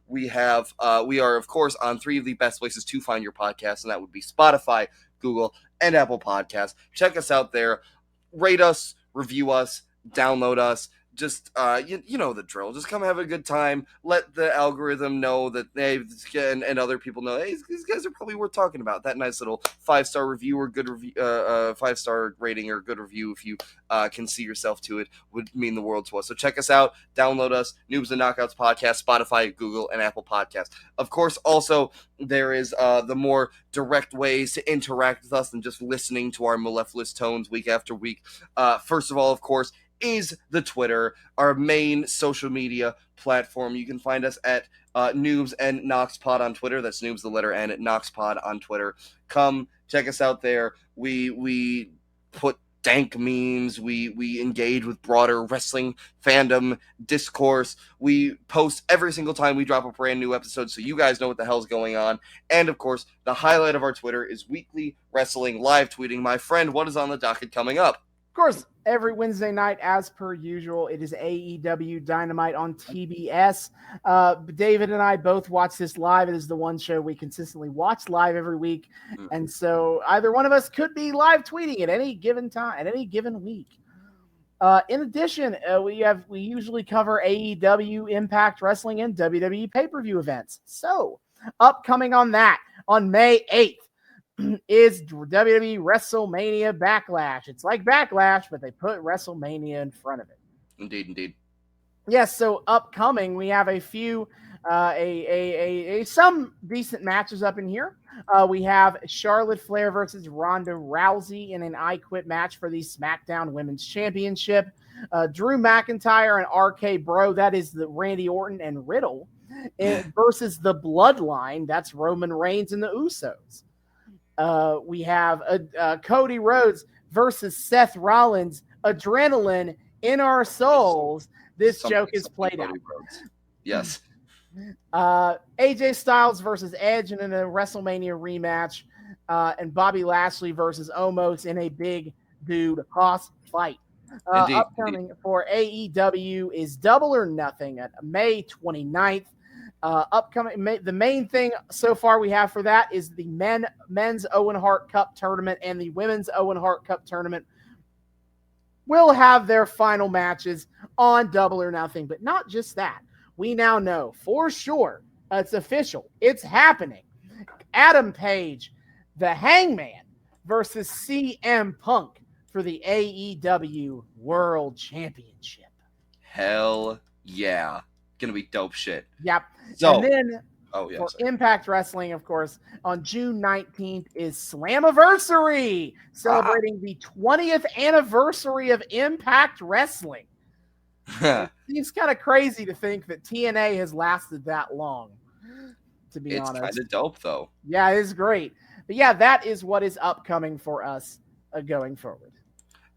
We are of course on 3 of the best places to find your podcast, and that would be Spotify, Google, and Apple Podcasts. Check us out there. Rate us, review us, download us. Just, you know the drill. Just come have a good time. Let the algorithm know that, hey, and other people know, hey, these guys are probably worth talking about. That nice little 5-star review or good review, 5-star rating or good review, if you can see yourself to it, would mean the world to us. So check us out. Download us. Noobs and Knockouts Podcast, Spotify, Google, and Apple Podcasts. Of course, also, there is the more direct ways to interact with us than just listening to our mellifluous tones week after week. First of all, of course, is the Twitter, our main social media platform. You can find us at Noobs and Knoxpod on Twitter. That's Noobs, the letter N, at Knoxpod on Twitter. Come check us out there. We put dank memes. We engage with broader wrestling fandom discourse. We post every single time we drop a brand new episode, so you guys know what the hell's going on. And of course, the highlight of our Twitter is weekly wrestling live tweeting. My friend, what is on the docket coming up? Of course, every Wednesday night, as per usual, it is AEW Dynamite on TBS. David and I both watch this live. It is the one show we consistently watch live every week. And so either one of us could be live tweeting at any given time, at any given week. In addition, we usually cover AEW, Impact Wrestling, and WWE pay-per-view events. So, upcoming on that, on May 8th, is WWE WrestleMania Backlash. It's like Backlash, but they put WrestleMania in front of it. Indeed. Yes, so upcoming, we have a few, some decent matches up in here. We have Charlotte Flair versus Ronda Rousey in an I Quit match for the SmackDown Women's Championship. Drew McIntyre and RK Bro, that is the Randy Orton and Riddle, versus the Bloodline, that's Roman Reigns and the Usos. We have Cody Rhodes versus Seth Rollins. Adrenaline in our souls. This joke is played out. Yes. AJ Styles versus Edge in a WrestleMania rematch. And Bobby Lashley versus Omos in a big dude hoss fight. Upcoming for AEW is Double or Nothing at May 29th. Upcoming, the main thing so far we have for that is the men's Owen Hart Cup tournament, and the women's Owen Hart Cup tournament will have their final matches on Double or Nothing. But not just that. We now know for sure, it's official, it's happening. Adam Page, the Hangman, versus CM Punk for the AEW World Championship. Hell yeah. Gonna be dope shit. Yep. So, and then for Impact Wrestling, of course, on June 19th is Slammiversary, celebrating the 20th anniversary of Impact Wrestling. It seems kind of crazy to think that TNA has lasted that long, to be honest. It's kind of dope, though. Yeah, it is great. But yeah, that is what is upcoming for us going forward.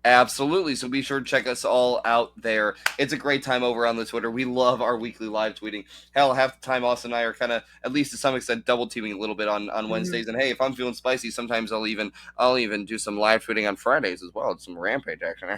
Absolutely. So be sure to check us all out there. It's a great time over on the Twitter. We love our weekly live tweeting. Hell, half the time Austin and I are kind of, at least to some extent, double teaming a little bit on Wednesdays. And hey, if I'm feeling spicy, sometimes I'll even do some live tweeting on Fridays as well. It's some rampage action.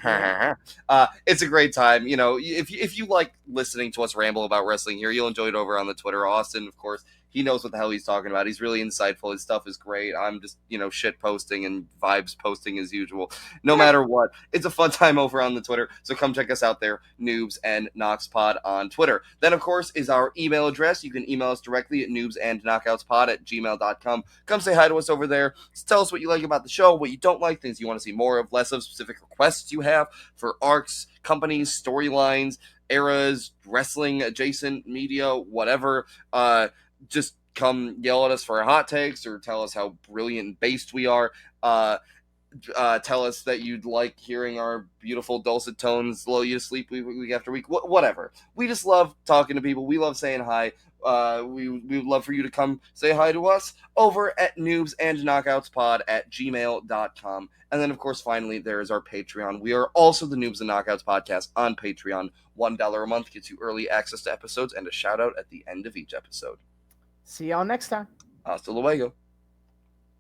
It's a great time. You know, if you like listening to us ramble about wrestling here, you'll enjoy it over on the Twitter. Austin, of course, he knows what the hell he's talking about. He's really insightful. His stuff is great. I'm just, shit posting and vibes posting as usual. No matter what, it's a fun time over on the Twitter. So come check us out there, Noobs and Knocks Pod on Twitter. Then, of course, is our email address. You can email us directly at noobsandknockoutspod@gmail.com. Come say hi to us over there. Just tell us what you like about the show, what you don't like, things you want to see more of, less of, specific requests you have for arcs, companies, storylines, eras, wrestling adjacent media, whatever. Just come yell at us for our hot takes or tell us how brilliant and based we are. Tell us that you'd like hearing our beautiful dulcet tones lull you to sleep week after week. Whatever. We just love talking to people. We love saying hi. We would love for you to come say hi to us over at noobsandknockoutspod@gmail.com. And then, of course, finally, there is our Patreon. We are also the Noobs and Knockouts Podcast on Patreon. $1 a month gets you early access to episodes and a shout out at the end of each episode. See y'all next time. Hasta luego.